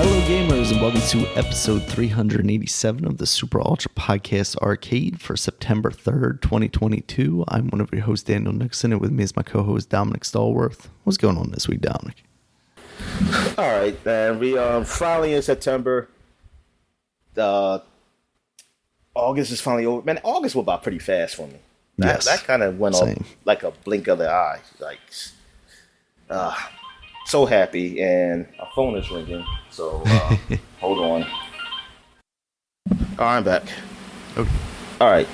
Hello, gamers, and welcome to episode 387 of the Super Ultra Podcast Arcade for September 3rd, 2022. I'm one of your hosts, Daniel Nixon, and with me is my co-host, Dominic Stallworth. What's going on this week, Dominic? All right, man. We finally in September. August is finally over. Man, August went by pretty fast for me. That kind of went off like a blink of the eye. Like, so happy, and our phone is ringing. So hold on. All right, I'm back. Okay. All right.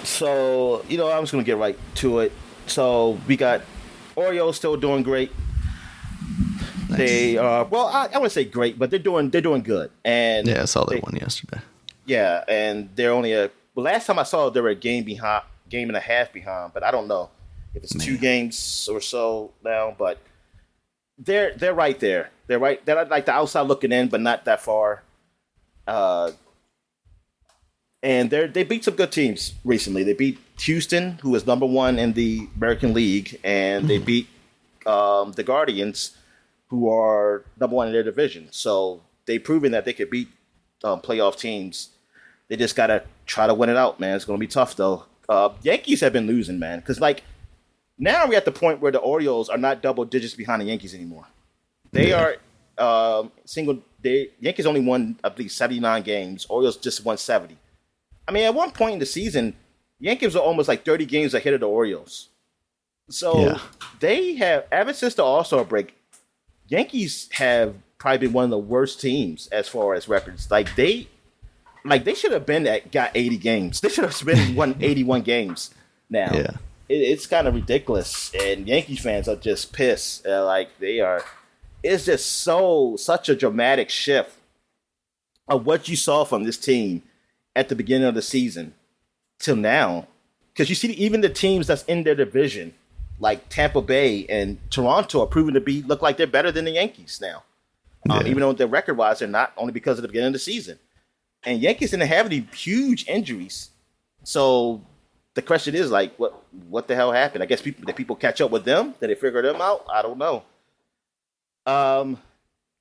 So I'm just gonna get right to it. So we got Oreo still doing great. Nice. They I wouldn't say great, but they're doing good. And yeah, I saw that one yesterday. Yeah, and they're only last time I saw it, they were a game and a half behind, but I don't know if it's 2 games or so now. But they're right there. They're right. They're like the outside looking in, but not that far. And they beat some good teams recently. They beat Houston, who is number 1 in the American League, and they beat the Guardians, who are number 1 in their division. So they've proven that they could beat playoff teams. They just got to try to win it out, man. It's going to be tough, though. Yankees have been losing, man. Because, now we're at the point where the Orioles are not double digits behind the Yankees anymore. They are single. Yankees only won, I believe, 79 games. Orioles just won 70. I mean, at one point in the season, Yankees were almost like 30 games ahead of the Orioles. So they have, ever since the All-Star break, Yankees have probably been one of the worst teams as far as records. They should have got 80 games. They should have been won 81 games now. Yeah. It's kind of ridiculous, and Yankees fans are just pissed. They are. It's just such a dramatic shift of what you saw from this team at the beginning of the season till now. Because you see, even the teams that's in their division, like Tampa Bay and Toronto, are proving to look like they're better than the Yankees now. Even though their record-wise, they're not, only because of the beginning of the season. And Yankees didn't have any huge injuries. So the question is, what the hell happened? I guess did people catch up with them? Did they figure them out? I don't know.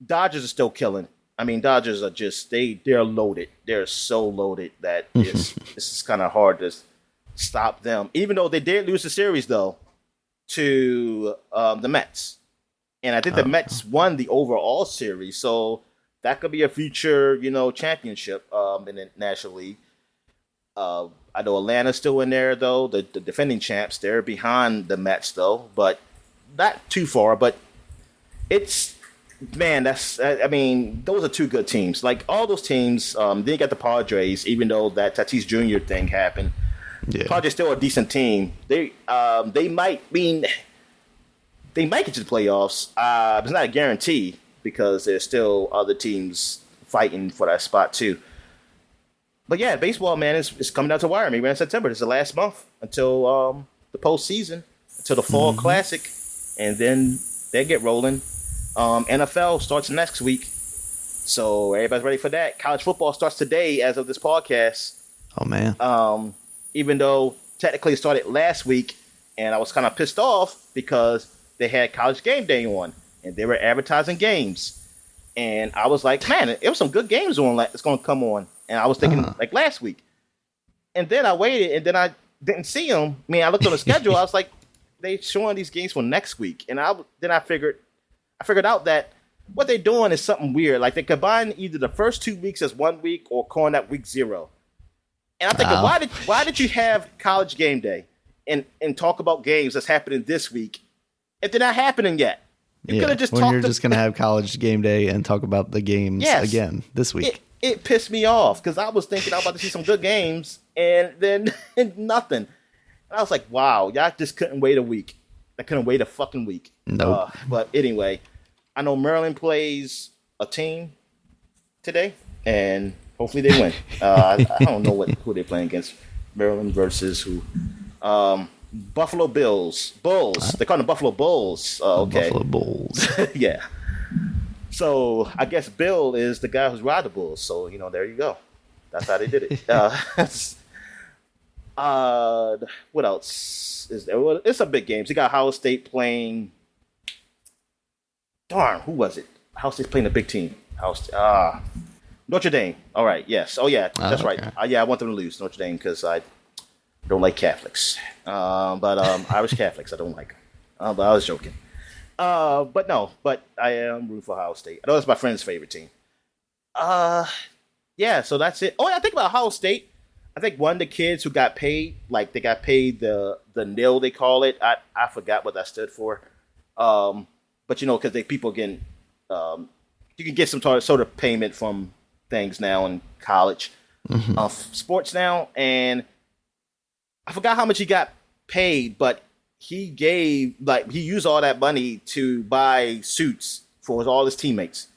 Dodgers are still killing. I mean, Dodgers are just, they're loaded. They're so loaded that it's kind of hard to stop them. Even though they did lose the series, though, to the Mets. And I think the Mets won the overall series. So that could be a future, championship in the National League. I know Atlanta's still in there, though. The defending champs, they're behind the Mets, though, but not too far. But those are 2 good teams. All those teams, then you got the Padres, even though that Tatis Jr. thing happened. Yeah. Padres still a decent team. They might get to the playoffs. It's not a guarantee because there's still other teams fighting for that spot, too. But yeah, baseball, man, is coming out to wire. Maybe in September. This is the last month until the postseason, until the fall classic, and then they get rolling. NFL starts next week, so everybody's ready for that. College football starts today as of this podcast. Oh, man. Even though technically it started last week, and I was kind of pissed off because they had College Game Day on, and they were advertising games. And I was like, man, it was some good games on. It's going to come on. And I was thinking last week. And then I waited, and then I didn't see them. I mean, I looked on the schedule. I was like, they showing these games for next week. And then I figured out that what they're doing is something weird. They combine either the first 2 weeks as 1 week or calling that week 0. And I'm thinking, why did you have College Game Day and talk about games that's happening this week if they're not happening yet? You could have just you're just going to have College Game Day and talk about the games again this week. It pissed me off because I was thinking I was about to see some good games and then nothing. And I was like, wow, y'all just couldn't wait a week. I couldn't wait a fucking week. Nope. But anyway, I know Maryland plays a team today, and hopefully they win. I don't know who they're playing against. Maryland versus who? Buffalo Bills. Bulls. They call them Buffalo Bulls. Okay. Buffalo Bulls. Yeah. So I guess Bill is the guy who's ride the Bulls. So, there you go. That's how they did it. What else is there? Well, it's some big games. You got Ohio State playing. Darn, who was it? Ohio State's playing a big team. House. Notre Dame. All right. Yes. Oh yeah. That's right. Okay. Yeah, I want them to lose Notre Dame because I don't like Catholics. But Irish Catholics, I don't like them. But I was joking. But no. But I am rooting for Ohio State. I know that's my friend's favorite team. Yeah. So that's it. Oh, yeah. I think about Ohio State. I think one of the kids who got paid, like they got paid the nil they call it. I forgot what that stood for. But because people getting you can get some sort of payment from things now in college, sports now, and I forgot how much he got paid, but he used all that money to buy suits for all his teammates,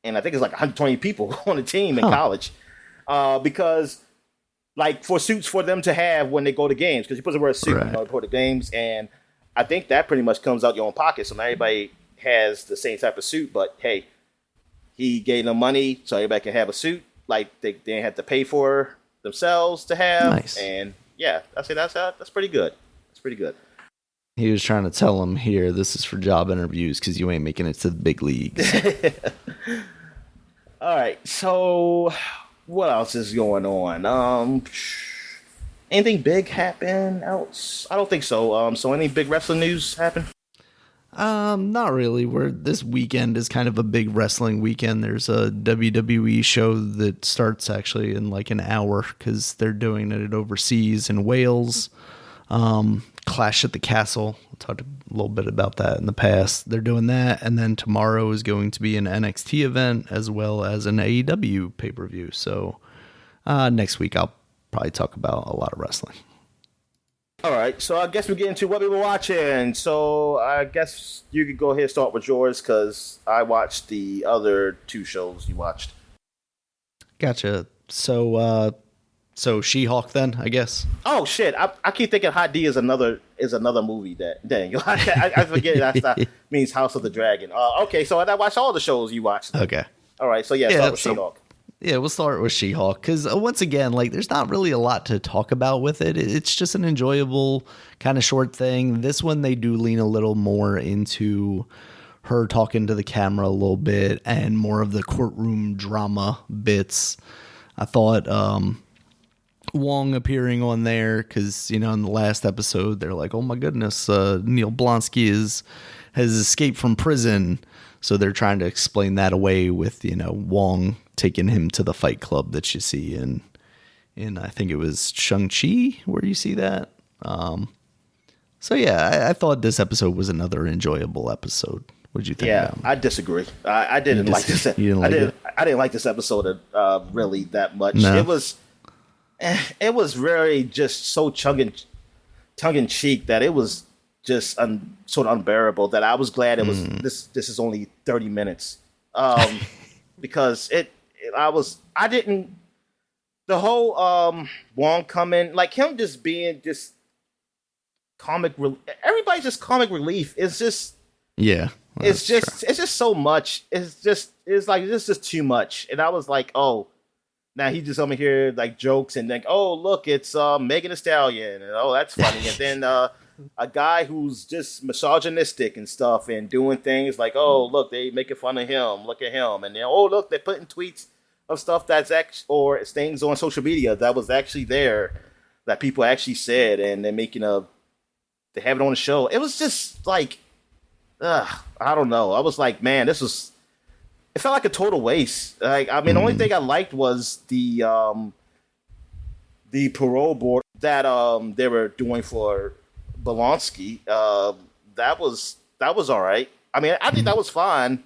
and I think it's like 120 people on the team in college, because like for suits for them to have when they go to games, because you're supposed to wear a suit before the games, and I think that pretty much comes out your own pocket, so not everybody has the same type of suit, but hey, he gave them money so everybody can have a suit. Like they didn't have to pay for themselves to have. Nice. And yeah, that's pretty good. That's pretty good. He was trying to tell him here, this is for job interviews because you ain't making it to the big leagues. All right. So what else is going on? Anything big happen else? I don't think so. So any big wrestling news happen? Not really. This weekend is kind of a big wrestling weekend. There's a WWE show that starts actually in like an hour because they're doing it overseas in Wales. Clash at the Castle. I talked a little bit about that in the past. They're doing that, and then tomorrow is going to be an NXT event as well as an AEW pay-per-view. So next week I'll probably talk about a lot of wrestling. All right, so I guess we get into what we were watching. So I guess you could go ahead and start with yours because I watched the other two shows you watched. Gotcha. So She-Hulk then, I guess. Oh shit! I keep thinking Hot D is another movie. Dang, I forget that means House of the Dragon. Okay, so I watched all the shows you watched. Okay. All right, so start with She-Hulk. Yeah, we'll start with She-Hulk because once again, like, there's not really a lot to talk about with it. It's just an enjoyable kind of short thing. This one, they do lean a little more into her talking to the camera a little bit and more of the courtroom drama bits. I thought Wong appearing on there because, in the last episode, they're like, oh my goodness, Neil Blonsky has escaped from prison. So they're trying to explain that away with, Wong taking him to the fight club that you see in I think it was Shang-Chi where you see that. So yeah, I thought this episode was another enjoyable episode. What did you think? Yeah, I disagree. I didn't like this. You didn't like it? I didn't like this episode really that much. No. It was very just so tongue in cheek that it was just sort of unbearable. That I was glad it was this is only 30 minutes because the whole Wong coming, like him just being just comic. Everybody's just comic relief. It's just it's just so much. It's just too much. And I was like, oh. Now he just over here like jokes and think, oh look, it's Megan Thee Stallion, and oh that's funny. And then a guy who's just misogynistic and stuff and doing things like, oh look, they making fun of him, look at him, and then oh look, they're putting tweets of stuff that's actually or things on social media that was actually there that people actually said, and they're making they have it on the show. It was just like, I don't know. I was like, man, it felt like a total waste. Like, I mean, the only thing I liked was the parole board that they were doing for Bolonsky. That was all right. I mean, I think that was fine.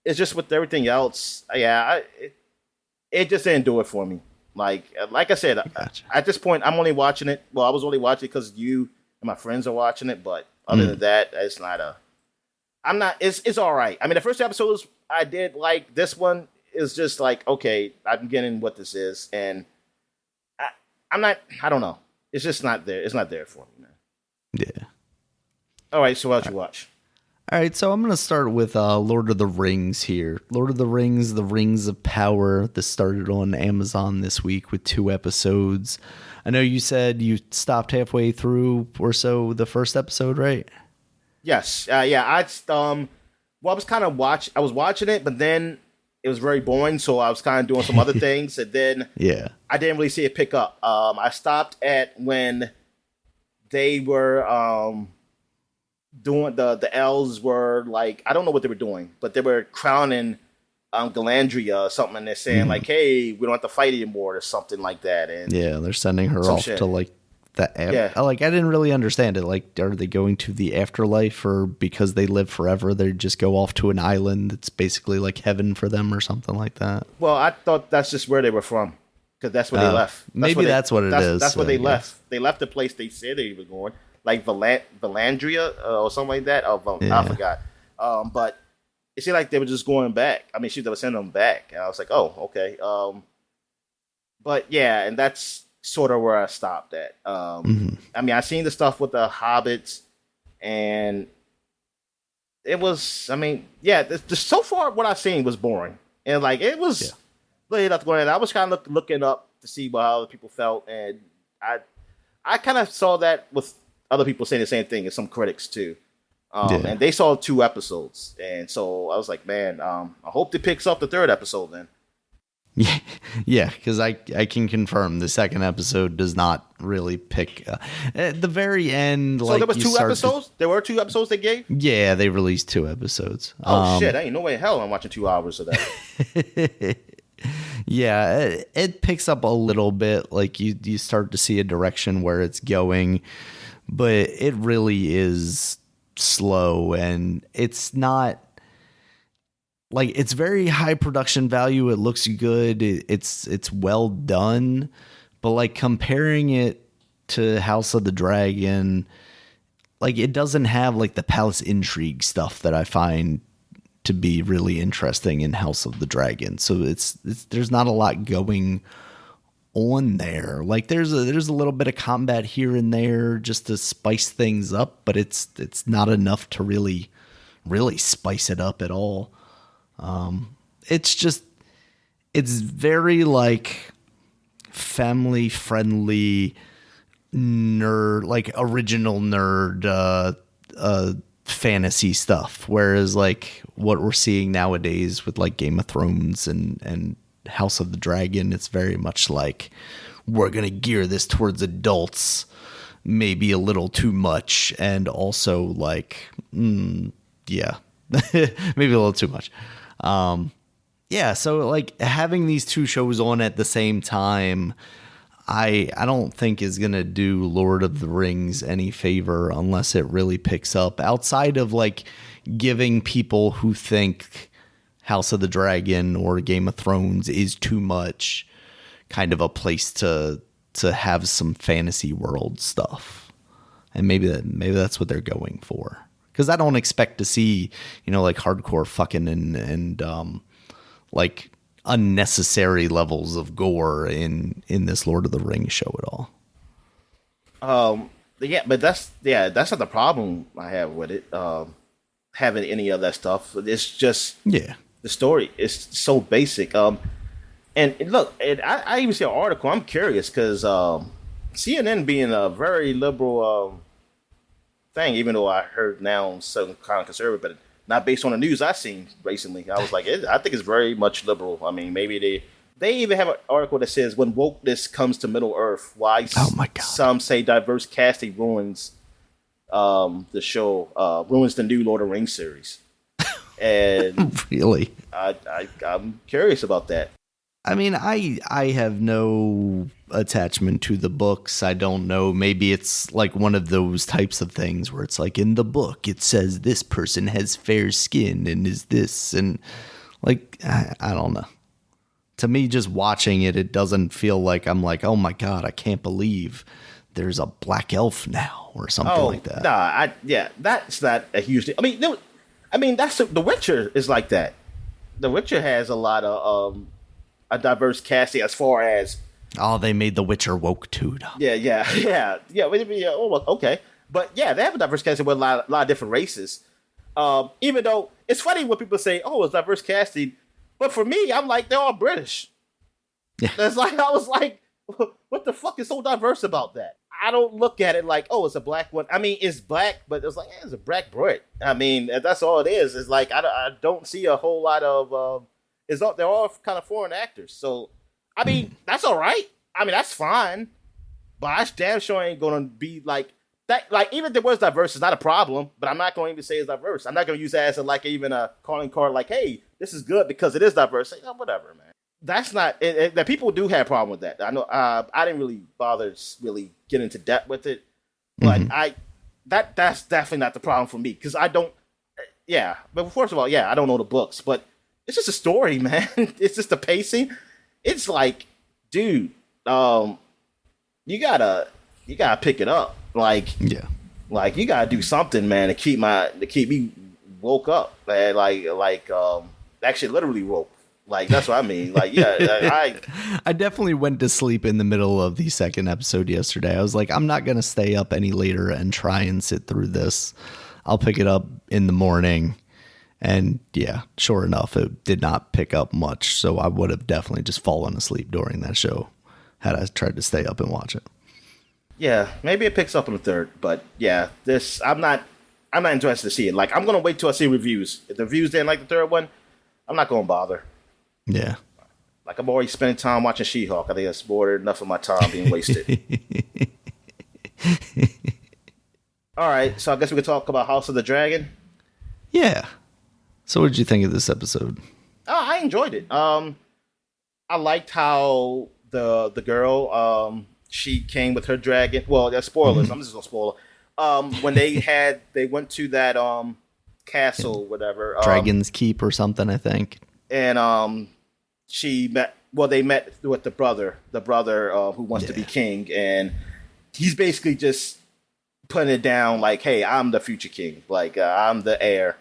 It's just with everything else, it just didn't do it for me. Like I said, gotcha. At this point, I'm only watching it. Well, I was only watching it because you and my friends are watching it. But other than that, it's not I'm not. It's all right. I mean, the first episodes I did like. This one is just like, okay, I'm getting what this is, and I'm not. I don't know. It's just not there. It's not there for me, man. Yeah. All right. So what'd you watch? All right. So I'm gonna start with Lord of the Rings here. Lord of the Rings: The Rings of Power. This started on Amazon this week with 2 episodes. I know you said you stopped halfway through or so the first episode, right? Yes. Yeah. I was kind of I was watching it, but then it was very boring. So I was kind of doing some other things, and then Yeah. I didn't really see it pick up. I stopped at when they were doing the elves were like, I don't know what they were doing, but they were crowning Galandria or something, and they're saying like, "Hey, we don't have to fight anymore," or something like that. And Yeah, they're sending her off shit. to like Yeah. like I didn't really understand it. Like, are they going to the afterlife, or because they live forever, they just go off to an island that's basically like heaven for them or something like that? Well, I thought that's just where they were from, because that's where they left. Maybe that's what it is. That's where they I left. guess. They left the place they said they were going, like Valandria or something like that. Yeah. I forgot. But it seemed like they were just going back. I mean, they were sending them back, and I was like, oh, okay. But yeah, and that's sort of where I stopped at. I mean, I seen the stuff with the hobbits, and it was. I mean, yeah. So far, what I've seen was boring, and like it was really nothing going on. I was kind of looking up to see how other people felt, and I kind of saw that with other people saying the same thing as some critics too. And they saw 2 episodes, and so I was like, man, I hope it picks up the 3rd episode then. Yeah, because I can confirm the 2nd episode does not really pick at the very end. So like there was 2 episodes. There were 2 episodes they gave. Yeah, they released 2 episodes. Oh shit! I ain't no way in hell I'm watching 2 hours of that. Yeah, it picks up a little bit. Like you start to see a direction where it's going, but it really is slow, and it's not like, it's very high production value. It looks good. It's well done, but like comparing it to House of the Dragon, like it doesn't have like the palace intrigue stuff that I find to be really interesting in House of the Dragon. So it's there's not a lot going on there. Like there's a little bit of combat here and there just to spice things up, but it's not enough to really spice it up at all. It's very like family friendly nerd, like original nerd fantasy stuff, whereas like what we're seeing nowadays with like Game of Thrones and House of the Dragon, it's very much like, we're gonna gear this towards adults, maybe a little too much, and also like yeah maybe a little too much. Yeah, so like having these 2 shows on at the same time, I don't think is going to do Lord of the Rings any favor unless it really picks up, outside of like giving people who think House of the Dragon or Game of Thrones is too much kind of a place to have some fantasy world stuff. And maybe that's what they're going for. Because I don't expect to see, like hardcore fucking and like unnecessary levels of gore in this Lord of the Rings show at all. Yeah, but that's not the problem I have with it. Having any of that stuff, it's just the story is so basic. And look, I even see an article. I'm curious because CNN being a very liberal thing, even though I heard now some kind of conservative, but not based on the news I've seen recently. I was like, I think it's very much liberal. I mean, maybe they even have an article that says when wokeness comes to Middle Earth, why some say diverse casting ruins the show, ruins the new Lord of the Rings series. And really, I'm curious about that. I mean, I have no attachment to the books. I don't know. Maybe it's like one of those types of things where it's like in the book it says this person has fair skin and is this, and like I don't know. To me, just watching it, it doesn't feel like I'm like, oh my god, I can't believe there's a black elf now or something like that. That's not a huge thing. I mean, that's The Witcher is like that. The Witcher has a lot of a diverse casting as far as they made The Witcher woke too. Yeah. Okay, but yeah, they have a diverse casting with a lot of different races. Even though it's funny when people say, "Oh, it's diverse casting," but for me, I'm like, they're all British. Yeah, that's like I was like, what the fuck is so diverse about that? I don't look at it like, oh, it's a black one. I mean, it's black, but it's like it's a black Brit. I mean, that's all it is. It's like I don't see a whole lot of. they're all kind of foreign actors. So, I mean, that's all right. I mean, that's fine. But I damn sure ain't going to be like that. Like, even if there was diverse, it's not a problem. But I'm not going to even say it's diverse. I'm not going to use that as even a calling card. Like, hey, this is good because it is diverse. Like, oh, whatever, man. That's not. That people do have a problem with that. I know. I didn't really bother really get into depth with it. But that's definitely not the problem for me because I don't. Yeah, but first of all, I don't know the books, but it's just a story, man. It's just the pacing. It's like, dude, you gotta pick it up. Like you gotta do something, man, to keep me woke up, man. Actually, literally woke. Like, that's what I mean. Like, I definitely went to sleep in the middle of the second episode yesterday. I was like, I'm not gonna stay up any later and try and sit through this. I'll pick it up in the morning. And sure enough, it did not pick up much. So I would have definitely just fallen asleep during that show had I tried to stay up and watch it. Yeah, maybe it picks up in the third, but this I'm not interested to see it. Like, I'm gonna wait till I see reviews. If the reviews didn't like the third one, I'm not gonna bother. Yeah. Like, I'm already spending time watching She-Hulk. I think that's more than enough of my time being wasted. All right, so I guess we could talk about House of the Dragon. Yeah. So what did you think of this episode? Oh, I enjoyed it. I liked how the girl, she came with her dragon. Well, that's spoilers. I'm just gonna spoil it. When they went to that castle, whatever. Dragon's Keep or something, I think. And they met with the brother who wants to be king, and he's basically just putting it down like, hey, I'm the future king. Like, I'm the heir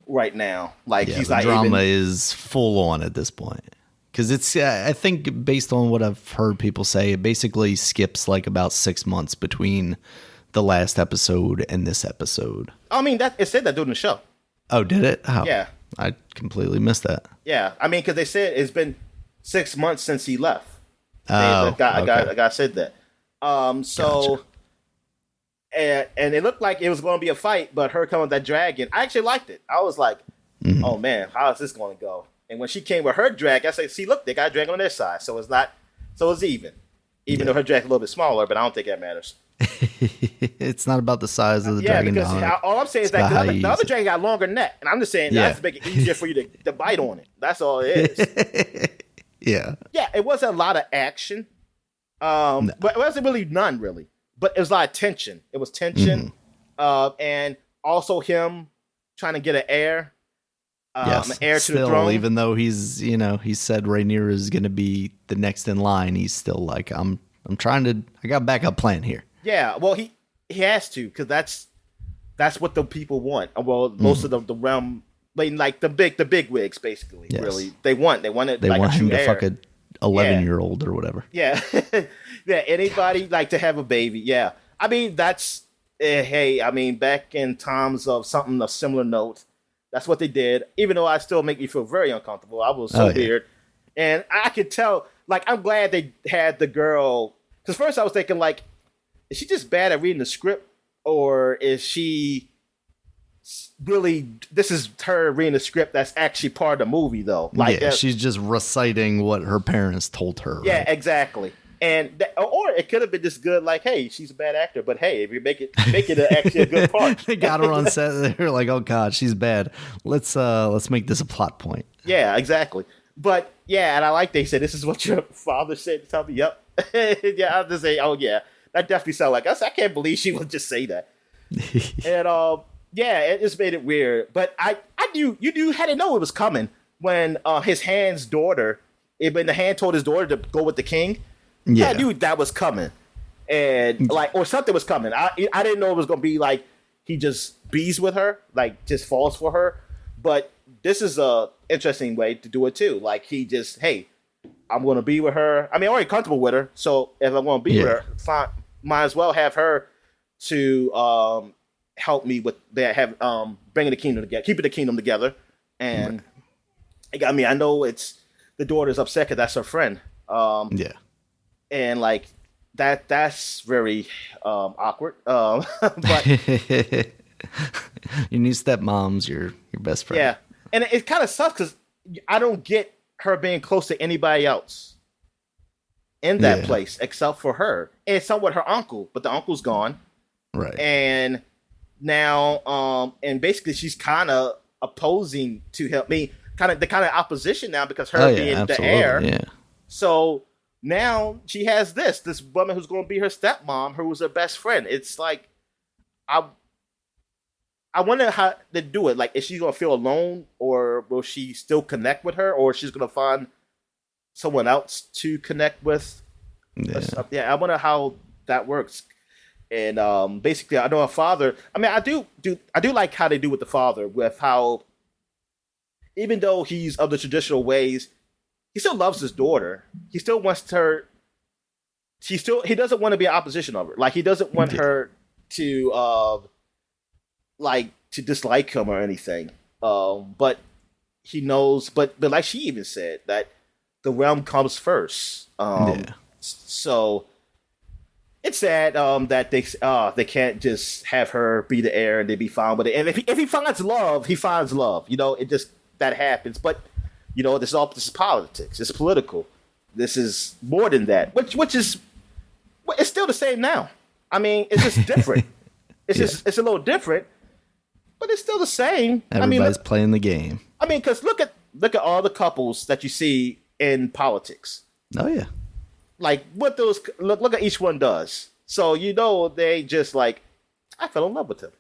right now. Like, he's the not drama is full on at this point. Because it's, I think, based on what I've heard people say, it basically skips like about 6 months between the last episode and this episode. I mean, it said that during the show. Oh, did it? How? Yeah. I completely missed that. Yeah. I mean, because they said it's been 6 months since he left. A guy said that. Gotcha. And it looked like it was going to be a fight, but her coming with that dragon, I actually liked it. I was like, oh man, how is this going to go? And when she came with her dragon, I said, see, look, they got a dragon on their side. So it's even. Even though her dragon's a little bit smaller, but I don't think that matters. It's not about the size of the dragon. Yeah, because all I'm saying is that the other dragon got a longer neck. And I'm just saying that's to make it easier for you to bite on it. That's all it is. Yeah, it wasn't a lot of action. But it wasn't really none, really. But it was a lot of tension. It was tension. And also him trying to get an heir. An heir to the throne. Even though he said Rhaenyra is going to be the next in line, he's still like, I got a backup plan here. Yeah, well, he has to, because that's what the people want. Well, most of the realm, like the big wigs, basically. Yes. Really, they want like want a true him to heir. fuck a 11-year-old or whatever. Yeah, anybody like to have a baby. Yeah, I mean that's hey, I mean back in times of something of similar note, that's what they did. Even though I still make me feel very uncomfortable, I was so weird, and I could tell. Like, I'm glad they had the girl, because first I was thinking like, is she just bad at reading the script, or is she really, this is her reading the script that's actually part of the movie though? Like, she's just reciting what her parents told her. Yeah, right? Exactly. And or it could have been just good, like, hey, she's a bad actor, but hey, if you make it actually a good part. They got her on set. They're like, oh god, she's bad. Let's make this a plot point. Yeah, exactly. But yeah, and I like they said this is what your father said to tell me. Yep. Yeah, I'll just say, oh yeah, that definitely sounds like us. I can't believe she would just say that. And yeah, it just made it weird. But I knew you had to know it was coming when when the hand told his daughter to go with the king. Yeah, I knew that was coming, and or something was coming. I didn't know it was gonna be like he just bees with her, like just falls for her. But this is a interesting way to do it too. Like, he just, hey, I'm gonna be with her. I mean, I'm already comfortable with her, so if I'm gonna be with her, fine, might as well have her to help me with that. Bringing the kingdom together, keeping the kingdom together, and I mean, I know it's the daughter's upset because that's her friend. And like that's very awkward. But your new stepmom's your best friend. Yeah, and it kind of sucks because I don't get her being close to anybody else in that place except for her and somewhat her uncle, but the uncle's gone. Right. And now, and basically she's kind of opposing to help me, the kind of opposition now because her being the heir. Yeah. So now she has this woman who's going to be her stepmom, who was her best friend. It's like, I wonder how they do it. Like, is she going to feel alone, or will she still connect with her, or she's going to find someone else to connect with? Yeah, I wonder how that works. And basically, I know a father. I mean, I do like how they do with the father, with how even though he's of the traditional ways, he still loves his daughter. He still wants her. He doesn't want to be in opposition of her. Like, he doesn't want her to to dislike him or anything. But he knows. But like she even said, that the realm comes first. So it's sad that they can't just have her be the heir and they be fine with it. And if he finds love, he finds love. It just that happens. But this is politics. It's political. This is more than that. Which is it's still the same now. I mean, it's just different. It's a little different, but it's still the same. Everybody's playing the game. I mean, because look at all the couples that you see in politics. Oh yeah. Like what those look at each one does. So they just like, I fell in love with him.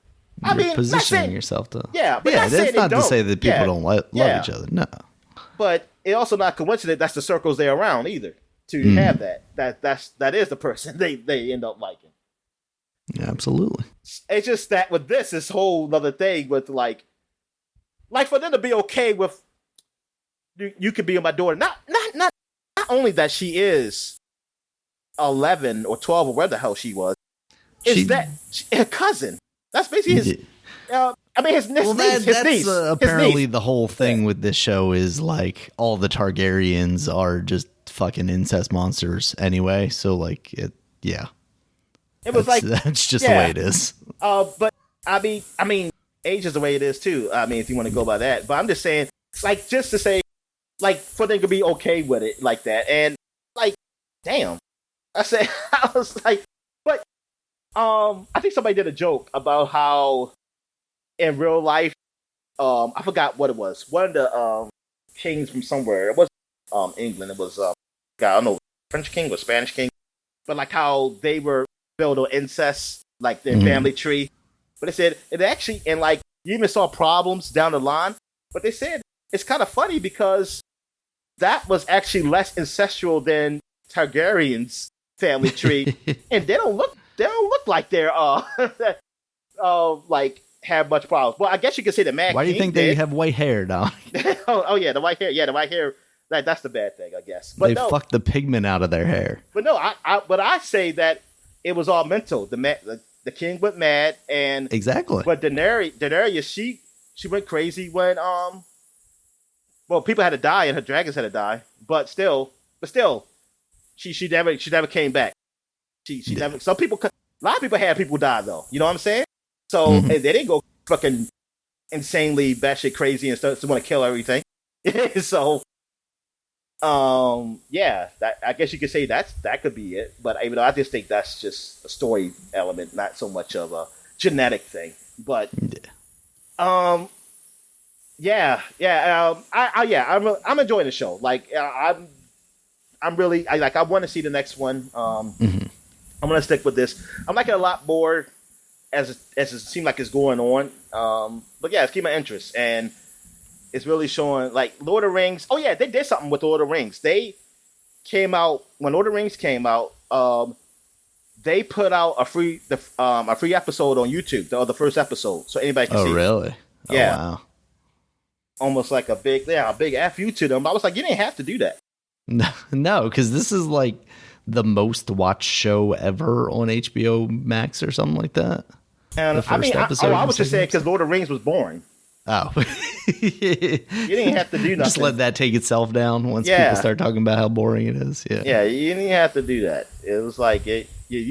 You're positioning yourself to. Yeah, but that's not to say that people don't love each other. No. But it's also not coincident that's the circles they're around either to have that. That is the person they end up liking. Yeah, absolutely. It's just that with this whole other thing with like for them to be okay with you could be my daughter. Not only that she is 11 or 12 or where the hell she was. Is that her cousin? That's basically his. His niece. Apparently the whole thing with this show is like all the Targaryens are just fucking incest monsters anyway. So like it was that's just the way it is. But I mean, age is the way it is too. I mean, if you want to go by that, but I'm just saying, like, just to say, like, for them to be okay with it like that, and like, damn, I was like, but I think somebody did a joke about how in real life, I forgot what it was. One of the kings from somewhere. It wasn't England. It was I don't know, French king or Spanish king. But like how they were built on incest, like their family tree. But they said it actually, and like you even saw problems down the line. But they said it's kind of funny because that was actually less incestual than Targaryen's family tree, and they don't look like they're like have much problems. Well, I guess you could say the Mad Why King do you think did. they have white hair now? oh yeah, the white hair. Yeah, the white hair. That's the bad thing, I guess. But they fucked the pigment out of their hair. But no, I say that it was all mental. The king went mad, and exactly. But Daenerys, she went crazy when people had to die and her dragons had to die. But still, she never came back. She never. Some people, a lot of people had people die though. You know what I'm saying? So and they didn't go fucking insanely batshit crazy and start to want to kill everything. So, I guess you could say that could be it. But even though I just think that's just a story element, not so much of a genetic thing. But I'm enjoying the show. Like I'm really I want to see the next one. I'm gonna stick with this. I'm liking it a lot more as it seems like it's going on. But yeah, it's keeping my interest, and it's really showing like Lord of the Rings. Oh yeah, they did something with Lord of the Rings. They came out when Lord of the Rings came out. They put out a free episode on YouTube, the first episode, so anybody can see. Oh really? Yeah. Oh, wow. Almost like a big F you to them. I was like, you didn't have to do that. No, because this is like the most watched show ever on HBO Max or something like that. And I was just saying because Lord of the Rings was boring. Oh, you didn't have to do nothing. Just let that take itself down once people start talking about how boring it is. Yeah, you didn't have to do that. It was like you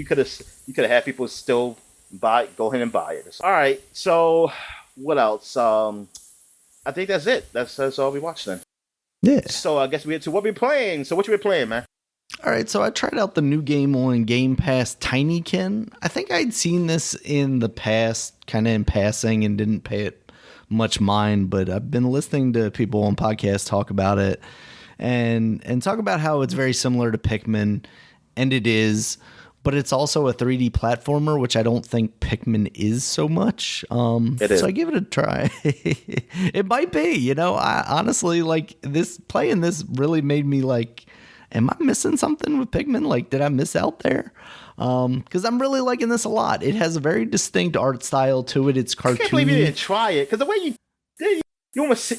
could have had people still go ahead and buy it. All right, so what else? I think that's it. That's all we watched then. Yeah. So I guess we had to what we playing. So what you been playing, man? All right, so I tried out the new game on Game Pass, Tinykin. I think I'd seen this in the past, kind of in passing, and didn't pay it much mind, but I've been listening to people on podcasts talk about it and talk about how it's very similar to Pikmin, and it is, but it's also a 3D platformer, which I don't think Pikmin is so much. It is. So I give it a try. It might be, you know, I honestly, like, playing this really made me like, am I missing something with Pikmin? Like, did I miss out there? Because I'm really liking this a lot. It has a very distinct art style to it. It's cartoony. I can't believe you didn't try it, because the way you did,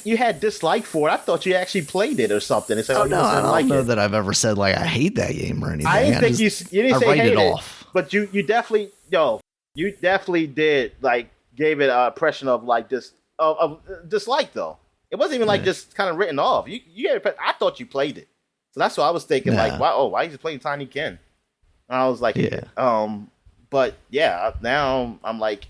you had dislike for it. I thought you actually played it or something. It's like, I don't know that I've ever said like I hate that game or anything. I didn't think you didn't say hate it off, but you definitely did, like, gave it an impression of like this of dislike though. It wasn't even like just kind of written off. I thought you played it. So that's what I was thinking, like, why are you just playing Tinykin? And I was like, but yeah, now I'm like,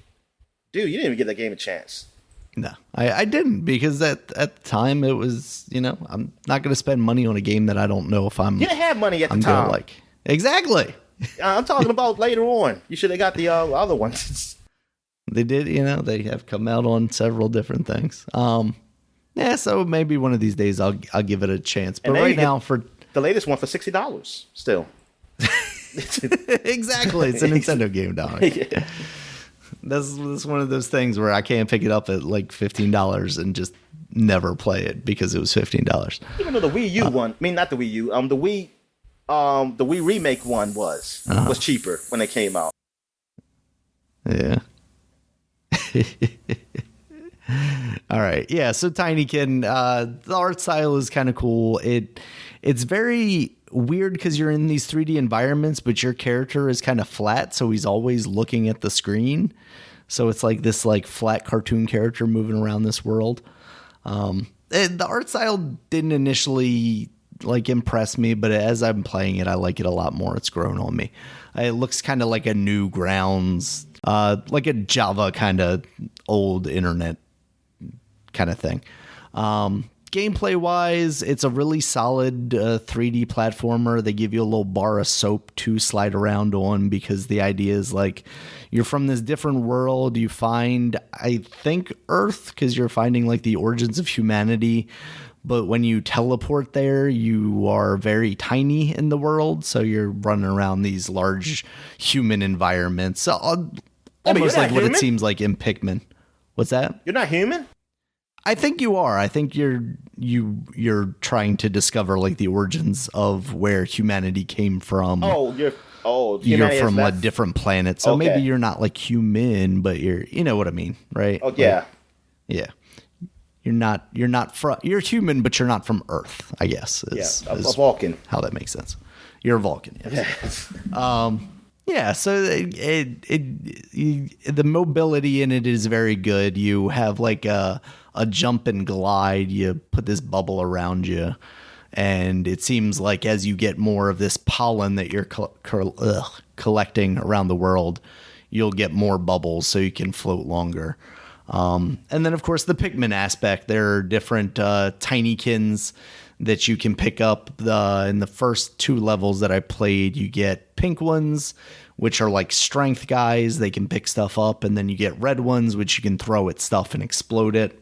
dude, you didn't even give that game a chance. No, I didn't, because at the time it was, you know, I'm not going to spend money on a game that I don't know if I'm. You didn't have money at the time. Like, exactly. I'm talking about later on. You should have got the other ones. They did, you know, they have come out on several different things. Yeah, so maybe one of these days I'll give it a chance. But right now, for the latest one for $60 still. Exactly, it's a Nintendo game, dog. Yeah. That's one of those things where I can't pick it up at like $15 and just never play it because it was $15. Even though the Wii U one, I mean, not the Wii U, the Wii remake one was cheaper when it came out. Yeah. All right. Yeah. So Tinykin, the art style is kind of cool. It's very weird because you're in these 3D environments, but your character is kind of flat, so he's always looking at the screen. So it's like this like flat cartoon character moving around this world. The art style didn't initially like impress me, but as I'm playing it, I like it a lot more. It's grown on me. It looks kind of like a Newgrounds, like a Java kind of old internet kind of thing. Gameplay wise, it's a really solid 3D platformer. They give you a little bar of soap to slide around on, because the idea is like you're from this different world. You find, I think, Earth, because you're finding like the origins of humanity. But when you teleport there, you are very tiny in the world. So you're running around these large human environments. So, almost like what it seems like in Pikmin. What's that? You're not human? I think you are. I think you're trying to discover like the origins of where humanity came from. You're from a different planet. So maybe you're not like human, but you know what I mean, right? Oh yeah. Like, yeah. You're human, but you're not from Earth, I guess. A Vulcan. How that makes sense. You're a Vulcan, yes. Yeah, so the mobility in it is very good. You have like a jump and glide. You put this bubble around you, and it seems like as you get more of this pollen that you're collecting around the world, you'll get more bubbles so you can float longer. And then, of course, the Pikmin aspect. There are different Tinykins that you can pick up. In the first 2 levels that I played, you get pink ones, which are like strength guys. They can pick stuff up. And then you get red ones, which you can throw at stuff and explode it.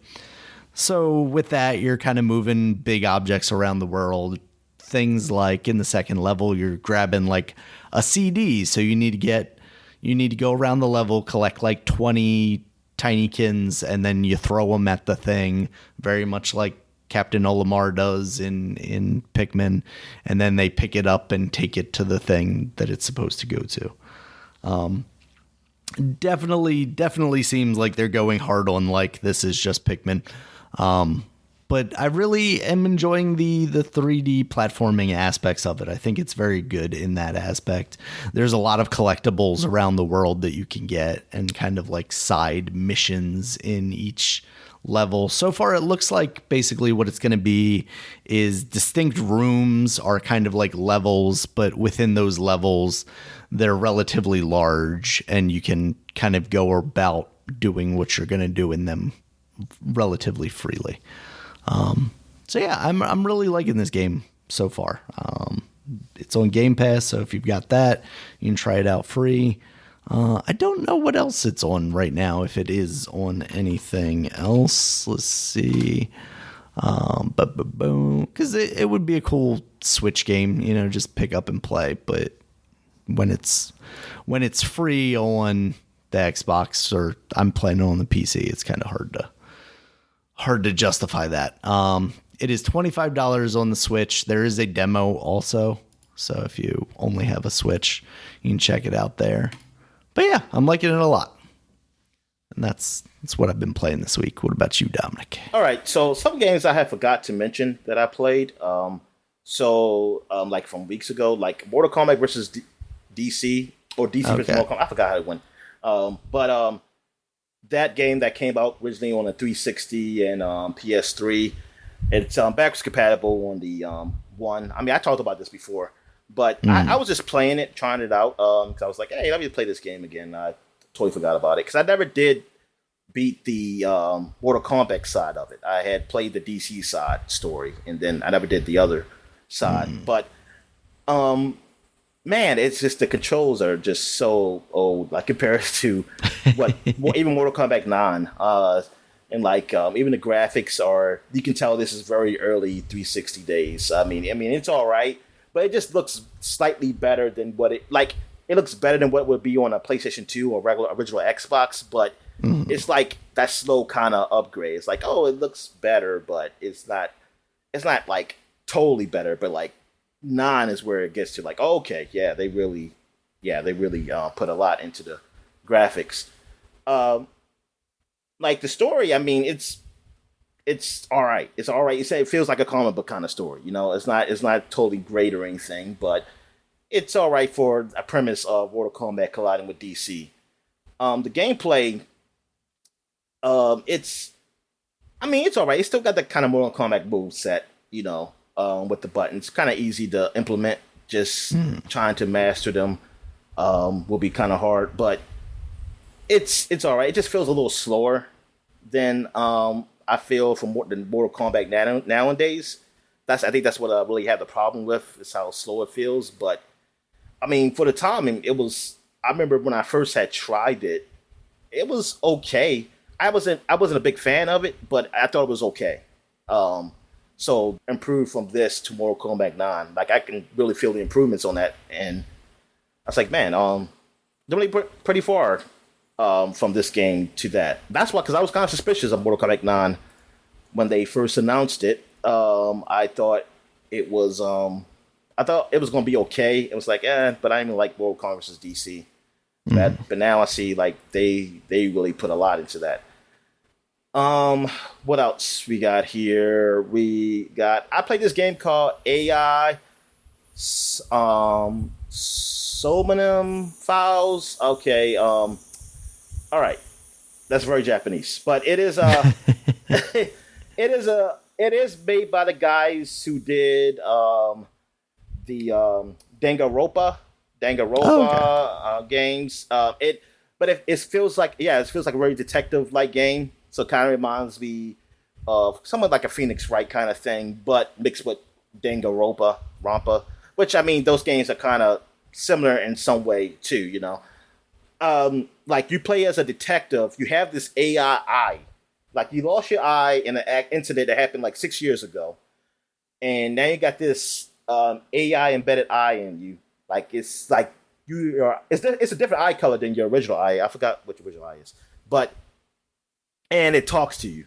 So with that, you're kind of moving big objects around the world. Things like in the second level, you're grabbing like a CD. So you need to go around the level, collect like 20 Tinykins, and then you throw them at the thing, very much like Captain Olimar does in Pikmin, and then they pick it up and take it to the thing that it's supposed to go to. Definitely seems like they're going hard on like this is just Pikmin. But I really am enjoying the 3D platforming aspects of it. I think it's very good in that aspect. There's a lot of collectibles around the world that you can get, and kind of like side missions in each level. So far, it looks like basically what it's going to be is distinct rooms are kind of like levels, but within those levels, they're relatively large, and you can kind of go about doing what you're going to do in them relatively freely. So yeah, I'm really liking this game so far. It's on Game Pass, so if you've got that, you can try it out free. I don't know what else it's on right now, if it is on anything else. Let's see. But boom, because it would be a cool Switch game, just pick up and play. But when it's free on the Xbox, or I'm playing it on the PC, it's kind of hard to justify that. It is $25 on the Switch. There is a demo also, so if you only have a Switch, you can check it out there. But yeah, I'm liking it a lot. And that's what I've been playing this week. What about you, Dominic? All right, so some games I had forgot to mention that I played. Like from weeks ago, like Mortal Kombat versus DC, or DC versus Mortal Kombat. I forgot how it went. But that game that came out originally on a 360 and PS3, it's backwards compatible on the one. I mean, I talked about this before, but I was just playing it, trying it out, because I was like, hey, let me play this game again. I totally forgot about it because I never did beat the Mortal Kombat side of it. I had played the DC side story, and then I never did the other side. But man, it's just the controls are just so old, like compared to even Mortal Kombat 9. And like even the graphics are, you can tell this is very early 360 days. I mean it's all right, but it just looks slightly better than it looks better than what would be on a PlayStation 2 or original Xbox, but it's like that slow kind of upgrade. It's like, oh, it looks better, but it's not like totally better, but like 9 is where it gets to like, oh, okay, they really put a lot into the graphics. Like the story, I mean, it's all right. It's all right. It feels like a comic book kind of story. It's not totally great or anything, but it's all right for a premise of Mortal Kombat colliding with DC. The gameplay, it's all right. It's still got the kind of Mortal Kombat move set, with the buttons. Kind of easy to implement. Just trying to master them will be kind of hard, but it's all right. It just feels a little slower than I feel from the Mortal Kombat nowadays. I think that's what I really have the problem with, is how slow it feels. But I mean, for the time, I remember when I first had tried it, it was okay. I wasn't a big fan of it, but I thought it was okay. So improved from this to Mortal Kombat 9. Like, I can really feel the improvements on that, and I was like, man, really pretty far from this game to that. That's why, because I was kind of suspicious of Mortal Kombat 9 when they first announced it. I thought it was going to be okay. It was like, but I didn't even like Mortal Kombat versus DC. But now I see like they really put a lot into that. What else we got here? I played this game called AI Somanum Files. Okay, all right. That's very Japanese. But it is it is made by the guys who did the Danganronpa games. It feels like a very detective like game. So it kind of reminds me of somewhat like a Phoenix Wright kind of thing, but mixed with Danganronpa, which, I mean, those games are kind of similar in some way too, like you play as a detective, you have this AI eye. Like, you lost your eye in an incident that happened like 6 years ago, and now you got this AI embedded eye in you. Like, it's like it's a different eye color than your original eye. I forgot what your original eye is, and it talks to you,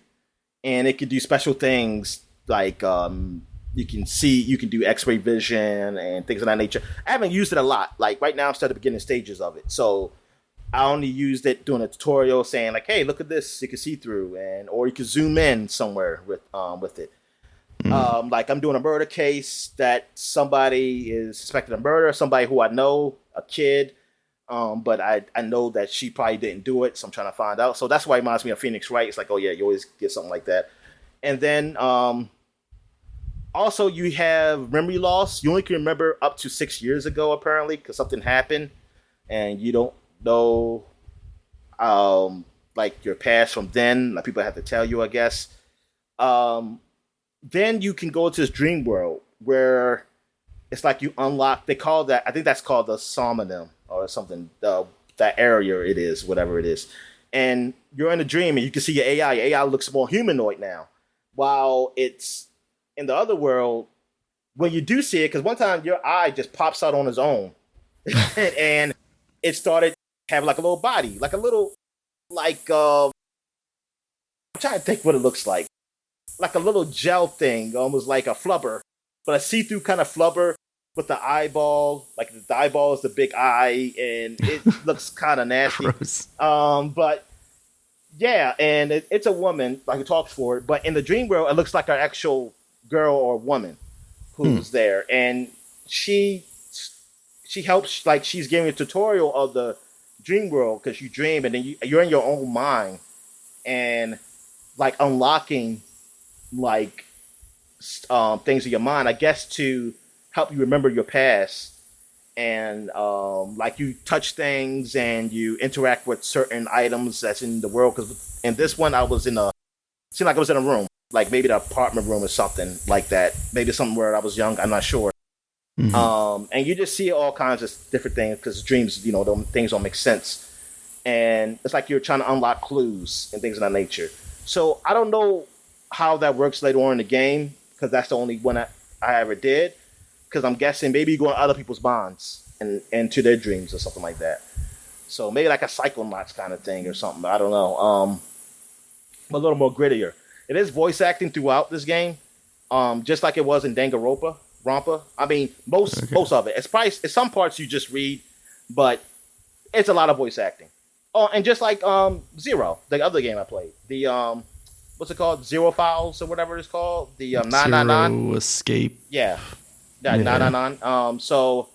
and it can do special things like you can do X-ray vision and things of that nature. I haven't used it a lot. Like, right now I'm still at the beginning stages of it, so I only used it doing a tutorial saying like, hey, look at this, you can see through, or you can zoom in somewhere with it. Like, I'm doing a murder case that somebody is suspected of murder, somebody who I know, a kid, but I know that she probably didn't do it, so I'm trying to find out. So that's why it reminds me of Phoenix Wright. It's like, oh yeah, you always get something like that. And then also you have memory loss. You only can remember up to 6 years ago, apparently, because something happened, and you don't know like your past from then. Like, people have to tell you, I guess. then you can go to this dream world where it's like you unlock. They call that. I think that's called the Somnium or something. That area it is, whatever it is, and you're in a dream and you can see your AI. Your AI looks more humanoid now, while it's in the other world. When you do see it, because one time your eye just pops out on its own, and it started having like a little body, like a little, like I'm trying to think what it looks like a little gel thing, almost like a flubber, but a see-through kind of flubber with the eyeball, like the eyeball is the big eye, and it looks kind of nasty. Gross. But yeah, and it's a woman, like it talks for it, but in the dream world, it looks like an actual girl or woman who's there, and she helps, like she's giving a tutorial of the dream world because you dream and then you're in your own mind and like unlocking like things in your mind, I guess, to help you remember your past, and like you touch things and you interact with certain items that's in the world. Because in this one, seemed like I was in a room, like maybe the apartment room or something like that. Maybe something where I was young. I'm not sure. And you just see all kinds of different things because dreams, things don't make sense. And it's like you're trying to unlock clues and things of that nature. So I don't know how that works later on in the game because that's the only one I ever did. Because I'm guessing maybe you go in other people's bonds and to their dreams or something like that. So maybe like a Psychonauts kind of thing or something. I don't know. A little more grittier. It is voice acting throughout this game, just like it was in Danganronpa. I mean, most of it. It's some parts you just read, but it's a lot of voice acting. Oh, and just like Zero, the other game I played, the what's it called, Zero Files or whatever it's called, the 999 Zero Escape. Yeah, 999. So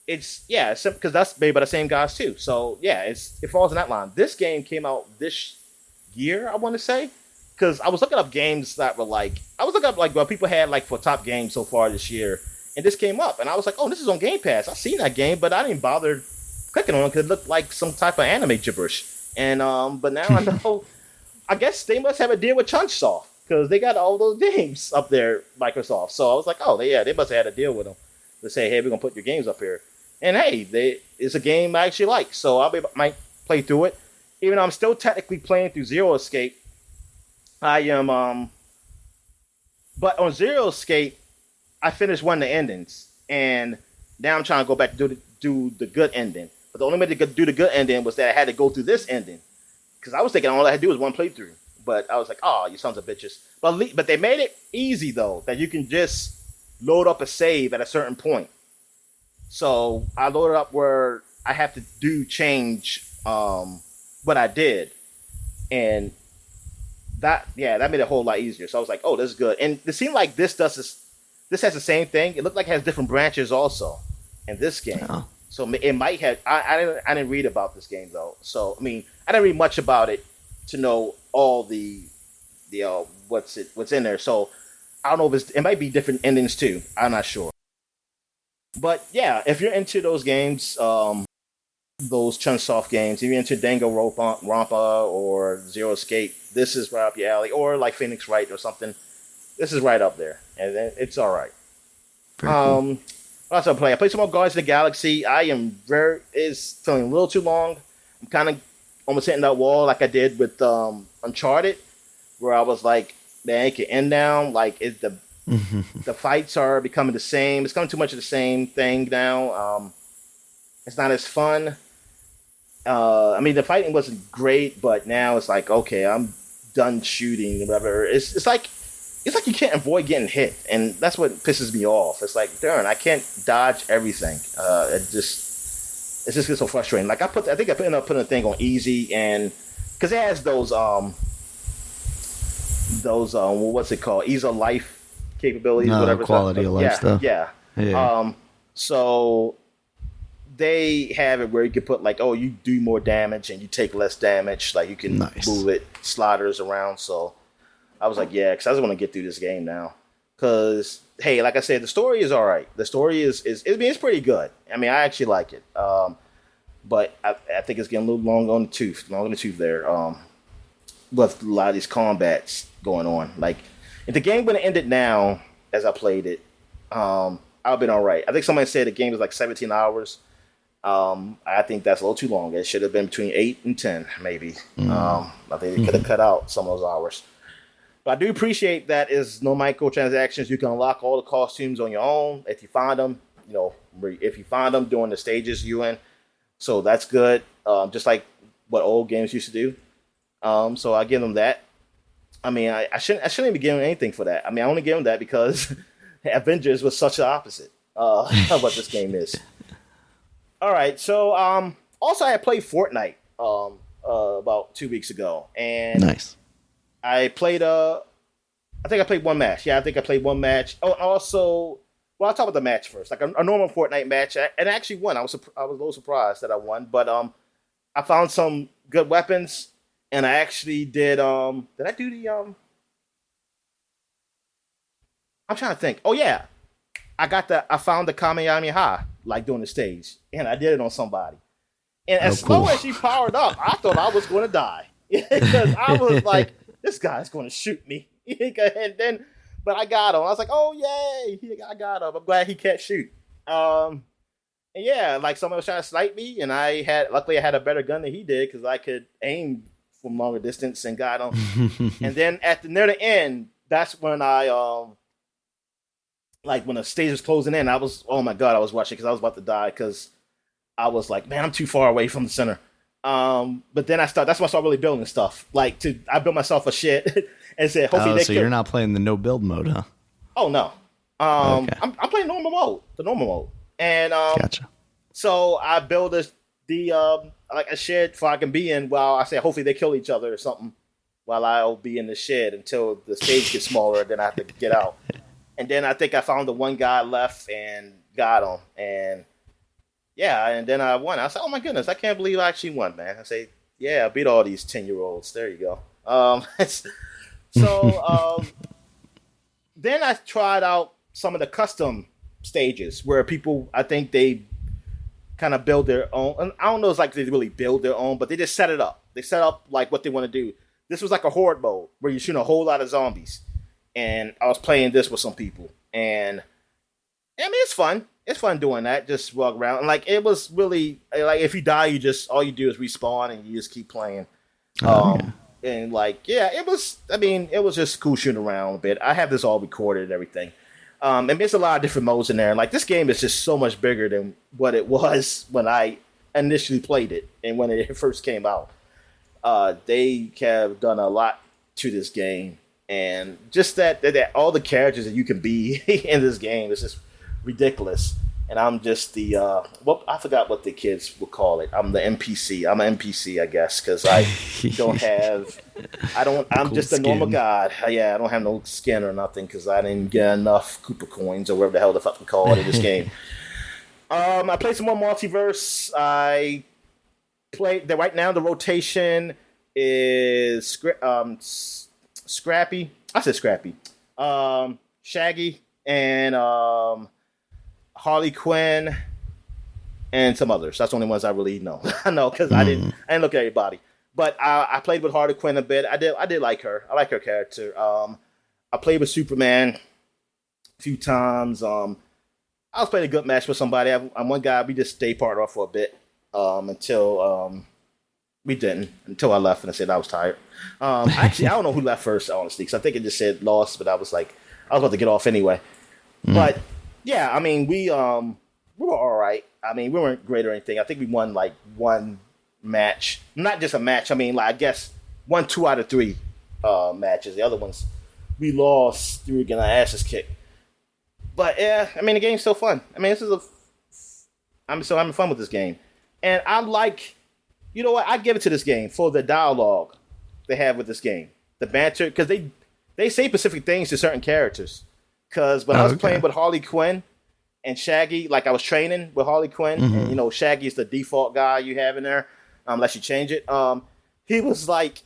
it's because that's made by the same guys too. So yeah, it falls in that line. This game came out this year, I want to say. Because I was looking up games that were like what people had like for top games so far this year, and this came up, and I was like, oh, this is on Game Pass. I've seen that game, but I didn't bother clicking on it because it looked like some type of anime gibberish. And but now I know, I guess they must have a deal with Chunsoft because they got all those games up there, Microsoft. So I was like, oh, they must have had a deal with them to say, hey, we're gonna put your games up here. And hey, it's a game I actually like, so might play through it, even though I'm still technically playing through Zero Escape. I am, but on Zero Escape, I finished one of the endings, and now I'm trying to go back to do the good ending. But the only way to do the good ending was that I had to go through this ending, because I was thinking all I had to do was one playthrough. But I was like, oh, you sons of bitches. But they made it easy, though, that you can just load up a save at a certain point. So I loaded up where I have to change what I did, and that made it a whole lot easier. So I was like, oh, this is good. And it seemed like this has the same thing. It looked like it has different branches also in this game. Oh. So it might have. I didn't read about this game though. So I mean, I didn't read much about it to know all the what's in there. So I don't know if it might be different endings too. I'm not sure. But yeah, if you're into those games, those Chunsoft games, if you're into Danganronpa or Zero Escape, this is right up your alley. Or like Phoenix Wright or something. This is right up there, and it's all right. Cool. What else I play? I played some more Guardians of the Galaxy. It's feeling a little too long. I'm kind of almost hitting that wall like I did with Uncharted, where I was like, man, it can end now. Like the fights are becoming the same. It's becoming too much of the same thing now. It's not as fun. I mean, the fighting wasn't great, but now it's like, okay, I'm done shooting, whatever. It's like you can't avoid getting hit, and that's what pisses me off. It's like, darn, I can't dodge everything. It just gets so frustrating. Like I think I ended up putting a thing on easy, and because it has those what's it called, ease of life capabilities, whatever, quality of life stuff. Yeah. So they have it where you can put like, oh, you do more damage and you take less damage. Like you can move it, sliders around. So I was like, yeah, because I just want to get through this game now. Because hey, like I said, the story is all right. The story is it's pretty good. I mean, I actually like it. But I think it's getting a little long in the tooth there. With a lot of these combats going on, like If the game would have ended now, as I played it, I've been all right. I think somebody said the game was like 17 hours. I think that's a little too long. It should have been between 8 and 10, maybe. I think they could have cut out some of those hours. But I do appreciate that is no microtransactions. You can unlock all the costumes on your own if you find them. If you find them during the stages you in. So that's good. Just like what old games used to do. So I give them that. I mean, I shouldn't even be giving anything for that. I mean, I only give them that because Avengers was such the opposite of what this game is. All right, so also I played Fortnite about 2 weeks ago, and nice. I played I think I played one match. Yeah, I think I played one match. Oh, and also, well, I'll talk about the match first. Like a normal Fortnite match, and I actually won. I was a little surprised that I won, but I found some good weapons, and I actually did. Did I do the I'm trying to think. Oh yeah, I found the Kamehameha like doing the stage, and I did it on somebody. And as slow as she powered up, I thought I was going to die because I was like, "This guy's going to shoot me." And then, but I got him. I was like, "Oh yay, I got him." I'm glad he can't shoot. And yeah, like someone was trying to snipe me, and luckily I had a better gun than he did because I could aim from longer distance and got him. And then near the end, that's when like when the stage was closing in, I was, oh my God, I was watching because I was about to die because I was like, man, I'm too far away from the center. But then that's when I started really building stuff. I built myself a shit and said, hopefully so you're not playing the no build mode, huh? Oh no. Okay. I'm playing the normal mode. And gotcha. So I build like a shed for I can be in while I say hopefully they kill each other or something while I'll be in the shed until the stage gets smaller, then I have to get out. And then I think I found the one guy left and got him. And yeah, and then I won. I said, oh my goodness, I can't believe I actually won, man. I say, yeah, I beat all these 10-year-olds. There you go. Then I tried out some of the custom stages where people, I think they kind of build their own. And I don't know if it's like they really build their own, but they just set it up. They set up like what they want to do. This was like a horde mode where you're shooting a whole lot of zombies. And I was playing this with some people. And I mean, it's fun. It's fun doing that. Just walk around. And like, it was really, like, if you die, all you do is respawn and you just keep playing. Yeah. And like, yeah, it was just cool shooting around a bit. I have this all recorded and everything. And there's a lot of different modes in there. And like, this game is just so much bigger than what it was when I initially played it and when it first came out. They have done a lot to this game. And just that all the characters that you can be in this game is just ridiculous. And I'm just I forgot what the kids would call it. I'm the NPC. I'm an NPC, I guess, because I'm cool just a normal god. Yeah, I don't have no skin or nothing because I didn't get enough Koopa coins or whatever the hell the fuck we call it in this game. I played some more Multiverse. I played right now. The rotation is Scrappy. I said Scrappy. Shaggy and Harley Quinn and some others. That's the only ones I really know. I know because I didn't look at everybody. But I played with Harley Quinn a bit. I did like her. I like her character. I played with Superman a few times. I was playing a good match with somebody. I'm one guy. We just stayed partnered off for a bit until we didn't. Until I left and I said I was tired. Actually, I don't know who left first, honestly, because I think it just said lost. But I was like, I was about to get off anyway. But yeah, I mean, we were all right. I mean, we weren't great or anything. I think we won like one match. Not just a match. I mean, like, I guess 2 out of 3 matches. The other ones we lost through getting our asses kicked. But yeah, I mean, the game's still fun. I mean, I'm still having fun with this game. And I like, you know what? I give it to this game for the dialogue they have with this game. The banter, because they say specific things to certain characters. Because when I was playing with Harley Quinn and Shaggy, like I was training with Harley Quinn, and you know, Shaggy is the default guy you have in there, unless you change it. He was like,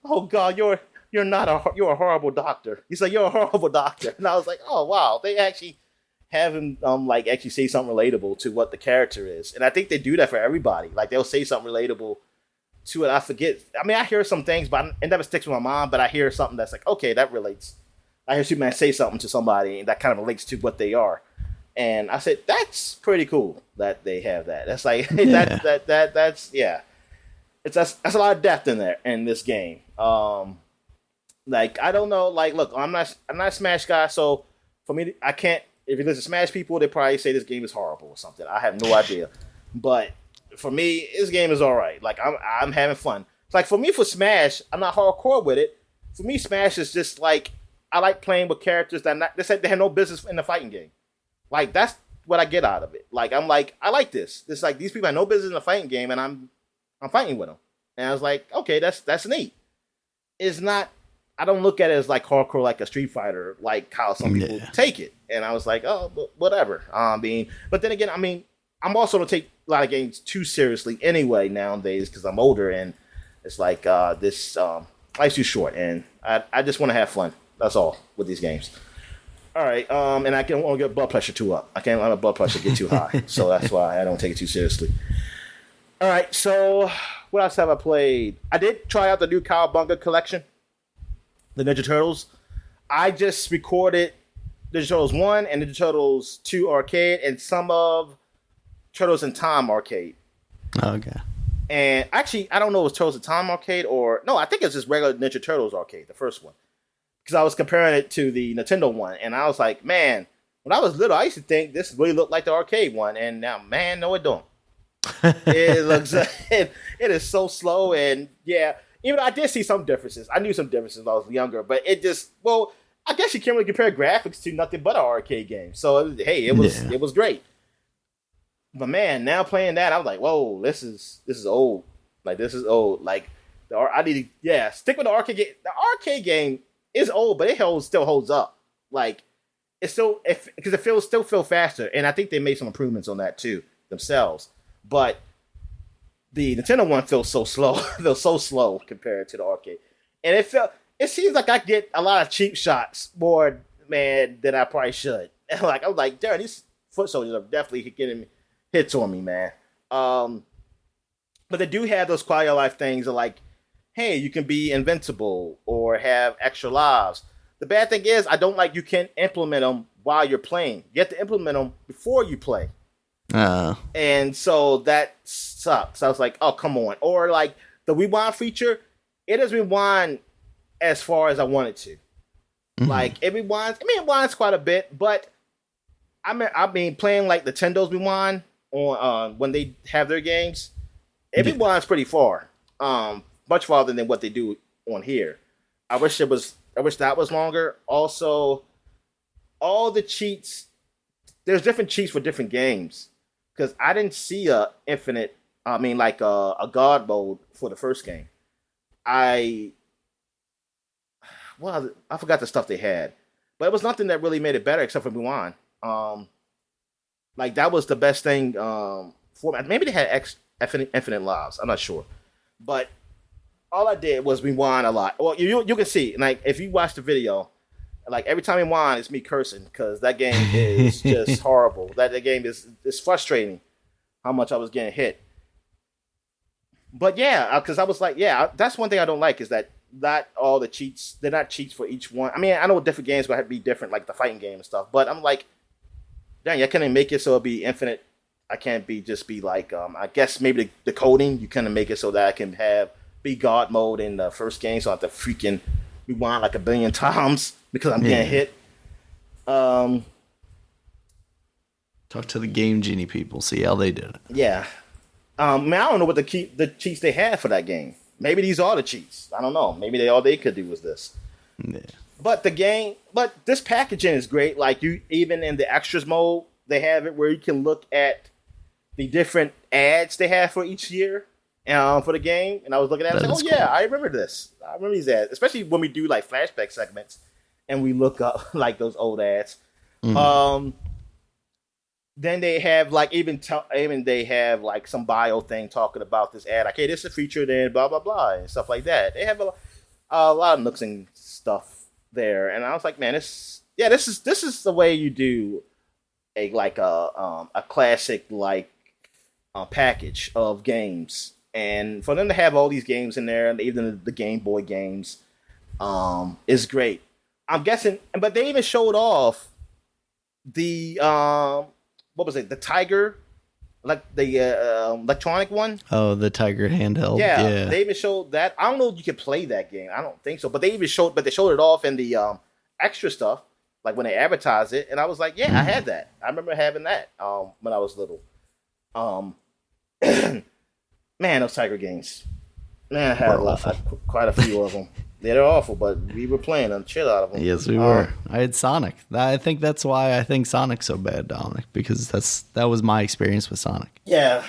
"Oh God, you're a horrible doctor." He's like, "You're a horrible doctor," and I was like, "Oh wow, they actually have him like actually say something relatable to what the character is," and I think they do that for everybody. Like they'll say something relatable to it. I forget. I mean, I hear some things, but it never sticks with my mind. But I hear something that's like, okay, that relates. I hear Superman say something to somebody and that kind of relates to what they are. And I said, that's pretty cool that they have that. That's like that's yeah. That's a lot of depth in there in this game. Like I don't know, like look, I'm not a Smash guy, so for me, I can't. If you listen to Smash people, they probably say this game is horrible or something. I have no idea, but for me, this game is all right. Like I'm having fun. It's like for me, for Smash, I'm not hardcore with it. For me, Smash is just like I like playing with characters that they have no business in the fighting game. Like that's what I get out of it. Like I'm like I like this. It's like these people have no business in a fighting game, and I'm fighting with them. And I was like, okay, that's neat. It's not. I don't look at it as like hardcore, like a Street Fighter, like how some people take it. And I was like, oh, whatever. But then again, I mean, I'm also don't take a lot of games too seriously anyway nowadays because I'm older and it's like this life's too short, and I just want to have fun. That's all with these games. All right, and I don't want to get blood pressure too up. I can't let my blood pressure get too high, so that's why I don't take it too seriously. All right, so what else have I played? I did try out the new Cowabunga Collection, the Ninja Turtles. I just recorded Ninja Turtles 1 and Ninja Turtles 2 Arcade and some of Turtles in Time Arcade. Okay. And actually, I don't know if it's Turtles in Time Arcade or... No, I think it's just regular Ninja Turtles Arcade, the first one. Because I was comparing it to the Nintendo one. And I was like, man, when I was little, I used to think this really looked like the arcade one. And now, man, no, it don't. It looks... it is so slow. And yeah, even though I did see some differences. I knew some differences when I was younger. But it just... Well, I guess you can't really compare graphics to nothing but an arcade game. So, hey, it was great. But man, now playing that, I was like, whoa, this is old. Like, this is old. Like, I need to, stick with the arcade game. The arcade game is old, but it still holds up. Like, it's still, because it still feels faster. And I think they made some improvements on that too, themselves. But the Nintendo one feels so slow. Feels so slow compared to the arcade. And it seems like I get a lot of cheap shots more, man, than I probably should. And like, I was like, darn, these foot soldiers are definitely getting me. Hits on me, man. But they do have those quality of life things of like, hey, you can be invincible or have extra lives. The bad thing is, I don't like you can't implement them while you're playing. You have to implement them before you play. And so that sucks. I was like, oh, come on. Or like the rewind feature, it doesn't rewind as far as I want it to. Mm-hmm. Like it rewinds. I mean, it rewinds quite a bit, but I mean, playing like the Nintendo's rewind on when they have their games, it rewinds pretty far, much farther than what they do on here. I wish that was longer. Also, all the cheats, there's different cheats for different games because I didn't see a God mode for the first game. I forgot the stuff they had, but it was nothing that really made it better except for rewind. Like that was the best thing for maybe they had infinite lives. I'm not sure, but all I did was rewind a lot. Well, you can see like if you watch the video, like every time I rewind, it's me cursing because that game is just horrible. That game is frustrating how much I was getting hit. But yeah, because I was like, that's one thing I don't like is that not all the cheats. They're not cheats for each one. I mean, I know different games will have to be different, like the fighting game and stuff. But I'm like, dang, I couldn't make it so it'll be infinite. I can't be like, I guess maybe the coding, you kind of make it so that I can be God mode in the first game, so I have to freaking rewind like a billion times because I'm getting hit. Talk to the Game Genie people, see how they did it. Yeah. Man, I don't know what the cheats they had for that game. Maybe these are the cheats. I don't know. Maybe all they could do was this. Yeah. But this packaging is great. Like you, even in the extras mode, they have it where you can look at the different ads they have for each year, for the game. And I was looking at it, and I was like, I remember this. I remember these ads, especially when we do like flashback segments, and we look up like those old ads. Mm-hmm. Then they have like even they have like some bio thing talking about this ad. Like, hey, this is a feature, then blah blah blah and stuff like that. They have a lot of nooks and stuff there, and I was like, man, this is the way you do a classic like package of games, and for them to have all these games in there, and even the Game Boy games, is great. I'm guessing, but they even showed off the what was it? The Tiger, like the electronic one. Oh, the Tiger handheld. Yeah. They even showed that. I don't know if you can play that game. I don't think so. But they showed it off in the extra stuff, like when they advertised it. And I was like, yeah, I had that. I remember having that when I was little. Man, those Tiger games. Man, I had quite a few of them. They're awful, but we were playing the shit out of them. Yes, we were. I had Sonic. I think that's why I think Sonic's so bad, Dominic, because that was my experience with Sonic. Yeah.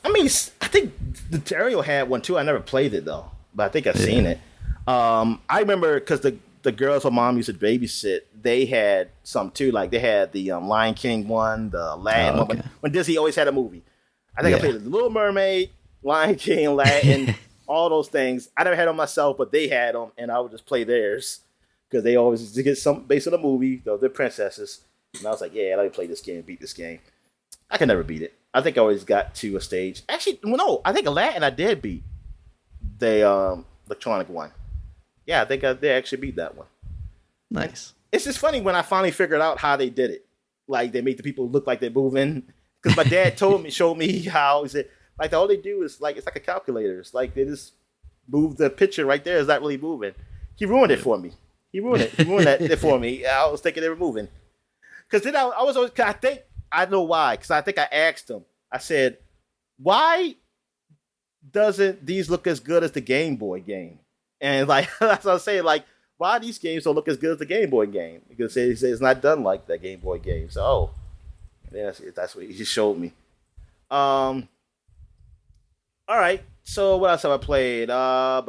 I mean, I think the Terrio had one too. I never played it though, but I think I've seen it. I remember because the girls my mom used to babysit, they had some too. Like they had the Lion King one, the Aladdin one. When Disney always had a movie. I think I played The Little Mermaid, Lion King, Aladdin, all those things. I never had them myself, but they had them, and I would just play theirs because they always used to get something based on the movie. They're princesses, and I was like, yeah, let me play this game, beat this game. I could never beat it. I think I always got to a stage. Actually, no, I think Aladdin I did beat the electronic one. Yeah, I think I did actually beat that one. Nice. It's just funny when I finally figured out how they did it. Like they make the people look like they're moving. Because my dad showed me how he said, like all they do is like it's like a calculator. It's like they just move the picture right there. It's not really moving. He ruined it for me. He ruined it for me. I was thinking they were moving. Because then I was always. I know why. Because I think I asked him. I said, "Why doesn't these look as good as the Game Boy game?" And like that's what I was saying. Like, why these games don't look as good as the Game Boy game? Because he said it's not done like that Game Boy game. So, that's what he just showed me. All right. So what else have I played? Let's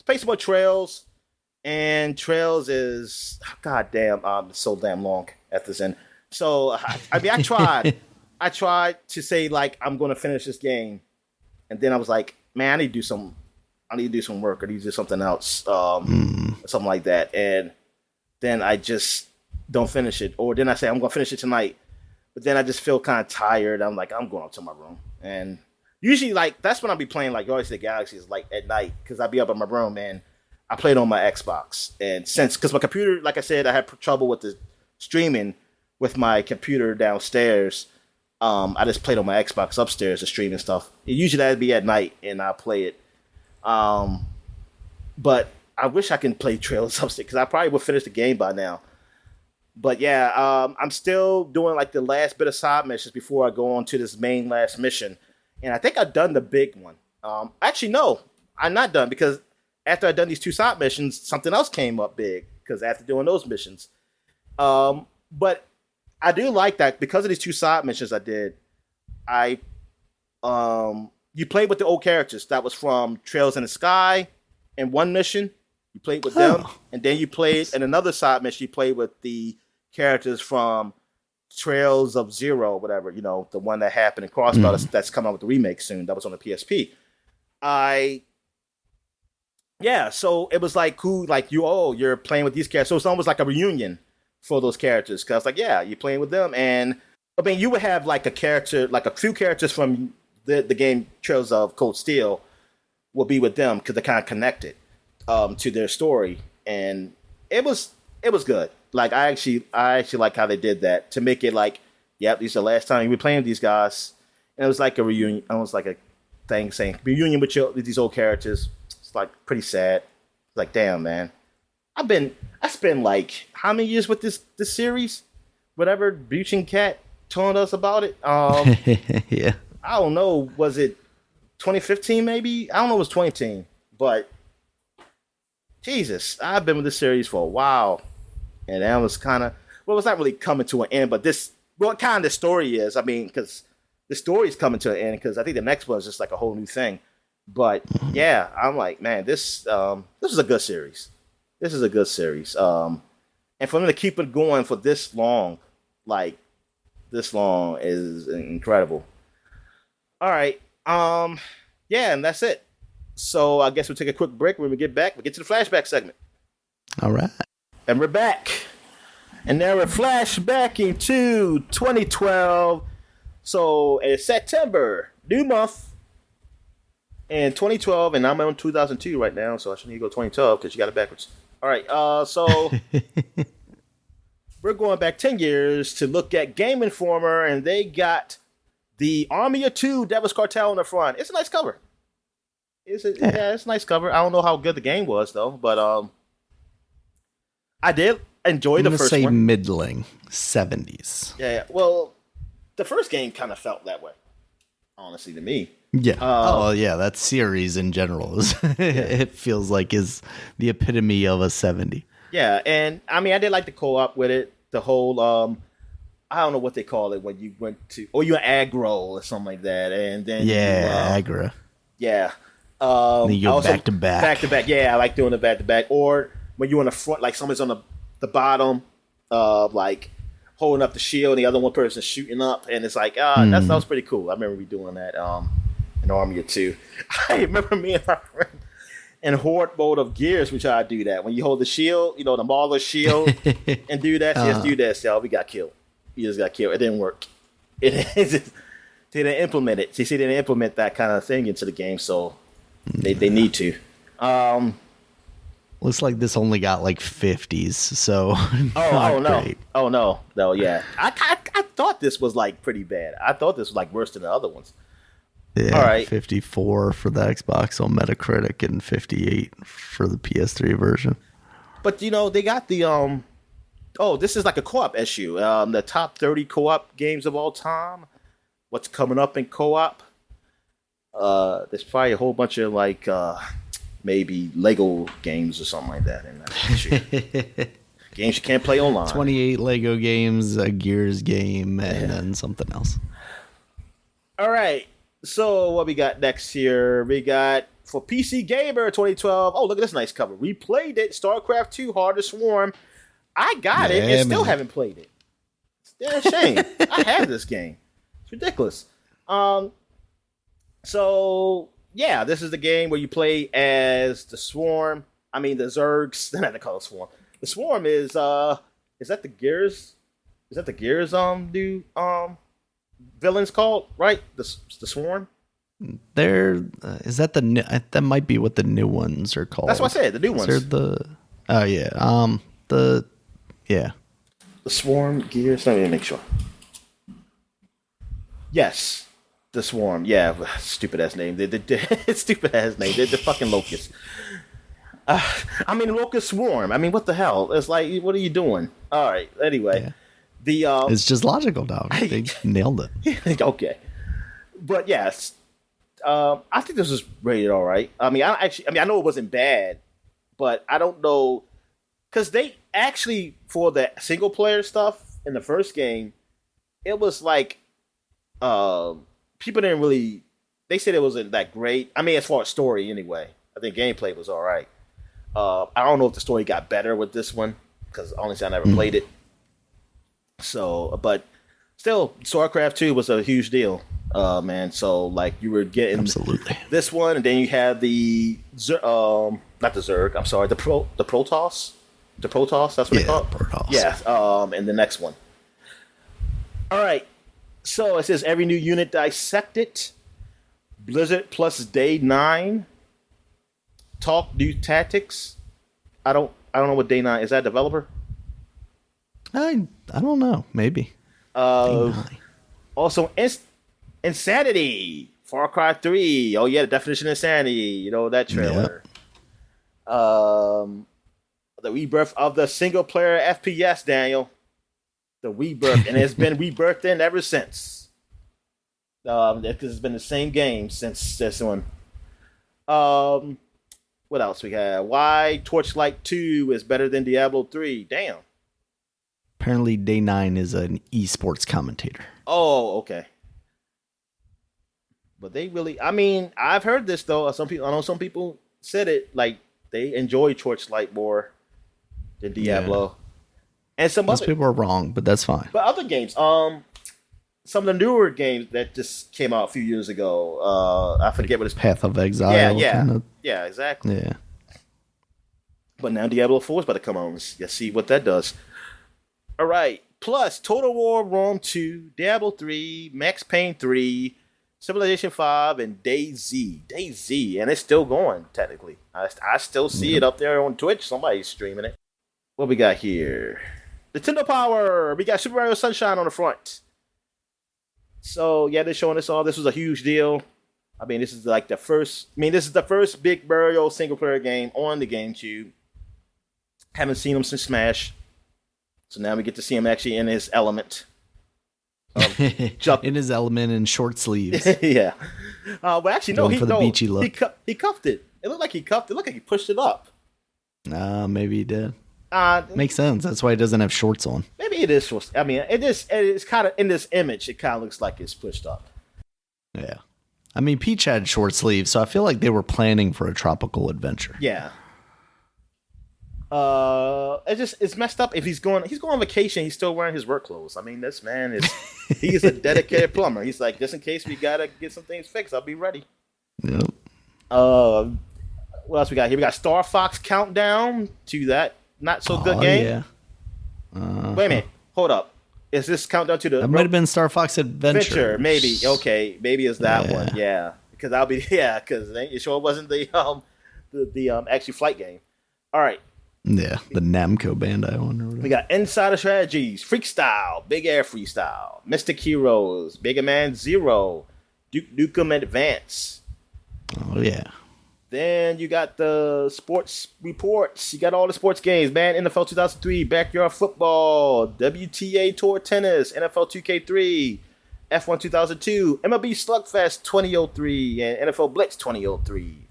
play some more Trails. And Trails is goddamn so damn long at this end. So I mean I tried to say like I'm gonna finish this game. And then I was like, man, I need to do some work or need to do something else. Something like that. And then I just don't finish it. Or then I say I'm gonna finish it tonight. But then I just feel kind of tired. I'm like, I'm going up to my room. And usually, like, that's when I'll be playing, like, Guardians of the Galaxy is, like, at night. Because I'll be up in my room, and I play it on my Xbox. And because my computer, like I said, I had trouble with the streaming with my computer downstairs. I just played on my Xbox upstairs, the streaming stuff. Usually that'd be at night, and I'll play it. But I wish I can play Trails upstairs, because I probably would finish the game by now. But yeah, I'm still doing like the last bit of side missions before I go on to this main last mission. And I think I've done the big one. Actually, no, I'm not done because after I've done these two side missions, something else came up big because after doing those missions. But I do like that because of these two side missions I did. You played with the old characters. That was from Trails in the Sky in one mission. You played with them. And then you played in another side mission, you played with the characters from Trails of Zero, whatever, the one that happened in Crossbow that's coming out with the remake soon. That was on the PSP. So it was like cool, like you're playing with these characters. So it's almost like a reunion for those characters. Cause like, yeah, you're playing with them. And I mean, you would have like a character, like a few characters from the game Trails of Cold Steel will be with them because they're kind of connected to their story. And it was good. Like I actually like how they did that to make it like, yep, this is the last time you were playing with these guys, and it was like a reunion, almost like a thing saying reunion with these old characters. It's like pretty sad. Like damn, man, I spent like how many years with this series? Whatever Buchin Cat told us about it. Yeah, I don't know. Was it 2015? Maybe I don't know. It was 2010, but Jesus, I've been with this series for a while. And that was kind of, it's not really coming to an end, but what kind of the story is, I mean, because the story is coming to an end, because I think the next one is just like a whole new thing. But yeah, I'm like, man, this is a good series. This is a good series. And for them to keep it going for this long is incredible. All right. Yeah, and that's it. So I guess we'll take a quick break. When we get back, we'll get to the flashback segment. All right. And we're back. And now we're flashbacking to 2012. So it's September, new month in 2012. And I'm on 2002 right now. So I should need to go 2012 because you got it backwards. All right. So we're going back 10 years to look at Game Informer, and they got the Army of Two Devil's Cartel on the front. It's a nice cover. It's a nice cover. I don't know how good the game was though, but I did enjoy the first one. Say middling 70s. Yeah. Well, the first game kind of felt that way, honestly, to me. Yeah. That series in general is it feels like is the epitome of a 70. Yeah, and I mean, I did like the co-op with it. The whole I don't know what they call it when you went to, or you're aggro or something like that, and then aggro. Yeah. Then you go back to back. Back to back. Yeah, I like doing the back to back. Or when you're on the front, like someone's on the bottom, like holding up the shield, and the other one person shooting up, and it's like, that was pretty cool. I remember we doing that in Army of Two. I remember me and my friend in Horde mode of Gears, we try to do that. When you hold the shield, the Mauler shield, and do that, just do that. So we got killed. We just got killed. It didn't work. They didn't implement it. They didn't implement that kind of thing into the game, so they need to. Looks like this only got like 50s, so great. No, yeah. I thought this was like pretty bad. I thought this was like worse than the other ones. Yeah, all right. 54 for the Xbox on Metacritic and 58 for the PS3 version. But they got the this is like a co-op issue. The top 30 co-op games of all time. What's coming up in co-op? There's probably a whole bunch of like maybe Lego games or something like that in that issue. Games you can't play online. 28 Lego games, a Gears game, and then something else. All right. So what we got next here? We got for PC Gamer 2012. Oh, look at this nice cover. We played it. StarCraft 2 Heart of Swarm. I got it and still haven't played it. It's a shame. I have this game. It's ridiculous. So yeah, this is the game where you play as the Swarm. I mean the Zergs. They're not to call it Swarm. The Swarm is that the Gears? Is that the Gears new villains called, right? The Swarm. There is that that might be what the new ones are called. That's what I said. The new ones. The Swarm Gears. Let me make sure. Yes, the Swarm. Yeah, stupid ass name. Stupid ass name. They're the fucking locusts. Locust Swarm. I mean, what the hell? It's like, what are you doing? All right. Anyway. Yeah. It's just logical, dog. They nailed it. Okay, but yes, I think this was rated all right. I know it wasn't bad, but I don't know because they actually for the single player stuff in the first game, it was like people didn't really. They said it wasn't that great. I mean, as far as story, anyway, I think gameplay was all right. I don't know if the story got better with this one because honestly, I never played it. So, but still, StarCraft 2 was a huge deal, man. So, like, you were getting this one, and then you had the not the Zerg. I'm sorry, the Protoss. The Protoss. That's what they call it. Protoss. Yeah. And the next one. All right. So it says every new unit dissected. Blizzard plus Day 9. Talk new tactics. I don't know what Day 9 is. That developer? I don't know. Maybe. Also, Insanity. Far Cry 3. Oh, yeah, the definition of insanity. That trailer. The rebirth of the single-player FPS, Daniel. The rebirth. And it's been rebirthed in ever since. Because it's been the same game since this one. What else we have? Why Torchlight 2 is better than Diablo 3. Damn. Apparently, Day 9 is an esports commentator. Oh, okay. But they really, I've heard this though. I know some people said it like they enjoy Torchlight more than Diablo. Yeah. And most people are wrong, but that's fine. But other games, some of the newer games that just came out a few years ago, I forget what it's Path of Exile. Yeah, exactly. Yeah. But now Diablo 4 is about to come on. Let's see what that does. All right. Plus, Total War Rome 2, Diablo 3, Max Payne 3, Civilization 5, and DayZ, and it's still going technically. I still see it up there on Twitch. Somebody's streaming it. What we got here? Nintendo Power. We got Super Mario Sunshine on the front. So yeah, they're showing us all. This was a huge deal. I mean, this is like the first. I mean, this is the first big Mario single player game on the GameCube. Haven't seen him since Smash, so now we get to see him actually in his element. In his element in short sleeves. Yeah. But actually, no, beachy look. He cuffed it. It looked like he cuffed it. It looked like he pushed it up. Maybe he did. Makes sense. That's why he doesn't have shorts on. Maybe it is shorts. I mean, it's kind of in this image. It kind of looks like it's pushed up. Yeah. I mean, Peach had short sleeves, so I feel like they were planning for a tropical adventure. Yeah. It's messed up. If he's going on vacation, he's still wearing his work clothes. I mean, this man he's a dedicated plumber. He's like, just in case we gotta get some things fixed, I'll be ready. Yep. What else we got here? We got Star Fox Countdown to that not so good game. Yeah. Wait a minute. Hold up. Is this countdown to the? That might have been Star Fox Adventure. Maybe. Okay. Maybe it's that one. Yeah. Because because it sure wasn't the actual flight game. All right. Yeah, the Namco Bandai one. We got Insider Strategies, Freestyle, Big Air Freestyle, Mystic Heroes, Mega Man Zero, Duke Nukem Advance. Oh, yeah. Then you got the sports reports. You got all the sports games, man. NFL 2003, Backyard Football, WTA Tour Tennis, NFL 2K3, F1 2002, MLB Slugfest 2003, and NFL Blitz 2003.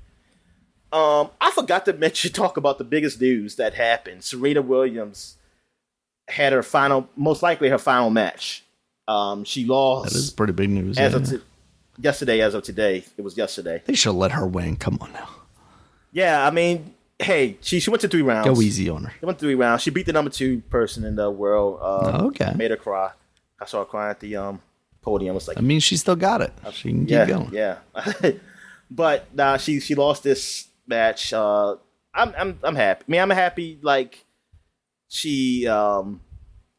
I forgot to talk about the biggest news that happened. Serena Williams had most likely her final match. She lost. That is pretty big news. Yesterday, as of today. It was yesterday. They should let her win. Come on now. Yeah, I mean, hey, she went to 3 rounds. Go easy on her. She went to 3 rounds. She beat the number 2 person in the world. Okay. Made her cry. I saw her crying at the podium. It's like, I mean, she still got it. She can keep going. Yeah. But she lost this match. I'm happy. I mean, I'm happy. Like she got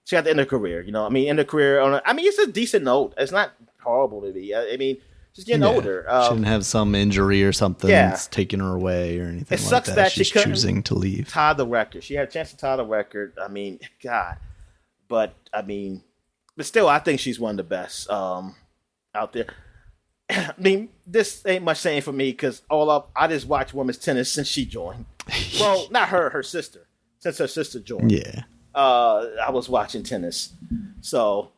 the end of her career. You know, I mean, end of career. It's a decent note. It's not horrible to be. I mean, she's getting older. She didn't have some injury or something that's taking her away or anything. It sucks that she's choosing to leave. Tie the record. She had a chance to tie the record. I mean, God. But still, I think she's one of the best out there. I mean, this ain't much saying for me because I just watch women's tennis since she joined. Well, not her sister. Since her sister joined. Yeah. I was watching tennis. So,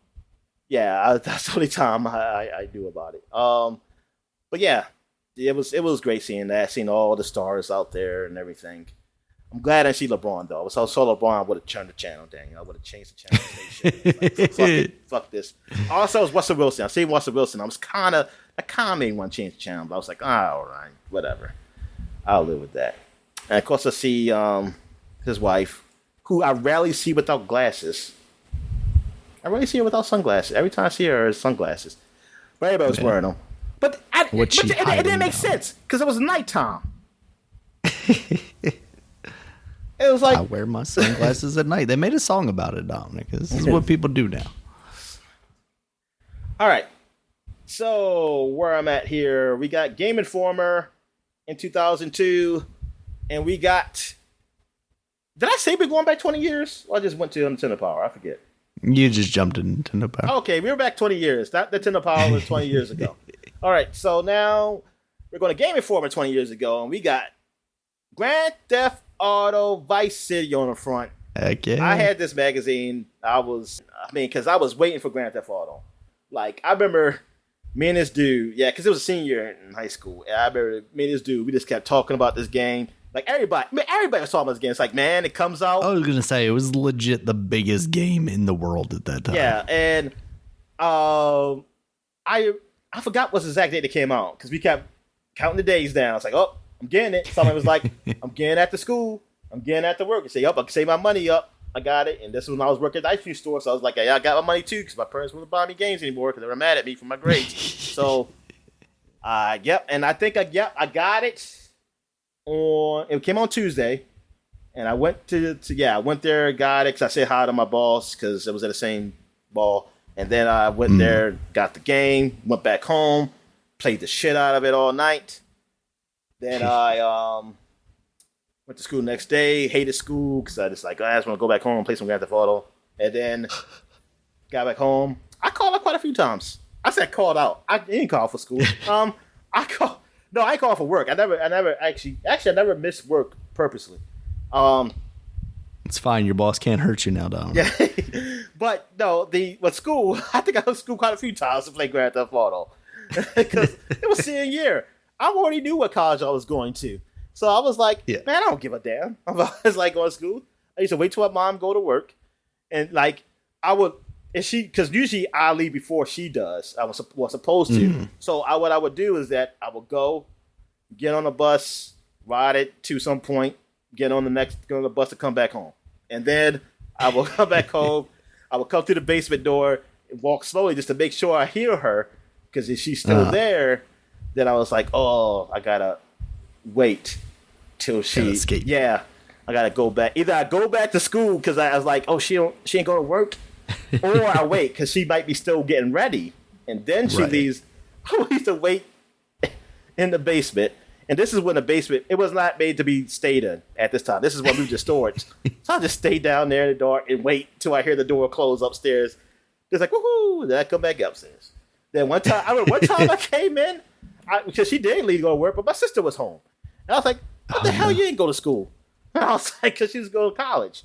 yeah, that's the only time I do about it. But yeah, it was great seeing that, seeing all the stars out there and everything. I'm glad I see LeBron though. If I saw LeBron, I would have turned the channel down. I would have changed the channel station. Like, fuck this. Also, it was Russell Wilson. I see Russell Wilson. I kind of made one change the channel, but I was like, all right, whatever. I'll live with that. And of course, I see his wife, who I rarely see without glasses. I rarely see her without sunglasses. Every time I see her, sunglasses. But everybody was wearing them. But it didn't make sense because it was nighttime. It was like, I wear my sunglasses at night. They made a song about it, Dominic. This is what people do now. All right. So where I'm at here, we got Game Informer in 2002, and we got. Did I say we're going back 20 years? Or I just went to Nintendo Power. I forget. You just jumped in Nintendo Power. Okay, we were back 20 years. That Nintendo Power was 20 years ago. All right, so now we're going to Game Informer 20 years ago, and we got Grand Theft Auto Vice City on the front. Heck yeah. I had this magazine. Because I was waiting for Grand Theft Auto. Like, I remember me and this dude, because it was a senior year in high school. And I remember me and this dude, we just kept talking about this game. Like, everybody was talking about this game. It's like, man, it comes out. I was going to say, it was legit the biggest game in the world at that time. Yeah, and I forgot what's the exact date it came out. Because we kept counting the days down. I was like, oh, I'm getting it. Someone was like, I'm getting at the school. I'm getting at the work. I say, I can save my money up. I got it. And this was when I was working at the ice cream store. So I was like, I got my money too because my parents wouldn't buy me games anymore because they were mad at me for my grades. So, and I think I got it. It came on Tuesday, and I went I went there, got it, because I said hi to my boss, because it was at the same ball, and then I went there, got the game, went back home, played the shit out of it all night. Then I went to school the next day. Hated school because I just I just want to go back home and play some Grand Theft Auto. And then got back home. I called out quite a few times. I said called out. I didn't call for school. I ain't called for work. I never I never missed work purposely. It's fine. Your boss can't hurt you now, Dom. Yeah. But no, with school, I think I went to school quite a few times to play Grand Theft Auto. Because it was senior year. I already knew what college I was going to. So I was like, man, I don't give a damn. I was like going to school. I used to wait till my mom go to work. And like, I would, because usually I leave before she does. I was supposed to. Mm-hmm. So what I would do is that I would go, get on the bus, ride it to some point, get on the bus to come back home. And then I will come back home. I will come through the basement door and walk slowly just to make sure I hear her. Because if she's still there, then I was like, oh, I gotta wait till she. Yeah, I gotta go back. Either I go back to school because I was like, oh, she ain't going to work, or I wait because she might be still getting ready, and then she leaves. I used to wait in the basement, and this is when the basement it was not made to be stayed in at this time. This is when we just storage. So I just stay down there in the dark and wait till I hear the door close upstairs. Just like woohoo! Then I come back upstairs. Then one time I came in because she didn't leave to go to work, but my sister was home, and I was like, "What the hell? You didn't go to school?" And I was like, "Because she was going to college."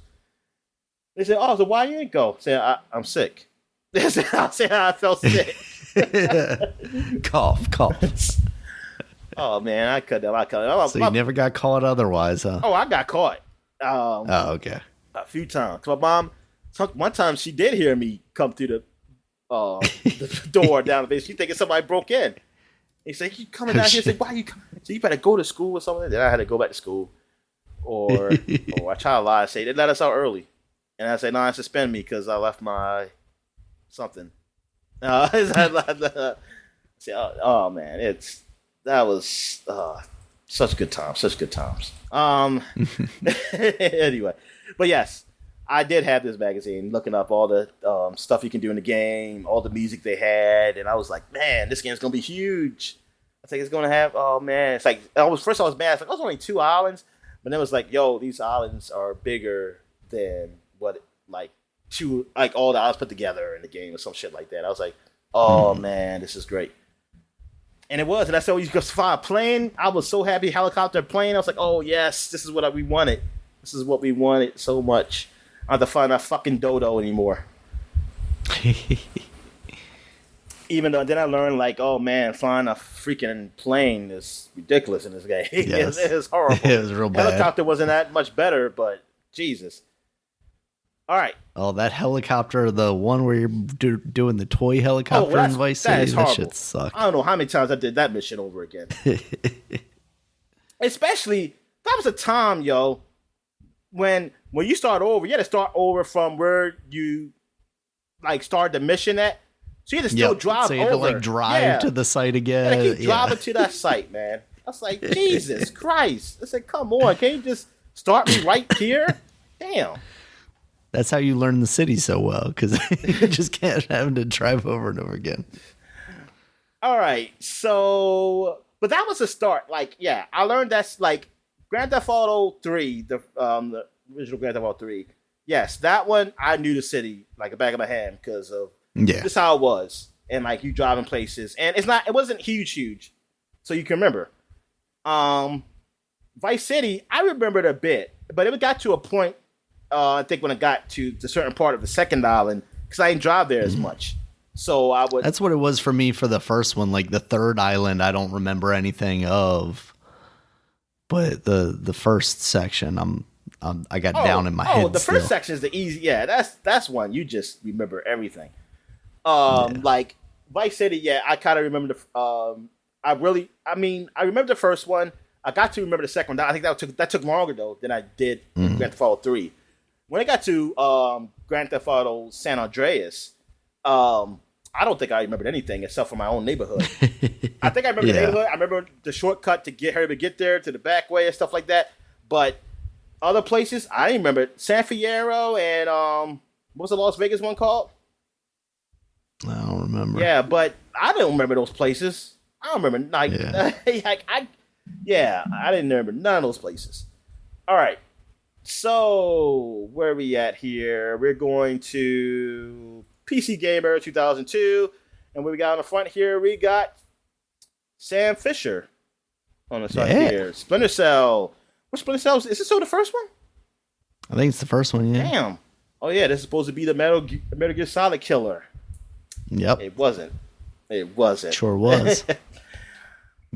They said, "Oh, so why you didn't go?" I said, "I'm sick." They said, "I said I felt sick." Cough. Oh man, I cut. So you never got caught otherwise, huh? Oh, I got caught. Okay. A few times. My mom. One time she did hear me come through the door down the basement. She thinking somebody broke in. He said, "You coming down here?" I said, "Why you come?" So you better go to school or something. Then I had to go back to school, or I try to lie. I say they let us out early, and I say, "No, suspend me because I left my something." I say, "Oh man, that was such good times." Anyway, but yes. I did have this magazine looking up all the stuff you can do in the game, all the music they had, and I was like, man, this game's going to be huge. I think it's going to have, oh man, it's like, first I was mad, it's like, oh, it's only 2 islands, but then it was like, yo, these islands are bigger than what, all the islands put together in the game or some shit like that. I was like, oh man, this is great. And it was, and I said, you just find a plane. I was so happy, helicopter plane. I was like, oh yes, this is what we wanted. This is what we wanted so much. I don't have to find that fucking dodo anymore. Even though then I learned oh man, flying a freaking plane is ridiculous in this game. Yes. It is horrible. It was real bad. Helicopter wasn't that much better, but Jesus. All right. Oh, that helicopter, the one where you're doing the toy helicopter in Vice City, that shit sucked. I don't know how many times I did that mission over again. Especially, that was a time, yo, when you start over, you had to start over from where you started the mission at. So you had to still drive over. So you had to drive to the site again. You had to keep driving to that site, man. I was like, Jesus Christ. I said, come on, can't you just start me right here? Damn. That's how you learn the city so well, because you just can't have to drive over and over again. All right, so, but that was a start. I learned that's Grand Theft Auto 3, the original Grand Theft Auto 3. Yes, that one, I knew the city like the back of my hand because of just how it was. And you driving places. And it wasn't huge. So you can remember. Vice City, I remembered a bit. But it got to a point, I think when it got to the certain part of the second island, because I didn't drive there as much. So I would. That's what it was for me for the first one. The third island, I don't remember anything of. But the first section, I got down in my head. Oh, the still. first section is the easy. Yeah, that's one you just remember everything. Vice City. Yeah, I kind of remember the. I remember the first one. I got to remember the second one. I think that took longer though than I did Grand Theft Auto 3. When it got to Grand Theft Auto San Andreas, I don't think I remembered anything except for my own neighborhood. I think I remember the neighborhood. I remember the shortcut to get there to the back way and stuff like that. But other places, I didn't remember. San Fierro and what was the Las Vegas one called? I don't remember. Yeah, but I don't remember those places. I don't remember. Like, I didn't remember none of those places. All right. So, where are we at here? We're going to PC Gamer 2002. And what we got on the front here, we got Sam Fisher on the side here. Splinter Cell. What Splinter Cell? Is this still the first one? I think it's the first one, yeah. Damn. Oh, yeah, this is supposed to be the Metal Gear Solid killer. Yep. It wasn't. Sure was.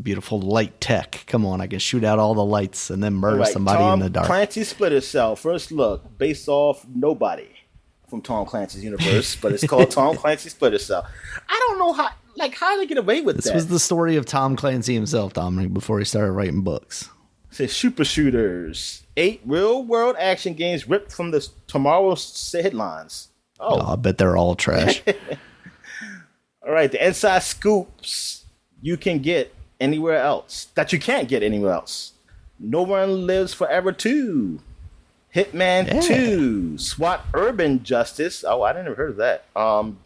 Beautiful light tech. Come on, I can shoot out all the lights and then murder somebody in the dark. Clancy's Splinter Cell. First look, based off Nobody from Tom Clancy's universe, but it's called Tom Clancy's Splinter Cell. I don't know how did they get away with that? This was the story of Tom Clancy himself, Dominic, before he started writing books. It says Super Shooters. 8 real-world action games ripped from the tomorrow's headlines. Oh, I bet they're all trash. All right, the inside scoops you can get anywhere else. That you can't get anywhere else. No One Lives Forever 2. Hitman 2. SWAT Urban Justice. Oh, I didn't ever heard of that.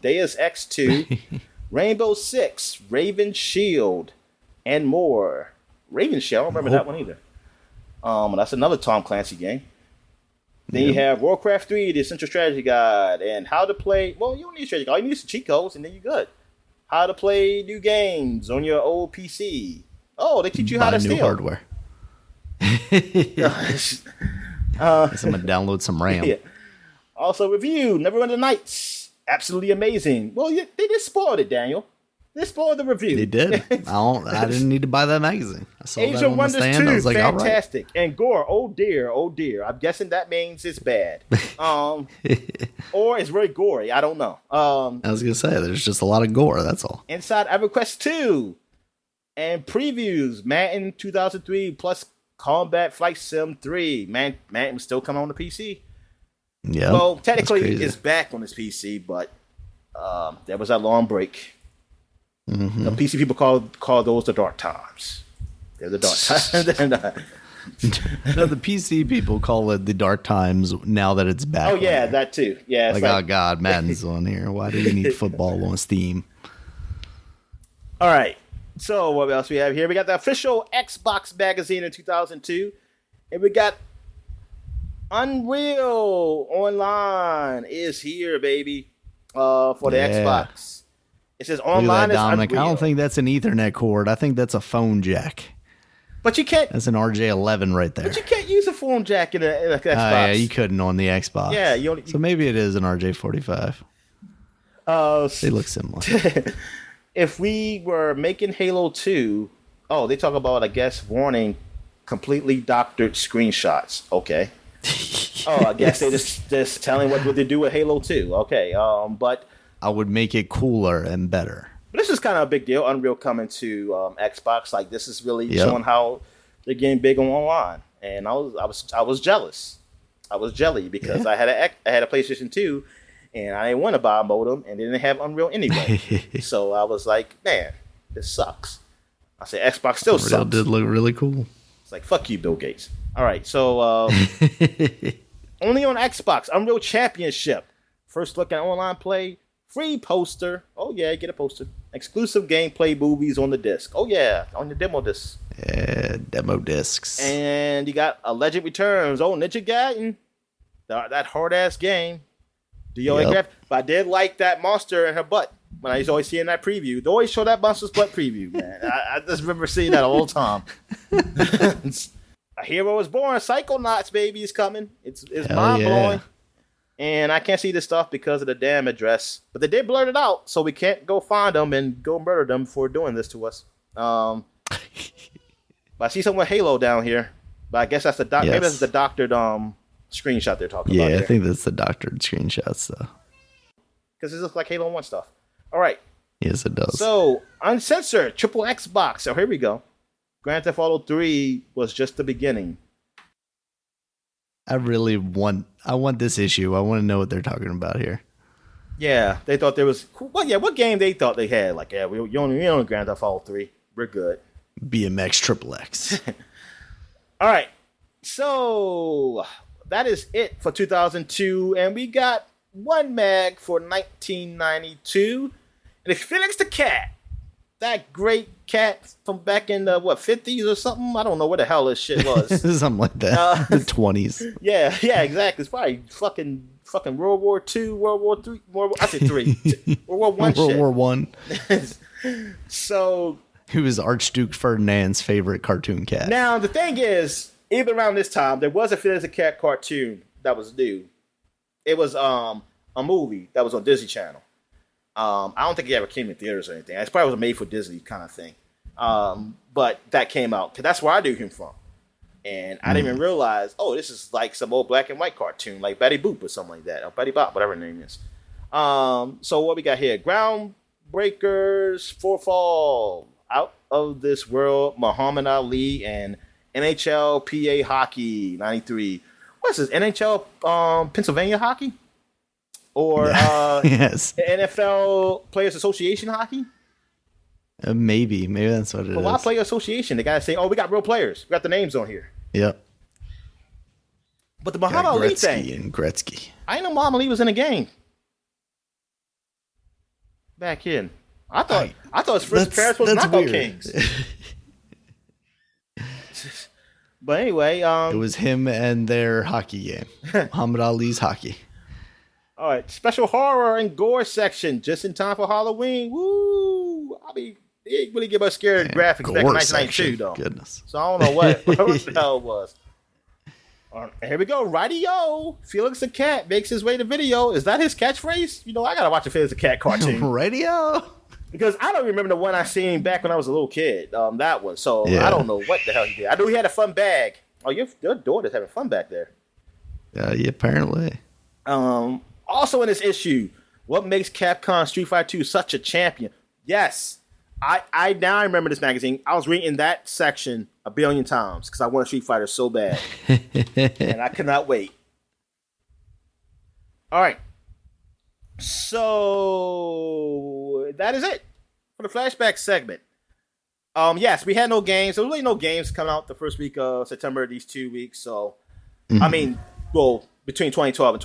Deus Ex 2. Rainbow Six. Raven Shield. And more. Raven Shield, I don't remember that one either. That's another Tom Clancy game. Then you have Warcraft 3, the Essential Strategy Guide, and how to play. Well, you don't need a strategy guide. You need some cheat codes, and then you're good. How to play new games on your old PC. Oh, they teach you how to steal. New hardware. Guess I'm going to download some RAM. Yeah. Also, review Neverwinter Nights. Absolutely amazing. Well, they just spoiled it, Daniel. They spoiled the review. They did. I didn't need to buy that magazine. I saw Age that of on Wonders the stand. 2, I was like, fantastic. all right. And gore, oh dear. I'm guessing that means it's bad. Or it's very gory. I don't know. I was going to say, there's just a lot of gore, that's all. Inside EverQuest 2. And previews, Madden 2003 plus Combat Flight Sim 3. Madden still coming on the PC. Yeah. Well, technically it's back on this PC, but there was that long break. Mm-hmm. The PC people call those the dark times. They're the dark times. No, the PC people call it the dark times now that it's back. Oh yeah, that too. Yeah, like, oh god, Madden's on here. Why do you need football on Steam? All right. So what else we have here? We got the official Xbox magazine in 2002, and we got Unreal Online is here, baby, for the Xbox. It says online is Dominic. Unreal. I don't think that's an Ethernet cord. I think that's a phone jack. But you can't. That's an RJ11 right there. But you can't use a phone jack in an Xbox. Yeah, you couldn't on the Xbox. Yeah, so maybe it is an RJ45. They look similar. If we were making Halo 2, they talk about, I guess, warning completely doctored screenshots. Okay. I guess they just telling what they do with Halo 2. Okay. But I would make it cooler and better. But this is kind of a big deal. Unreal coming to Xbox. Like, this is really showing how they're getting big on online. And I was jealous. I was jelly because I had a PlayStation 2, and I didn't want to buy a modem, and they didn't have Unreal anyway. So I was like, man, this sucks. I said, Xbox still sucks. Unreal did look really cool. It's like, fuck you, Bill Gates. All right, so only on Xbox, Unreal Championship. First look at online play. Free poster. Oh, yeah, get a poster. Exclusive gameplay movies on the disc. Oh, yeah, on the demo disc. Yeah, demo discs. And you got A Legend Returns. Oh, Ninja Gaiden. That hard-ass game. But I did like that monster in her butt when I used to always see in that preview. They always show that monster's butt preview, man. I just remember seeing that all the time. A Hero is Born. Psychonauts, baby, is coming. It's mind-blowing. And I can't see this stuff because of the damn address. But they did blurt it out, so we can't go find them and go murder them for doing this to us. But I see something with Halo down here. But I guess that's the maybe that's the doctored screenshot they're talking about. Yeah, I think that's the doctored screenshots, though. Because it looks like Halo 1 stuff. All right. Yes, it does. So, uncensored, triple Xbox. So here we go. Grand Theft Auto 3 was just the beginning. I want this issue. I want to know what they're talking about here. Yeah, they thought there was... Well, yeah, what game they thought they had? Like, yeah, we own Grand Theft Auto 3. We're good. BMX Triple X. All right. So, that is it for 2002. And we got one mag for 1992. And it's Felix the Cat. That great cat from back in the 50s or something. I don't know what the hell this shit was. Something like that. The 20s. Yeah, exactly. It's probably fucking World War II, World War III, I said three, World War I. World War One. So he was Archduke Ferdinand's favorite cartoon cat. Now the thing is, even around this time, there was a Phineas and Cat cartoon that was new. It was a movie that was on Disney Channel. I don't think it ever came in theaters or anything. It probably was a made for Disney kind of thing. But that came out because that's where I knew him from, and I didn't even realize. Oh, this is like some old black and white cartoon, like Betty Boop or something like that, or Betty Bop, whatever her name is. So what we got here? Groundbreakers for fall. Out of this world, Muhammad Ali and NHL PA hockey 93. What's this? NHL Pennsylvania hockey? Or yes. NFL Players Association hockey? Maybe that's what it is. Why Player Association? They gotta say, "Oh, we got real players. We got the names on here." Yep. But the Muhammad Ali thing, and Gretzky. I didn't know Muhammad Ali was in the game back in. I thought his first parents was Knockout Kings. But anyway, it was him and their hockey game, Muhammad Ali's hockey. All right, special horror and gore section just in time for Halloween. Woo! I mean, they didn't really give us scary graphics back in 1992, though. Goodness. So I don't know what the hell it was. All right, here we go. Radio. Felix the Cat makes his way to video. Is that his catchphrase? You know, I gotta watch a Felix the Cat cartoon. Radio. Because I don't remember the one I seen back when I was a little kid. That one. So I don't know what the hell he did. I knew he had a fun bag. Oh, your daughter's having fun back there. Yeah, apparently. Also in this issue, what makes Capcom Street Fighter 2 such a champion? Yes, I now remember this magazine. I was reading that section a billion times because I wanted Street Fighter so bad, and I could not wait. All right, so that is it for the flashback segment. Yes, we had no games. There was really no games coming out the first week of September. These 2 weeks, so I mean, well, between 2012 and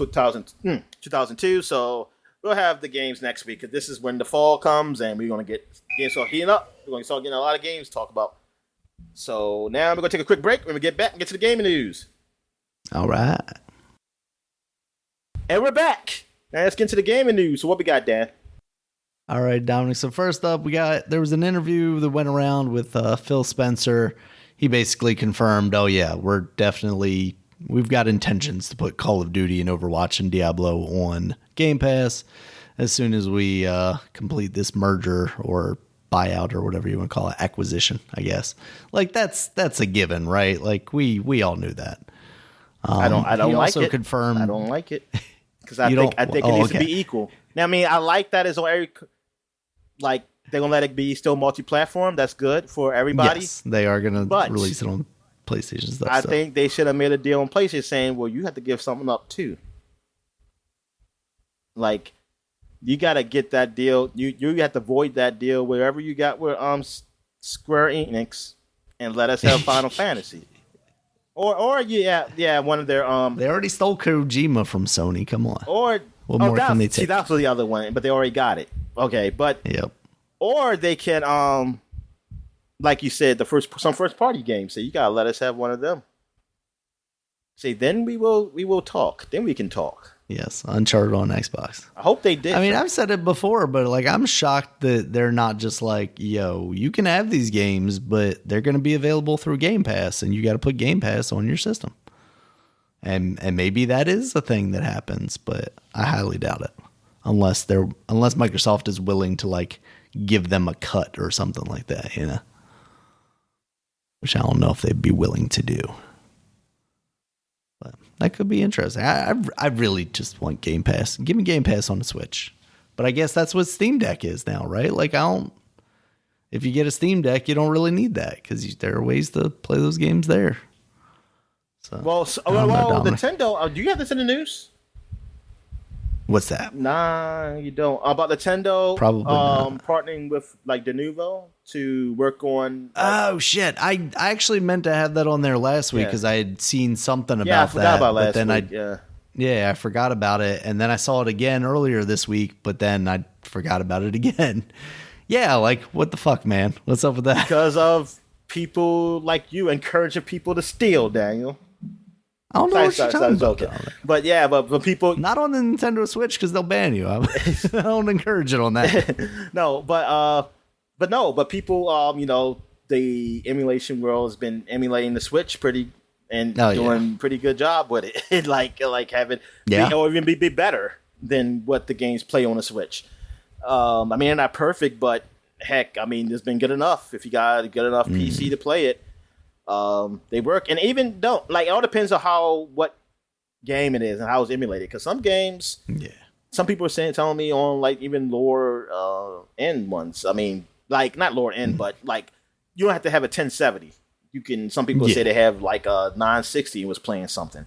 2002. So we'll have the games next week because this is when the fall comes and we're going to get games start heating up. We're going to start getting a lot of games to talk about. So now we're going to take a quick break. When we get back and get to the gaming news. All right. And we're back. Now let's get into the gaming news. So what we got, Dan? All right, Dominic. So first up, there was an interview that went around with Phil Spencer. He basically confirmed, oh yeah, we've got intentions to put Call of Duty and Overwatch and Diablo on Game Pass as soon as we complete this merger or buyout or whatever you want to call it, acquisition, I guess. Like that's a given, right? Like we all knew that. I don't he like also it. Confirmed, I don't like it because I think it needs to be equal. Now, I mean, I like that it's on every they're gonna let it be still multi-platform. That's good for everybody. Yes, they are gonna release it on PlayStation stuff. I think they should have made a deal on PlayStation saying, well, you have to give something up too. Like, you got to get that deal. You have to void that deal wherever you got with Square Enix and let us have Final Fantasy. Or one of their They already stole Kojima from Sony. Come on. Or what more can they take? See, that was the other one, but they already got it. Okay, but yep. Or they can like you said, some first party games. So you gotta let us have one of them. See, then we will talk. Then we can talk. Yes, Uncharted on Xbox. I hope they did. I mean, I've said it before, but like I'm shocked that they're not just like, yo, you can have these games, but they're going to be available through Game Pass, and you got to put Game Pass on your system. And maybe that is a thing that happens, but I highly doubt it, unless Microsoft is willing to like give them a cut or something like that, you know. Which I don't know if they'd be willing to do. But that could be interesting. I really just want Game Pass. Give me Game Pass on the Switch. But I guess that's what Steam Deck is now, right? Like if you get a Steam Deck, you don't really need that because there are ways to play those games there. So, Nintendo. Do you have this in the news? What's that? Nah, you don't. About Nintendo probably not. Partnering with like Denuvo to work on. Oh shit! I actually meant to have that on there last week because I had seen something about that. Yeah, I forgot about last week. I forgot about it, and then I saw it again earlier this week, but then I forgot about it again. Yeah, like what the fuck, man? What's up with that? Because of people like you encouraging people to steal, Daniel. I don't know what you're talking about. But yeah, but people not on the Nintendo Switch because they'll ban you. I don't encourage it on that. No, but people, you know, the emulation world has been emulating the Switch doing pretty good job with it. like having or even be better than what the games play on the Switch. I mean, they're not perfect, but heck, I mean, it's been good enough. If you got a good enough PC to play it, they work. And even it all depends on what game it is and how it's emulated. Because some games, some people are telling me on like even lower end ones. I mean, like not lower end, but like you don't have to have a 1070. You can. Some people say they have like a 960 and was playing something.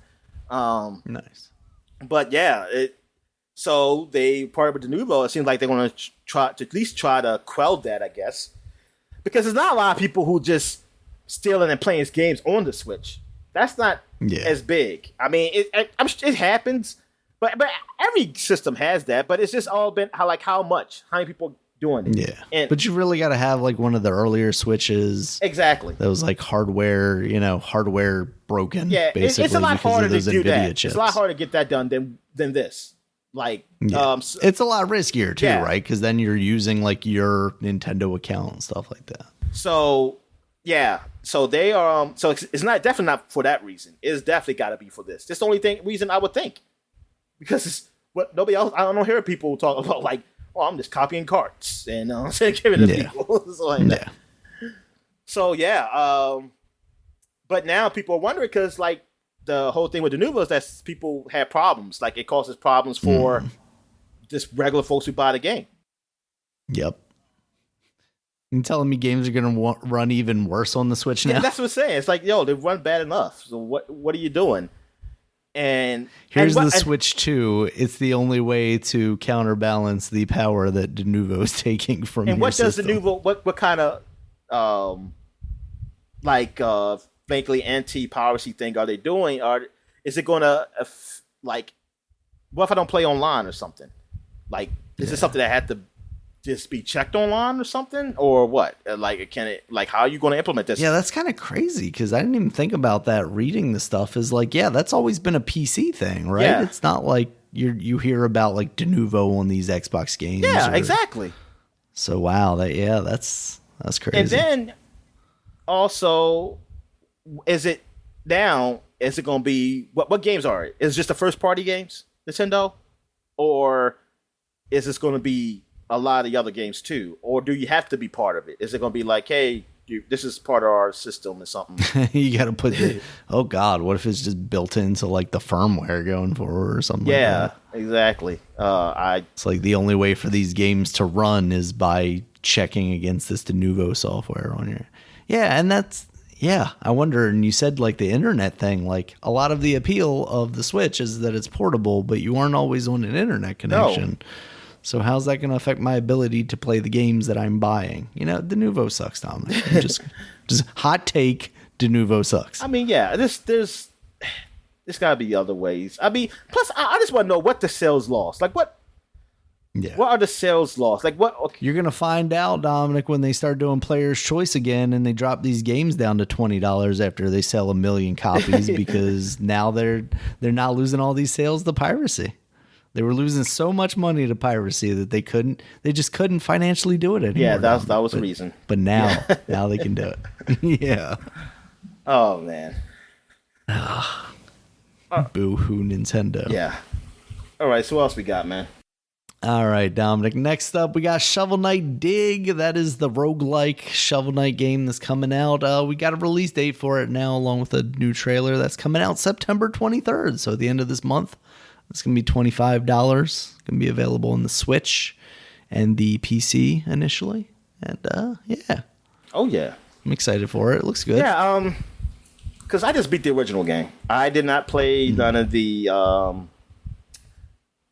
Nice. But yeah, so they part of the Denuvo. It seems like they're going to at least try to quell that, I guess, because there's not a lot of people who just stealing and playing games on the Switch. That's not as big. I mean, it happens, but every system has that. But it's just all been how many people doing it. Yeah, but you really got to have like one of the earlier Switches. Exactly. That was like hardware broken. Yeah, basically, it's a lot harder to do that. Chips. It's a lot harder to get that done than this. Like, it's a lot riskier too, right? Because then you're using like your Nintendo account and stuff like that. So yeah, so they are. So it's not definitely not for that reason. It's definitely got to be for this. That's the only reason I would think, because it's what nobody else. I don't hear people talk about like, oh, I'm just copying carts and giving it to people. So but now people are wondering because like the whole thing with the Denuvo is that people have problems. Like it causes problems for just regular folks who buy the game. Yep. You telling me games are going to run even worse on the Switch now? Yeah, that's what I'm saying. It's like, they run bad enough. So what are you doing? And here's the Switch 2. It's the only way to counterbalance the power that Denuvo is taking from your system. And what does Denuvo? What kind of frankly anti-piracy thing are they doing? Is it going to like? What if I don't play online or something? Like, is it something that had to just be checked online or something, or what? Like, how are you going to implement this? Yeah, that's kind of crazy because I didn't even think about that. Reading the stuff is like, that's always been a PC thing, right? Yeah. It's not like you hear about like Denuvo on these Xbox games. Yeah, exactly. So wow, that's crazy. And then also, is it going to be what games are it? Is it just the first party games, Nintendo, or is this going to be a lot of the other games too, or do you have to be part of it? Is it going to be like, hey, this is part of our system or something? You got to put oh god, what if it's just built into like the firmware going forward or something? Yeah, like that? Exactly. It's like the only way for these games to run is by checking against this Denuvo software on your. Yeah, and that's I wonder. And you said like the internet thing, like a lot of the appeal of the Switch is that it's portable, but you aren't always on an internet connection. No. So how's that going to affect my ability to play the games that I'm buying? Denuvo sucks, Dominic. just hot take, Denuvo sucks. I mean, yeah, there's got to be other ways. I mean, plus I just want to know what the sales lost. Like what? Yeah. What are the sales lost? Like what? Okay. You're going to find out, Dominic, when they start doing Player's Choice again and they drop these games down to $20 after they sell 1 million copies because now they're not losing all these sales to piracy. They were losing so much money to piracy that they just couldn't financially do it anymore. Yeah, that was the reason. But now they can do it. Yeah. Oh man. Boo-hoo Nintendo. Yeah. All right, so what else we got, man? All right, Dominic. Next up, we got Shovel Knight Dig. That is the roguelike Shovel Knight game that's coming out. We got a release date for it now, along with a new trailer that's coming out September 23rd. So at the end of this month. It's going to be $25. It's going to be available on the Switch and the PC initially. And, yeah. Oh, yeah. I'm excited for it. It looks good. Yeah, because I just beat the original game. I did not play none of the, I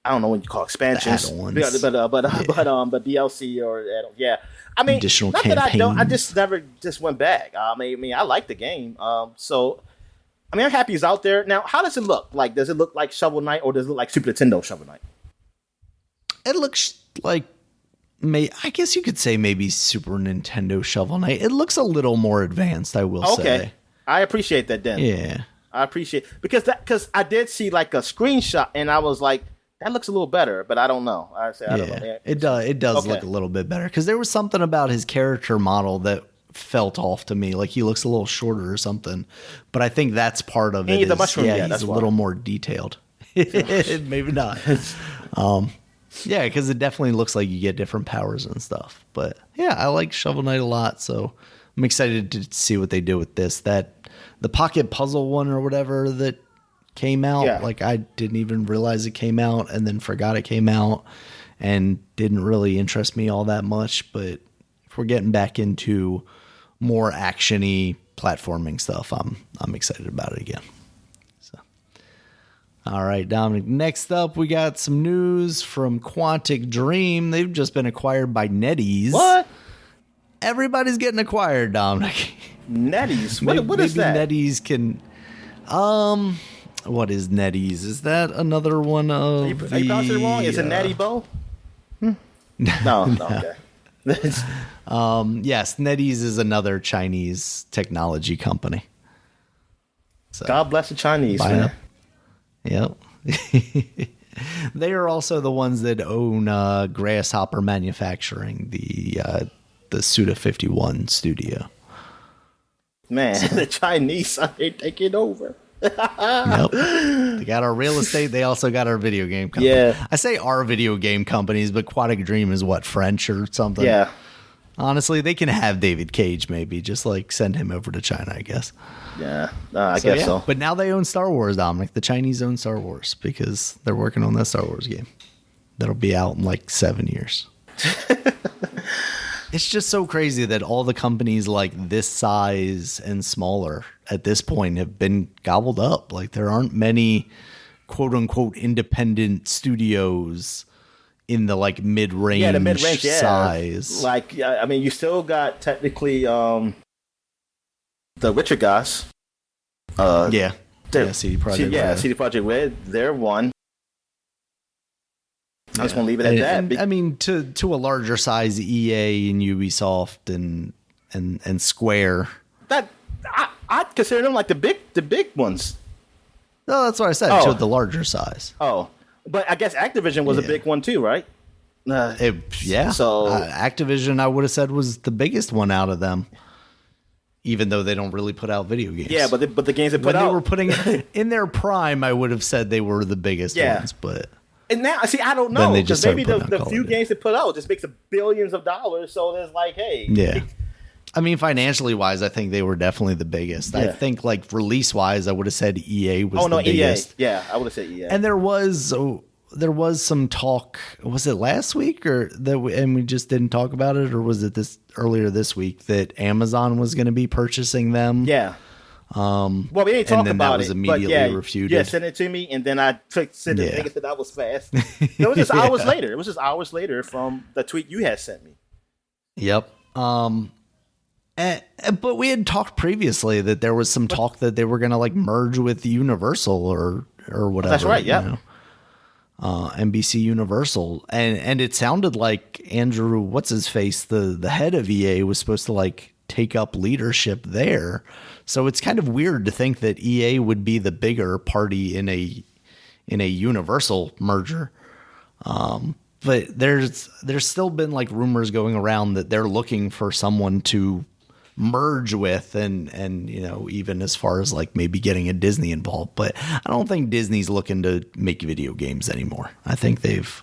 don't know what you call expansions. But DLC or add-on. Yeah. I mean, additional not campaigns. that I don't. I just never went back. I mean, I like the game. So... I mean, I'm happy it's out there. Now, how does it look? Like, does it look like Shovel Knight or does it look like Super Nintendo Shovel Knight? It looks like I guess you could say maybe Super Nintendo Shovel Knight. It looks a little more advanced, I will say. Okay, I appreciate that then. Yeah. I appreciate because I did see like a screenshot and I was like, that looks a little better, but I don't know. I don't know. It does look a little bit better because there was something about his character model that felt off to me, like he looks a little shorter or something. But I think that's part of it. The mushroom, he's a little more detailed. Maybe not. Yeah, because it definitely looks like you get different powers and stuff. But yeah, I like Shovel Knight a lot, so I'm excited to see what they do with this. The pocket puzzle one or whatever that came out, like I didn't even realize it came out and then forgot it came out and didn't really interest me all that much. But if we're getting back into more action-y platforming stuff, I'm excited about it again. All right, Dominic. Next up, we got some news from Quantic Dream. They've just been acquired by NetEase. What? Everybody's getting acquired, Dominic. NetEase? What is that? Maybe NetEase can... what is NetEase? Is that another one of Are you pronouncing it wrong? Is it Natty Bow? No, okay. Yes, NetEase is another Chinese technology company. So, God bless the Chinese, man. Yep. They are also the ones that own Grasshopper Manufacturing, the Suda 51 studio. Man, the Chinese are taking over. Yep. They got our real estate. They also got our video game company. Yeah. I say our video game companies, but Quantic Dream is what, French or something? Yeah. Honestly, they can have David Cage maybe. Just like send him over to China, I guess. Yeah, I guess so. But now they own Star Wars, Dominic. The Chinese own Star Wars because they're working on that Star Wars game. That'll be out in like 7 years. It's just so crazy that all the companies like this size and smaller at this point have been gobbled up. Like there aren't many quote unquote independent studios in the like mid-range, size. Like, I mean, you still got technically the Witcher guys. CD Projekt Red. CD Projekt Red. They're one. I'm just gonna leave it at that. I mean, to a larger size, EA and Ubisoft and Square. That I consider them like the big ones. No, that's what I said. To the larger size. Oh, but I guess Activision was a big one too, right? So Activision, I would have said, was the biggest one out of them. Even though they don't really put out video games. Yeah, but the games they put out, they were putting in their prime, I would have said they were the biggest ones. But and now, see, I don't know because maybe the few games they put out just makes billions of dollars. So there's like, hey, I mean, financially wise, I think they were definitely the biggest. I think like release wise, I would have said EA was the biggest. EA. Yeah, I would have said EA. And there was some talk. Was it last week and we just didn't talk about it, or was it earlier this week that Amazon was going to be purchasing them? Yeah. Well, we didn't talk about it. That was immediately refuted. Yeah, send it to me, and then I sent it. Nigga said that was fast. It was just hours later. It was just hours later from the tweet you had sent me. Yep. But we had talked previously that there was some talk that they were going to like merge with Universal or whatever. That's right. Yeah. NBC Universal, and it sounded like Andrew, what's his face, the head of EA, was supposed to like take up leadership there. So it's kind of weird to think that EA would be the bigger party in a Universal merger. But there's still been like rumors going around that they're looking for someone to merge with and even as far as like maybe getting a Disney involved, but I don't think Disney's looking to make video games anymore. I think they've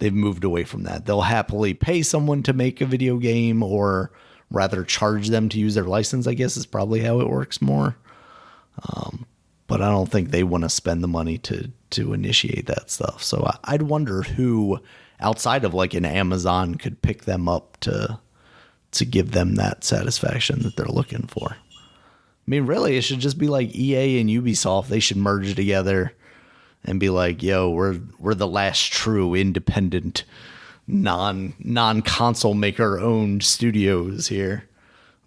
moved away from that. They'll happily pay someone to make a video game or rather charge them to use their license, I guess is probably how it works more. But I don't think they want to spend the money to initiate that stuff. So I'd wonder who outside of like an Amazon could pick them up to give them that satisfaction that they're looking for. I mean, really, it should just be like EA and Ubisoft. They should merge together and be like, yo, we're the last true independent non-console maker owned studios here.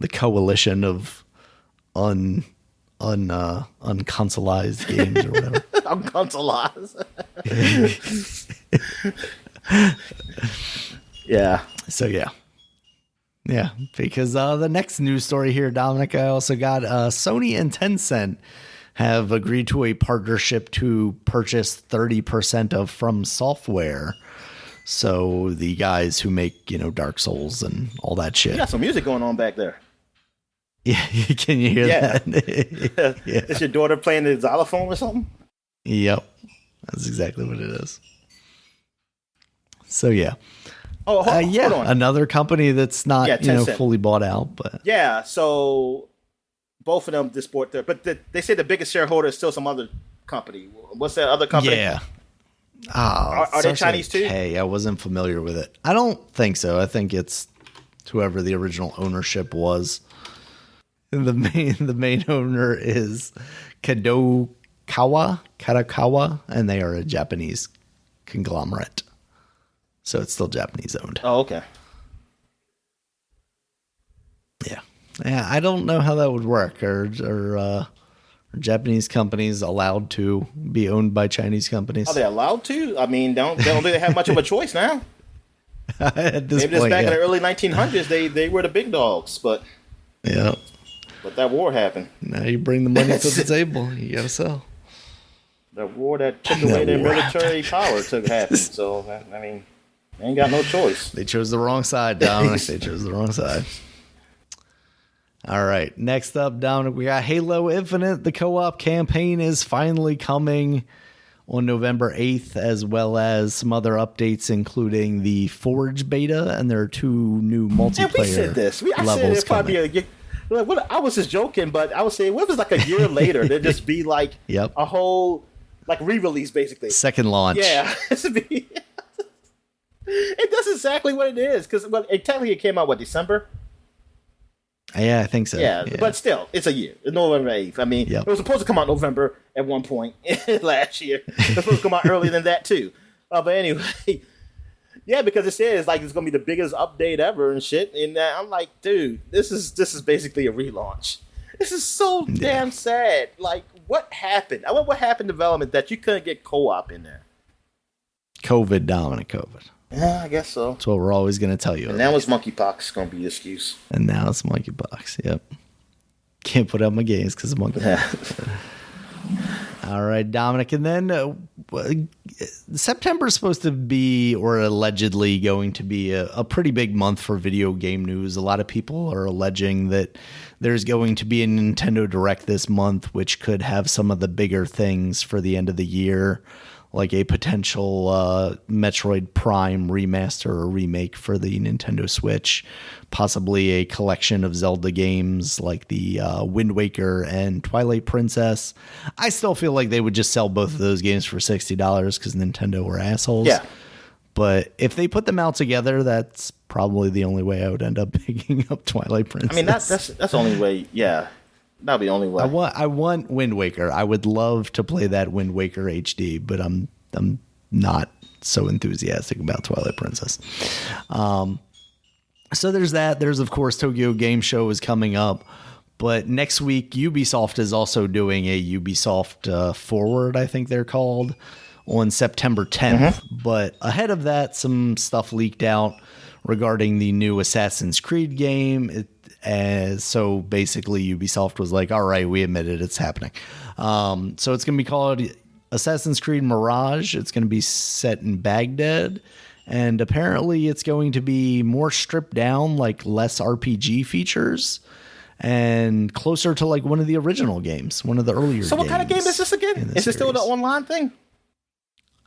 The coalition of unconsolized games or whatever. Unconsolized. Yeah. So yeah. Yeah, because the next news story here, Dominic, I also got Sony and Tencent have agreed to a partnership to purchase 30% of From Software. So the guys who make, Dark Souls and all that shit. You got some music going on back there. Yeah, can you hear that? Yeah. Is your daughter playing the xylophone or something? Yep, that's exactly what it is. So yeah. Oh, hold on. Another company that's not fully bought out, but yeah. So both of them disport there, but they say the biggest shareholder is still some other company. What's that other company? Yeah. Are they Chinese too? Hey, I wasn't familiar with it. I don't think so. I think it's whoever the original ownership was. And the main owner is Karakawa, and they are a Japanese conglomerate. So it's still Japanese owned. Oh, okay. Yeah. I don't know how that would work. Are Japanese companies allowed to be owned by Chinese companies? Are they allowed to? I mean, don't they have much of a choice now? At this Maybe point, just back in the early 1900s, they were the big dogs, but yeah. But that war happened. Now you bring the money to the table. You gotta sell. The war that took away their military power happened. So I mean. They ain't got no choice. They chose the wrong side, Dominic. They chose the wrong side. All right. Next up, Dominic, we got Halo Infinite. The co-op campaign is finally coming on November 8th, as well as some other updates, including the Forge beta, and there are 2 new multiplayer and we said this. I said it'd probably be a... I was just joking, but I was saying, what if it's like a year later? There'd just be like a whole like re-release, basically. Second launch. Yeah. It does exactly what it is, because technically it came out December. Yeah, I think so. Yeah, but still, it's a year. It's November 8th. I mean, it was supposed to come out November at one point last year. It was supposed to come out earlier than that too. But anyway, yeah, because it says like it's gonna be the biggest update ever and shit. And I'm like, dude, this is basically a relaunch. This is so damn sad. Like, what happened? I wonder what happened in development that you couldn't get co-op in there. COVID, Dominic, COVID. Yeah, I guess so. That's what we're always going to tell you. And now it's monkeypox going to be the excuse. And now it's monkeypox. Yep. Can't put out my games because of monkeypox. All right, Dominic. And then September is supposed to be, or allegedly going to be, a pretty big month for video game news. A lot of people are alleging that there's going to be a Nintendo Direct this month, which could have some of the bigger things for the end of the year, like a potential Metroid Prime remaster or remake for the Nintendo Switch, possibly a collection of Zelda games like the Wind Waker and Twilight Princess. I still feel like they would just sell both of those games for $60 because Nintendo were assholes. Yeah. But if they put them out together, that's probably the only way I would end up picking up Twilight Princess. I mean, that's the only way, yeah. That'll be the only way. I want Wind Waker. I would love to play that Wind Waker HD, but I'm not so enthusiastic about Twilight Princess. So there's that. There's, of course, Tokyo Game Show is coming up. But next week, Ubisoft is also doing a Ubisoft Forward, I think they're called, on September 10th. Mm-hmm. But ahead of that, some stuff leaked out regarding the new Assassin's Creed game. So basically Ubisoft was like, all right, we admit it, it's happening. So it's going to be called Assassin's Creed Mirage. It's going to be set in Baghdad. And apparently it's going to be more stripped down, like less RPG features and closer to like one of the original games, one of the earlier games. So what kind of game is this again? Is it still the online thing?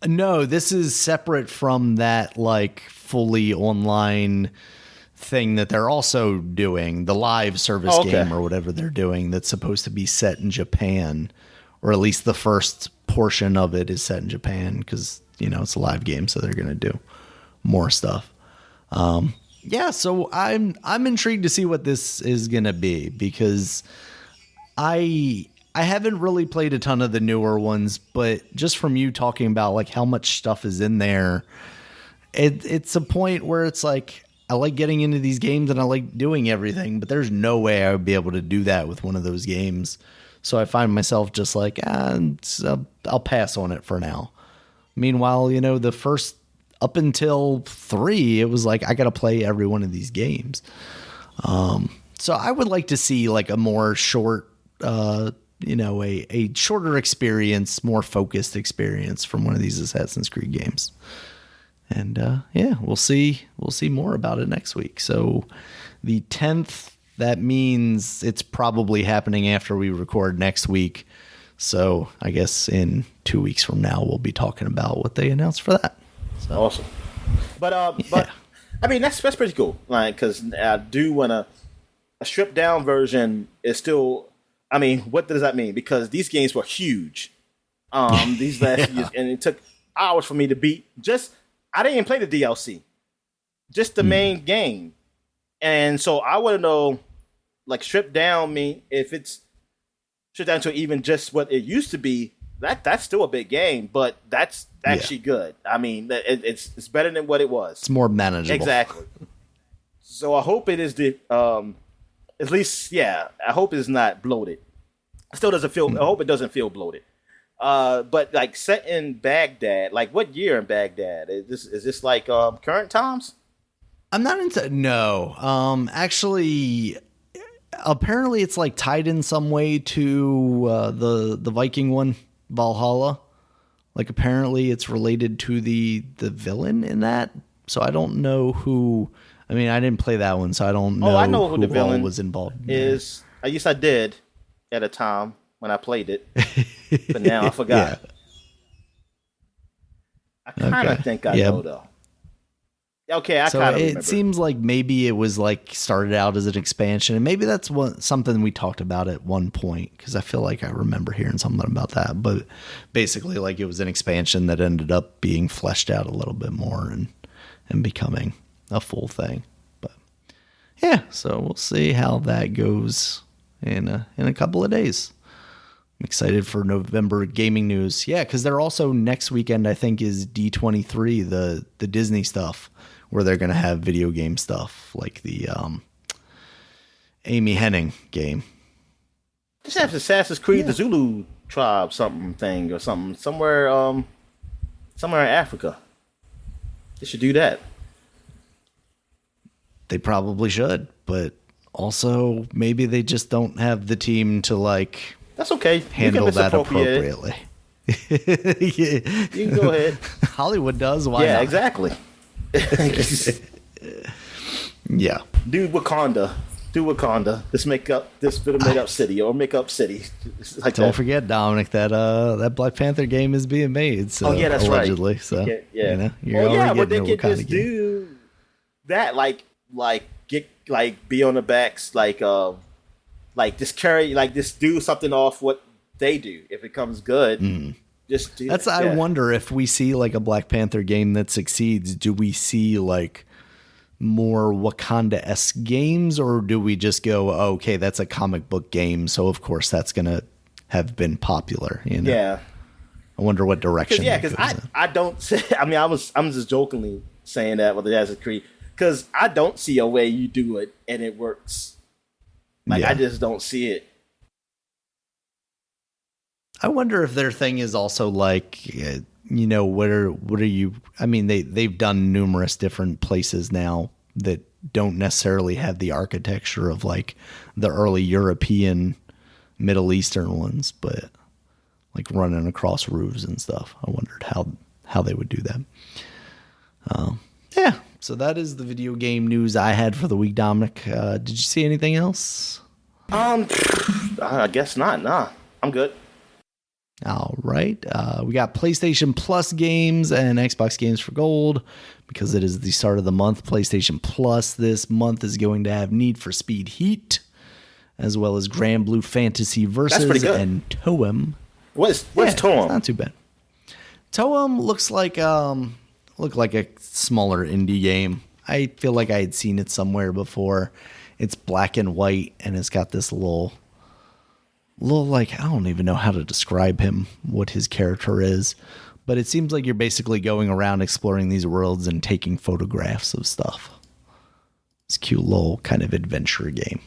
No, this is separate from that like fully online thing that they're also doing, the live service game or whatever they're doing that's supposed to be set in Japan, or at least the first portion of it is set in Japan because, it's a live game, so they're going to do more stuff. So I'm intrigued to see what this is going to be because I haven't really played a ton of the newer ones, but just from you talking about like how much stuff is in there, it's a point where it's like, I like getting into these games and I like doing everything, but there's no way I would be able to do that with one of those games. So I find myself just like, I'll pass on it for now. Meanwhile, the first up until 3, it was like I got to play every one of these games. So I would like to see like a more short, a shorter experience, more focused experience from one of these Assassin's Creed games. And we'll see more about it next week. So the 10th, that means it's probably happening after we record next week. So I guess in 2 weeks from now, we'll be talking about what they announced for that. So. Awesome. But I mean, that's pretty cool. Like, because I do want a stripped down version is still, I mean, what does that mean? Because these games were huge. These last years, and it took hours for me to beat. I didn't even play the DLC, just the main game. And so I want to know, like, stripped down mean if it's stripped down to even just what it used to be. That's still a big game, but that's actually good. I mean, it's better than what it was. It's more manageable. Exactly. So I hope it is at least, I hope it's not bloated. It still doesn't feel. I hope it doesn't feel bloated. But like set in Baghdad, like what year in Baghdad? Is this like current times? I'm not into no. Actually, apparently it's like tied in some way to the Viking one, Valhalla. Like apparently it's related to the villain in that. So I don't know who. I mean, I didn't play that one, so I don't know. Oh, I know who the villain was involved. Is I guess I did at a time when I played it, but now I forgot. I kind of think I know though. Okay, I kind of remember. It seems like maybe it was like started out as an expansion, and maybe that's something we talked about at one point, because I feel like I remember hearing something about that. But basically, like it was an expansion that ended up being fleshed out a little bit more and becoming a full thing. But yeah, so we'll see how that goes in a couple of days. I'm excited for November gaming news. Yeah, because they're also next weekend, I think, is D23, the Disney stuff, where they're going to have video game stuff like the Amy Hennig game. Just have Assassin's Creed, the Zulu tribe, something or something somewhere in Africa. They should do that. They probably should, but also maybe they just don't have the team to like. That's okay. Handle that appropriately. You can go ahead. Hollywood does. Why not? Yeah, exactly. Yeah. Do Wakanda. Let's make up this bit of made up city or make up city. Like don't forget, Dominic, that Black Panther game is being made. So that's allegedly, right. So yeah. But they could just do that, like get like be on the backs, like just carry, like just do something off what they do. If it comes good, just do that. I wonder if we see like a Black Panther game that succeeds, do we see like more Wakanda-esque games, or do we just go, oh, okay, that's a comic book game, so of course that's gonna have been popular, you know? Yeah. I wonder what direction. Because I don't say. I mean, I'm just jokingly saying that with the Assassin's Creed, because I don't see a way you do it and it works. Like I just don't see it. I wonder if their thing is also like, what are you? I mean, they've done numerous different places now that don't necessarily have the architecture of like the early European, Middle Eastern ones, but like running across roofs and stuff. I wondered how they would do that. Yeah. So that is the video game news I had for the week, Dominic. Did you see anything else? I guess not. Nah, I'm good. All right. We got PlayStation Plus games and Xbox games for gold because it is the start of the month. PlayStation Plus this month is going to have Need for Speed Heat, as well as Grand Blue Fantasy Versus and Toem. What's Toem? It's not too bad. Toem looks like a smaller indie game. I feel like I had seen it somewhere before. It's black and white, and it's got this little like, I don't even know how to describe him, what his character is, but it seems like you're basically going around exploring these worlds and taking photographs of stuff. It's a cute little kind of adventure game.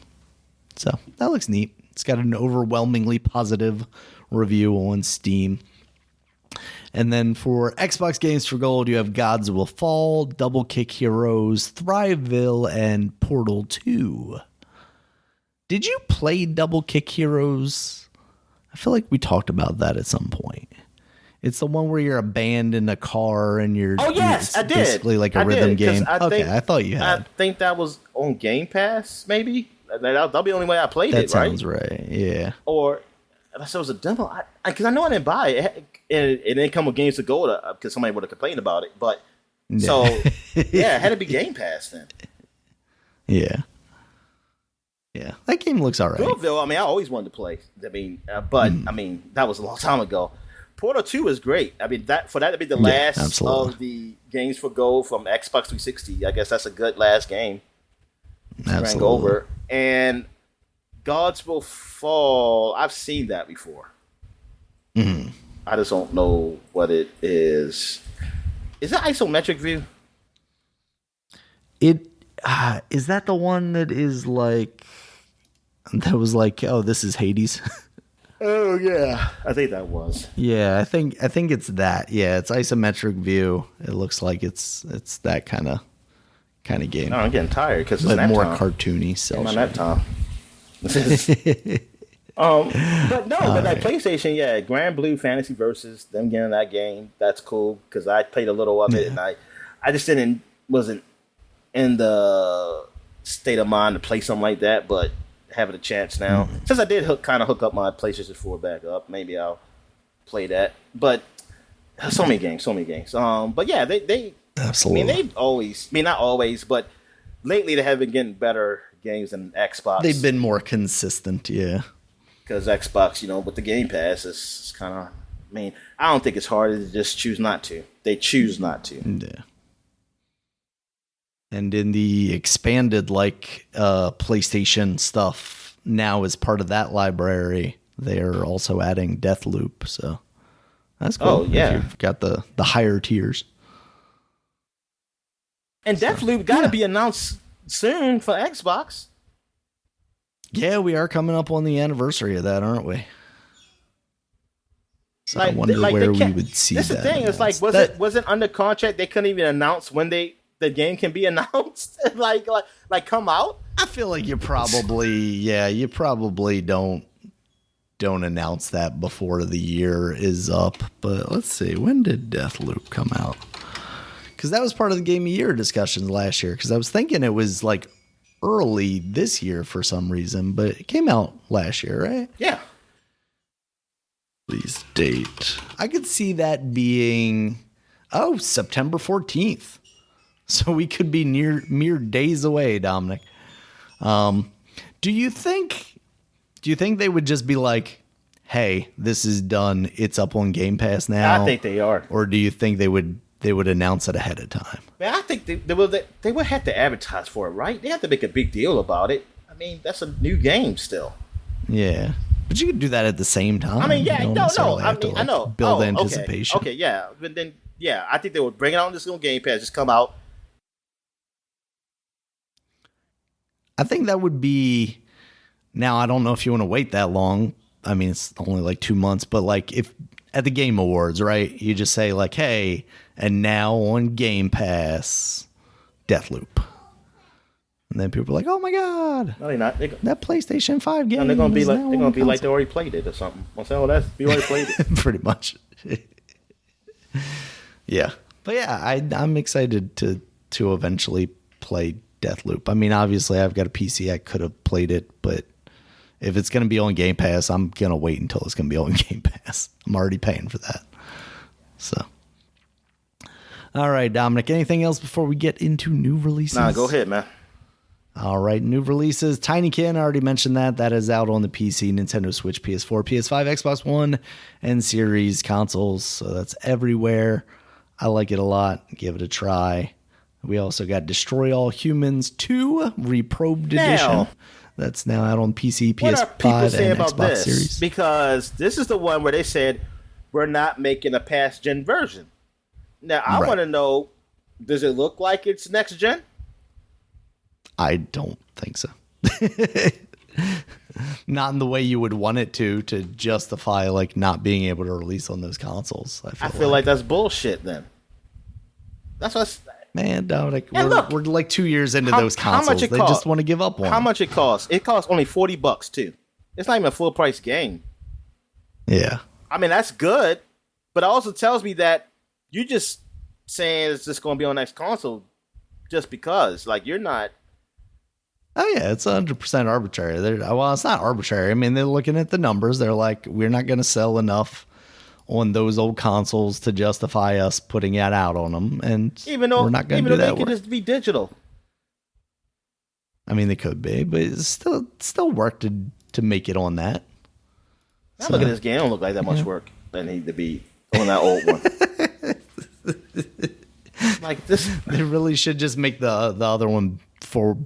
So that looks neat. It's got an overwhelmingly positive review on Steam. And then for Xbox games for gold, you have Gods Will Fall, Double Kick Heroes, Thriveville, and Portal 2. Did you play Double Kick Heroes? I feel like we talked about that at some point. It's the one where you're a band in a car and you're. Oh yes, I did. Basically like a rhythm game. I thought you had. I think that was on Game Pass. Maybe that'll be the only way I played that it. Right? Sounds right. Yeah. Or unless it was a demo, because I know I didn't buy it. It didn't come with games to go because somebody would have complained about it. But so yeah, it had to be Game Pass then. Yeah. Yeah, that game looks all right. Thrillville, I mean, I always wanted to play. I mean, I mean, that was a long time ago. Portal 2 is great. I mean, that to be the last of the games for gold from Xbox 360, I guess that's a good last game. Absolutely. Over. And Gods Will Fall, I've seen that before. Mm-hmm. I just don't know what it is. Is it isometric view? Is that the one that is like, that was like, oh, this is Hades? Oh yeah, I think that was. Yeah, I think it's that. Yeah, it's isometric view. It looks like it's that kind of game. No, I'm getting tired because it's more time. Cartoony. So my nap time. But no, but that PlayStation, yeah, Grand Blue Fantasy Versus, them getting that game, that's cool because I played a little of it and I just wasn't in the state of mind to play something like that, but having a chance now. Since I did hook up my PlayStation 4 back up, maybe I'll play that. But so many games. But yeah, they absolutely. I mean, they've always, not always, but lately they have been getting better games than Xbox. They've been more consistent, yeah. Because Xbox, with the Game Pass, is kind of, I don't think it's hard to just choose not to. They choose not to. Yeah. And in the expanded PlayStation stuff, now as part of that library, they're also adding Deathloop. So that's cool. Oh yeah, you've got the higher tiers. And Deathloop got to be announced soon for Xbox. Yeah, we are coming up on the anniversary of that, aren't we? So I wonder where we would see that. That's the thing. It's like, was it under contract? They couldn't even announce when the game can be announced. like come out. I feel like you probably don't announce that before the year is up. But let's see, when did Deathloop come out? Because that was part of the Game of Year discussions last year. Because I was thinking it was like early this year for some reason, but it came out last year, right? Yeah. Release date. I could see that being September 14th. So we could be mere days away, Dominic. Do you think they would just be like, "Hey, this is done. It's up on Game Pass now"? I think they are. Or do you think they would announce it ahead of time? Man, I think they would have to advertise for it, right? They have to make a big deal about it. I mean, that's a new game still. Yeah. But you could do that at the same time. I mean, yeah, no. I know. Build anticipation. Okay, yeah. But then, yeah, I think they would bring it on this little Game Pass, just come out. I think that would be. Now, I don't know if you want to wait that long. I mean, it's only like 2 months, but like if at the Game Awards, right? You just say like, "Hey, and now on Game Pass, Deathloop," and then people are like, "Oh my god!" No, they're not. That PlayStation 5 game. They're gonna be like they already played it or something. I'll say, we already played it. Pretty much. Yeah, but yeah, I'm excited to eventually play Deathloop. I mean, obviously, I've got a PC. I could have played it, but if it's going to be on Game Pass, I'm going to wait until it's going to be on Game Pass. I'm already paying for that. So, all right, Dominic, anything else before we get into new releases? Nah, go ahead, man. All right, new releases. Tinykin, I already mentioned that. That is out on the PC, Nintendo Switch, PS4, PS5, Xbox One, and Series consoles. So that's everywhere. I like it a lot. Give it a try. We also got Destroy All Humans 2 Reprobed Edition. That's now out on PC, PS5, and Xbox Series. Because this is the one where they said, we're not making a past-gen version. Now, I want to know, does it look like it's next-gen? I don't think so. not in the way you would want it to justify like not being able to release on those consoles. I feel like that's bullshit. Then that's what. Man, Dominic, look, we're like 2 years into those consoles. How much they just want to give up on. How much it costs? It costs only $40 too. It's not even a full price game. Yeah. I mean, that's good, but it also tells me that you're just saying it's just going to be on next console just because. Like, you're not. Oh, yeah, it's 100% arbitrary. Well, it's not arbitrary. I mean, they're looking at the numbers. They're like, we're not going to sell enough on those old consoles to justify us putting it out on them, and even though we're not going to do that. Even though they could just be digital. I mean, they could be, but it's still work to make it on that. Now look at this game. It don't look like that much work that need to be on that old one. Like this, they really should just make the other one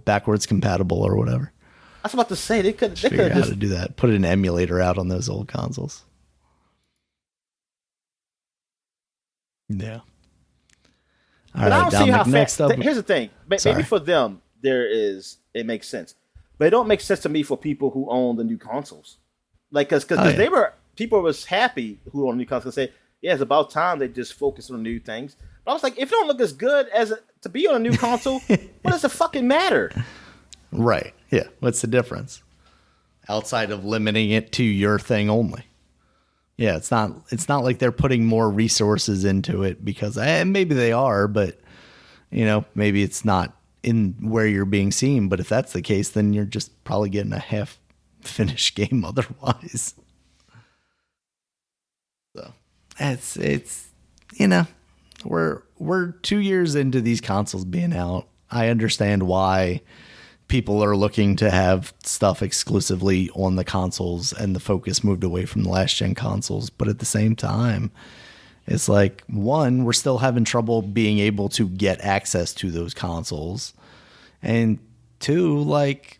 backwards compatible or whatever. I was about to say they could figure out how to do that. Put an emulator out on those old consoles. Yeah. All right, I don't see how next up. Here's the thing. Maybe for them, it makes sense, but it don't make sense to me for people who own the new consoles. Like, because people was happy who own the new consoles. Say, yeah, it's about time they just focus on new things. But I was like, if it don't look as good to be on a new console, what does it fucking matter? Right. Yeah. What's the difference? Outside of limiting it to your thing only. Yeah, it's not like they're putting more resources into it because maybe they are, but maybe it's not in where you're being seen. But if that's the case, then you're just probably getting a half finished game otherwise. So it's we're 2 years into these consoles being out. I understand why people are looking to have stuff exclusively on the consoles and the focus moved away from the last gen consoles. But at the same time, it's like, one, we're still having trouble being able to get access to those consoles. And two, like,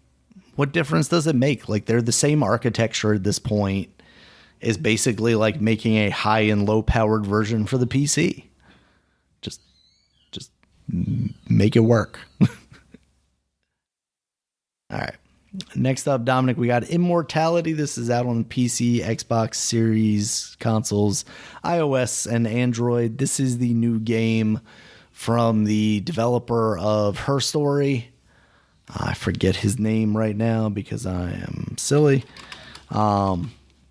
what difference does it make? Like, they're the same architecture at this point. Is basically like making a high and low powered version for the PC. Just make it work. All right. Next up, Dominic, we got Immortality. This is out on PC, Xbox Series, consoles, iOS, and Android. This is the new game from the developer of Her Story. I forget his name right now because I am silly.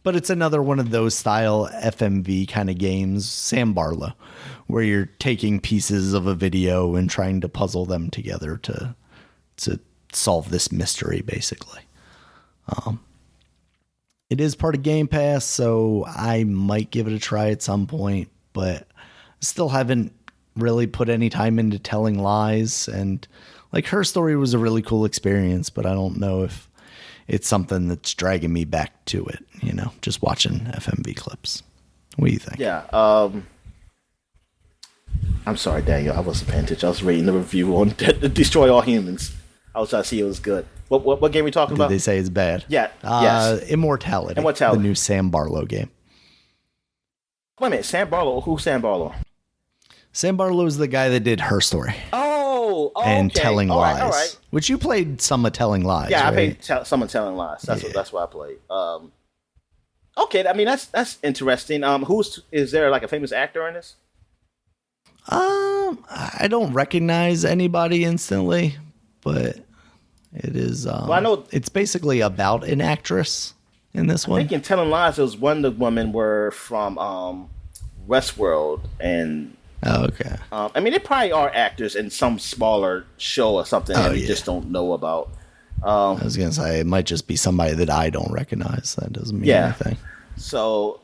But it's another one of those style FMV kind of games, Sam Barlow, where you're taking pieces of a video and trying to puzzle them together to solve this mystery, basically. It is part of Game Pass, so I might give it a try at some point, but still haven't really put any time into telling lies. And like, Her Story was a really cool experience, but I don't know if it's something that's dragging me back to it, just watching FMV clips. What do you think? Yeah. I'm sorry, Daniel. I wasn't paying attention. I was reading the review on Destroy All Humans. I was trying to see if it was good. What game are we talking about? Did they say it's bad? Yeah. Yes. Immortality. The new Sam Barlow game. Wait a minute. Sam Barlow? Who's Sam Barlow? Sam Barlow is the guy that did Her Story. Oh, okay. And Telling Lies. All right. Which you played some of Telling Lies, yeah, right? I played some of Telling Lies. That's what I played. Okay, I mean, that's interesting. Is there like a famous actor in this? I don't recognize anybody instantly, but it is. Well, I know it's basically about an actress in this one. I think in Telling Lies, it was one of the women were from Westworld, and okay. I mean, they probably are actors in some smaller show or something that we just don't know about. I was gonna say it might just be somebody that I don't recognize. That doesn't mean anything. So,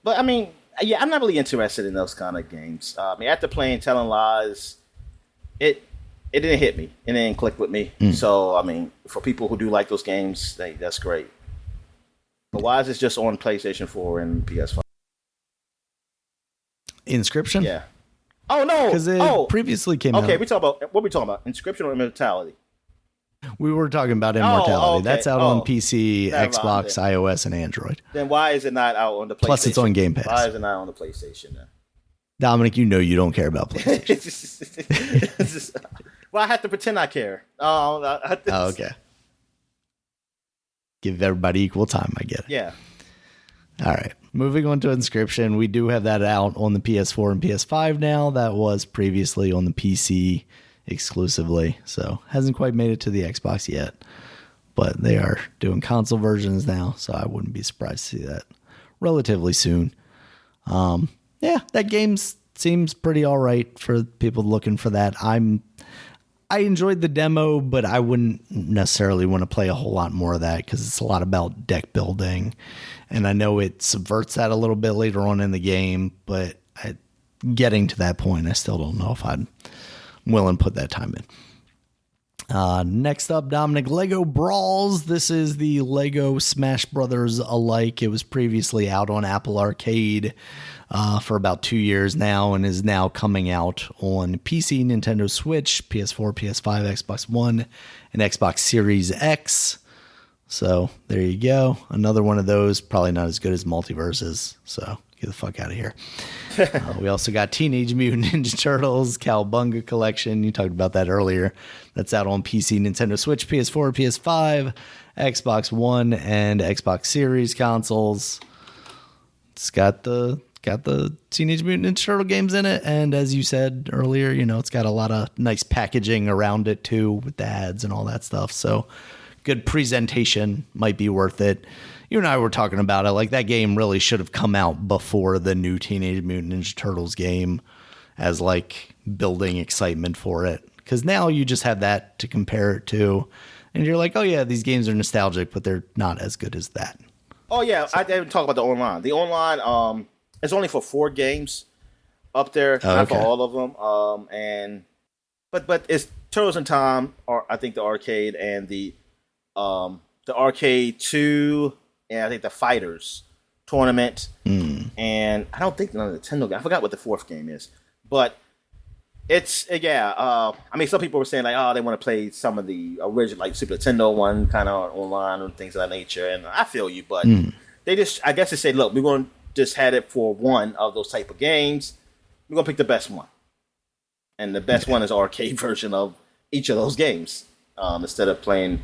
but I mean, yeah, I'm not really interested in those kind of games. I mean, after playing Telling Lies, it didn't hit me. It didn't click with me. So, I mean, for people who do like those games, that's great. But why is this just on PlayStation 4 and PS5? Inscription? Yeah. Oh, no. Because it previously came out. Okay, what are we talking about? Inscription or Immortality? We were talking about Immortality. Okay. That's out on PC, Xbox, iOS, and Android. Then why is it not out on the PlayStation? Plus, it's on Game Pass. Why is it not on the PlayStation then? Dominic, you don't care about PlayStation. Well, I have to pretend I care. Okay. give everybody equal time. I get it. Yeah. All right. Moving on to Inscription. We do have that out on the PS4 and PS5 now. That was previously on the PC exclusively. So hasn't quite made it to the Xbox yet. But they are doing console versions now. So I wouldn't be surprised to see that relatively soon. Yeah, that game seems pretty all right for people looking for that. I enjoyed the demo, but I wouldn't necessarily want to play a whole lot more of that because it's a lot about deck building. And I know it subverts that a little bit later on in the game, but getting to that point, I still don't know if I'm willing to put that time in. Next up, Dominic, Lego Brawls. This is the Lego Smash Brothers alike. It was previously out on Apple Arcade for about 2 years now and is now coming out on PC, Nintendo Switch, PS4, PS5, Xbox One, and Xbox Series X. So there you go. Another one of those, probably not as good as Multiverses. So get the fuck out of here. We also got Teenage Mutant Ninja Turtles Cowabunga Collection. You talked about that earlier. That's out on PC, Nintendo Switch, PS4, PS5, Xbox One, and Xbox Series consoles. It's got the Teenage Mutant Ninja Turtle games in it, and as you said earlier, it's got a lot of nice packaging around it too, with the ads and all that stuff. So good presentation, might be worth it. You and I were talking about it, like that game really should have come out before the new Teenage Mutant Ninja Turtles game, as like building excitement for it, because now you just have that to compare it to, and you're like, oh yeah, these games are nostalgic, but they're not as good as that. Oh yeah, I didn't talk about the online. The online, it's only for 4 games up there, not for all of them. But it's Turtles in Time, or I think the arcade, and the arcade 2, and I think the Fighters tournament, and I don't think the Nintendo game. I forgot what the 4th game is, but it's I mean, some people were saying like, oh, they want to play some of the original, like Super Nintendo one, kind of online and things of that nature, and I feel you, but they just, I guess they said, look, we're going to just had it for one of those type of games. We're going to pick the best one. And the best one is arcade version of each of those games, instead of playing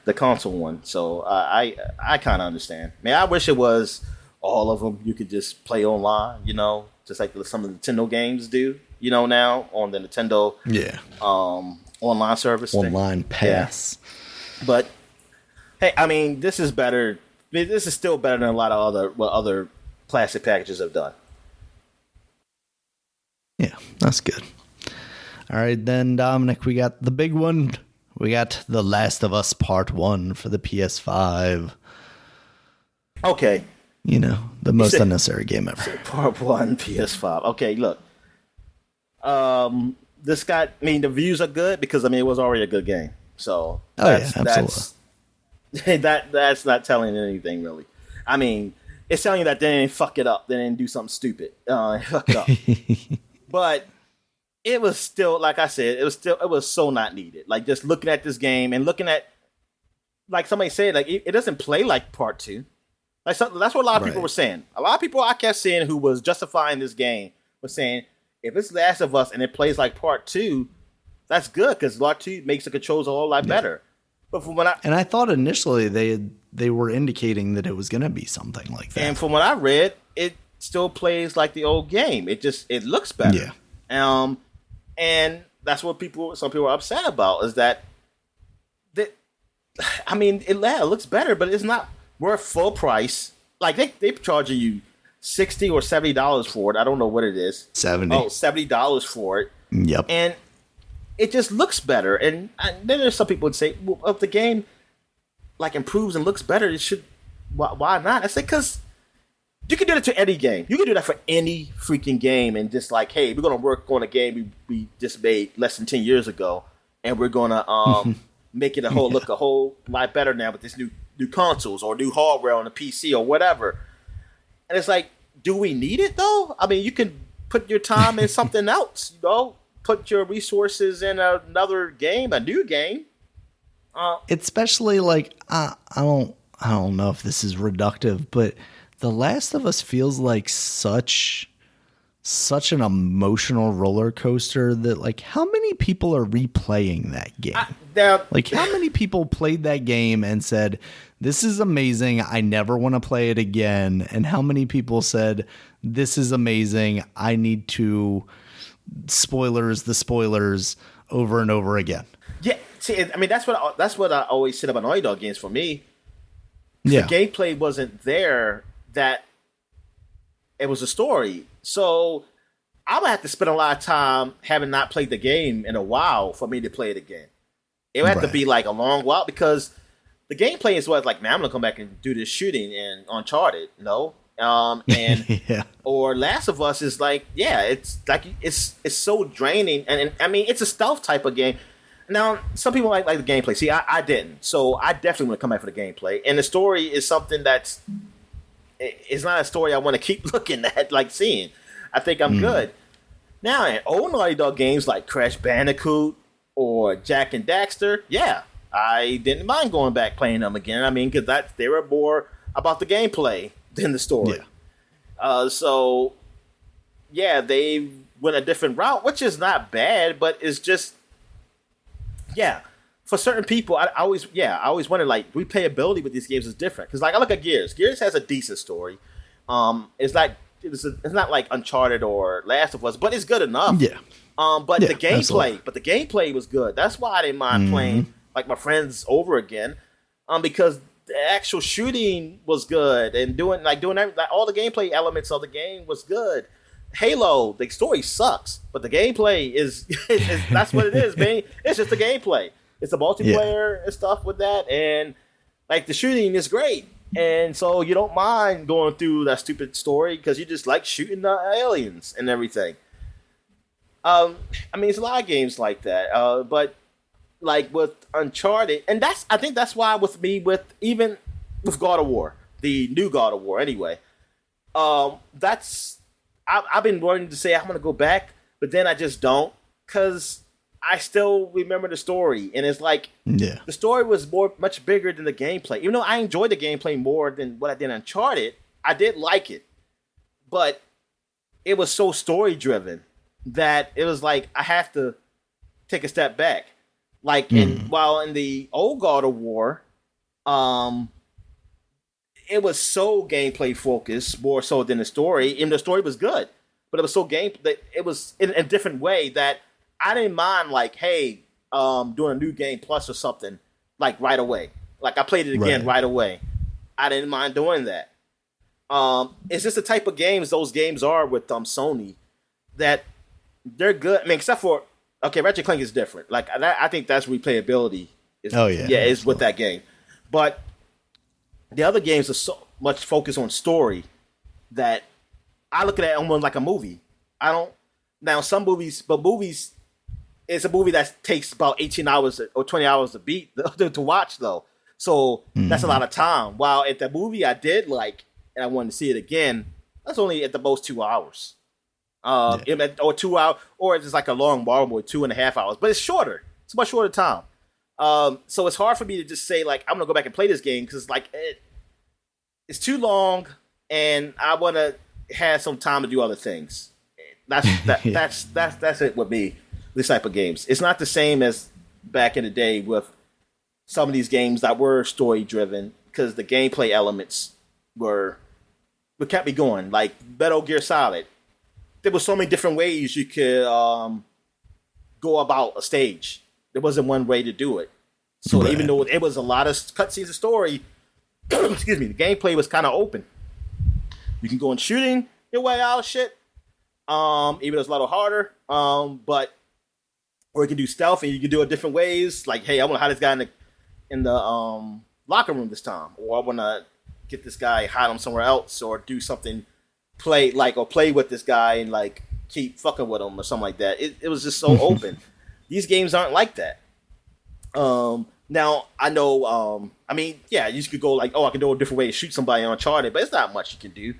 the console one. So I kind of understand. Man, I wish it was all of them you could just play online, just like some of the Nintendo games do, now on the Nintendo online service. Online pass. Yeah. But, hey, I mean, this is better. This is still better than a lot of other classic packages have done. Yeah, that's good. All right, then, Dominic, we got the big one. We got The Last of Us Part 1 for the PS5. Okay. The most unnecessary game ever. Part 1, PS5. Okay, look. This got, the views are good because, it was already a good game. So, absolutely. That's not telling anything, really. It's telling you that they didn't fuck it up. They didn't do something stupid. Fuck it up. But it was still, like I said, it was so not needed. Like, just looking at this game and looking at, like somebody said, like, it doesn't play like Part 2. Like, that's what a lot of people were saying. A lot of people I kept seeing who was justifying this game was saying, if it's Last of Us and it plays like Part 2, that's good, because Part 2 makes the controls a whole lot better. But from what I thought initially they were indicating that it was going to be something like that. And from what I read, it still plays like the old game. It looks better. Yeah. And that's what some people are upset about, is that it looks better, but it's not worth full price. Like they're charging you $60 or $70 for it. I don't know what it is. $70 for it. Yep. And it just looks better. And then there's some people would say, well, if the game like improves and looks better, it should. Why not? I say, because you can do that to any game. You can do that for any freaking game, and just like, hey, we're gonna work on a game we just made less than 10 years ago, and we're gonna make it look a whole lot better now with this new consoles or new hardware on the PC or whatever. And it's like, do we need it though? You can put your time in something else. Put your resources in another game, a new game. Especially like I don't know if this is reductive, but The Last of Us feels like such an emotional roller coaster that, like, how many people are replaying that game? Like, how many people played that game and said, this is amazing. I never want to play it again. And how many people said, this is amazing. I need to the spoilers over and over again. Yeah, see, I mean that's what I always said about Naughty Dog games. For me, yeah, the gameplay wasn't there. That it was a story. So I would have to spend a lot of time having not played the game in a while for me to play it again. It would have to be like a long while because the gameplay is what like, man, I'm gonna come back and do this shooting and Uncharted, and yeah. Or Last of Us is like, yeah, it's like it's so draining, and I mean it's a stealth type of game. Now some people like the gameplay. See, I didn't, so I definitely want to come back for the gameplay. And the story is something that's it's not a story I want to keep looking at, like seeing. I think I'm good. Now in old Naughty Dog games like Crash Bandicoot or Jack and Daxter, yeah, I didn't mind going back playing them again. I mean, because they were more about the gameplay than the story. Yeah. So, yeah, they went a different route, which is not bad, but it's just, yeah, for certain people, I always wonder, like, replayability with these games is different. Because, like, I look at Gears. Gears has a decent story. It's not like Uncharted or Last of Us, but it's good enough. Yeah. But the gameplay was good. That's why I didn't mind playing like my friends over again, because the actual shooting was good and doing all the gameplay elements of the game was good. Halo, the story sucks, but the gameplay is that's what it is, man. It's just the gameplay. It's the multiplayer and stuff with that, and like the shooting is great, and so you don't mind going through that stupid story because you just like shooting the aliens and everything. I mean, it's a lot of games like that, but like with Uncharted, and I think that's why even with God of War, the new God of War, anyway. I've been wanting to say I'm gonna go back, but then I just don't, because I still remember the story, and it's like the story was much bigger than the gameplay. Even though I enjoyed the gameplay more than what I did in Uncharted, I did like it, but it was so story driven that it was like I have to take a step back. Like while in the old God of War, it was so gameplay focused more so than the story. And the story was good, but it was so it was in a different way that I didn't mind, like, hey, doing a new game plus or something like right away. Like I played it again right away. I didn't mind doing that. It's just the type of games those games are with Sony that they're good. I mean, except for Ratchet and Clank is different. Like I think that's replayability. Is with that game, but the other games are so much focused on story that I look at it almost like a movie. I don't now some movies, but movies, it's a movie that takes about 18 hours or 20 hours to watch though. So that's a lot of time. While at the movie I did like and I wanted to see it again, that's only at the most 2 hours. Or 2 hours, or it's just like a long Marvel, 2.5 hours, but it's shorter. It's a much shorter time. So it's hard for me to just say like I'm gonna go back and play this game because like it's too long, and I want to have some time to do other things. That's it with me. This type of games. It's not the same as back in the day with some of these games that were story driven because the gameplay elements were what kept me going. Like Metal Gear Solid. There were so many different ways you could go about a stage. There wasn't one way to do it. So even though it was a lot of cutscenes of story, excuse me, the gameplay was kind of open. You can go and shooting your way out of shit. Even though it's a little harder. Or you can do stealth and you can do it different ways. Like, hey, I want to hide this guy in the locker room this time, or I want to get this guy, hide him somewhere else, or do something. Play with this guy and like keep fucking with him or something like that. It was just so open. These games aren't like that. Now I know. I mean, yeah, you could go like, oh, I can do a different way to shoot somebody on Uncharted, but it's not much you can do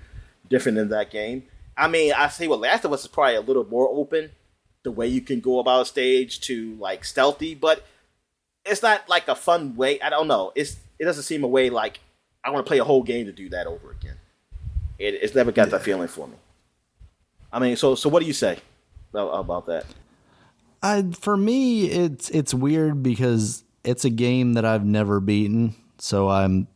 different than that game. I mean, I say what Last of Us is probably a little more open, the way you can go about a stage to like stealthy, but it's not like a fun way. I don't know. It doesn't seem a way like I want to play a whole game to do that over again. It's never got that feeling for me. I mean, so what do you say about that? For me, it's weird because it's a game that I've never beaten, so I'm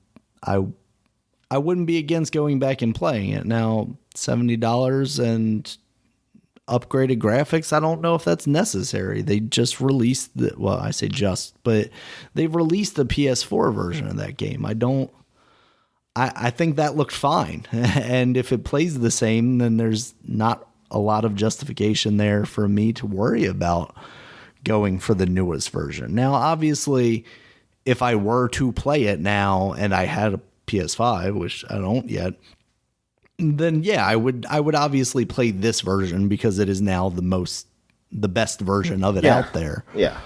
I wouldn't be against going back and playing it. Now, $70 and upgraded graphics, I don't know if that's necessary. They just released I say just, but they released the PS4 version of that game. I think that looked fine. And if it plays the same, then there's not a lot of justification there for me to worry about going for the newest version. Now, obviously, if I were to play it now and I had a PS5, which I don't yet, then yeah, I would obviously play this version because it is now the best version of it out there. Yeah.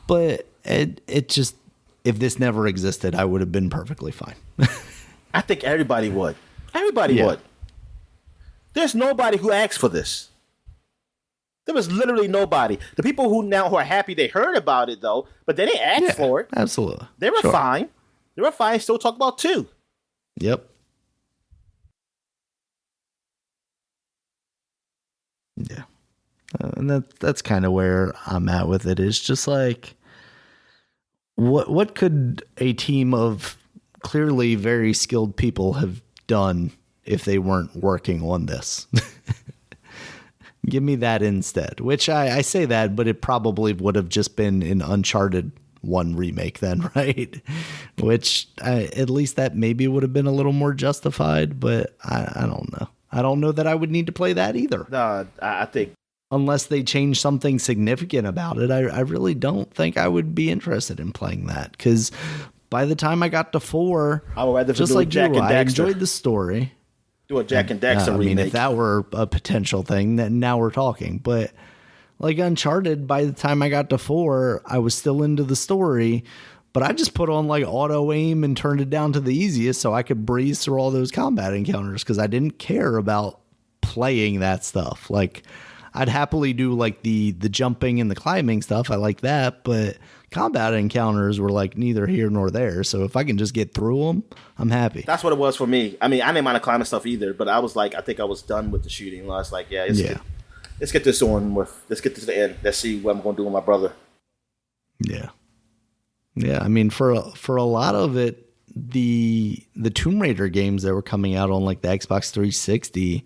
But it just, if this never existed, I would have been perfectly fine. I think everybody would. Everybody would. There's nobody who asked for this. There was literally nobody. The people who are happy they heard about it, though, but they didn't ask for it. Absolutely. They were fine. They were fine. Still talk about 2. Yep. Yeah. And that's kind of where I'm at with it. Is just like, what could a team of clearly very skilled people have done if they weren't working on this? Give me that instead, which I say that, but it probably would have just been an Uncharted 1 remake then, right? Which at least that maybe would have been a little more justified, but I don't know. I don't know that I would need to play that either. No, I think unless they change something significant about it, I really don't think I would be interested in playing that, because by the time I got to 4, I would rather just do like Jack you, and I Daxter. enjoyed the story. Do a Jack and Daxter remake. I mean, if that were a potential thing, then now we're talking. But like Uncharted, by the time I got to 4, I was still into the story, but I just put on like auto aim and turned it down to the easiest so I could breeze through all those combat encounters, because I didn't care about playing that stuff. Like, I'd happily do like the jumping and the climbing stuff. I like that, but combat encounters were like neither here nor there. So if I can just get through them, I'm happy. That's what it was for me. I mean, I didn't mind the climbing stuff either, but I was like, I think I was done with the shooting. I was like, let's get this on with. Let's get this to the end. Let's see what I'm going to do with my brother. Yeah. Yeah, I mean, for a lot of it, the Tomb Raider games that were coming out on like the Xbox 360,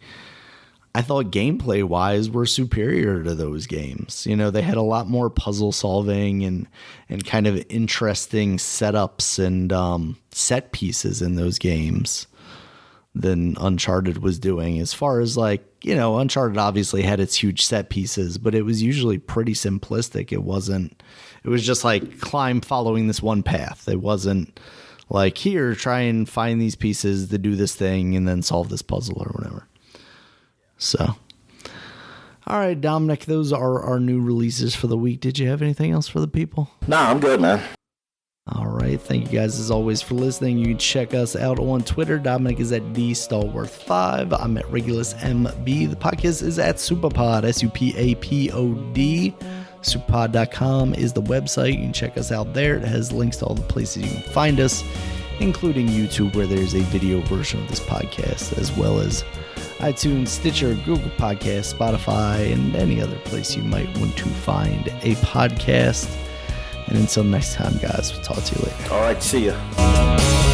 I thought gameplay wise were superior to those games. You know, they had a lot more puzzle solving and kind of interesting setups and set pieces in those games than Uncharted was doing. As far as like, you know, Uncharted obviously had its huge set pieces, but it was usually pretty simplistic. It was just like climb following this one path. It wasn't like, here, try and find these pieces to do this thing and then solve this puzzle or whatever. So, all right, Dominic, those are our new releases for the week. Did you have anything else for the people? Nah, I'm good, man. All right. Thank you guys as always for listening. You can check us out on Twitter. Dominic is at DStalworth5. I'm at RegulusMB. The podcast is at Supapod, SUPAPOD. Superpod.com is the website. You can check us out there. It has links to all the places you can find us, including YouTube, where there's a video version of this podcast, as well as iTunes, Stitcher, Google Podcasts, Spotify, and any other place you might want to find a podcast. And until next time, guys, we'll talk to you later. All right, see ya.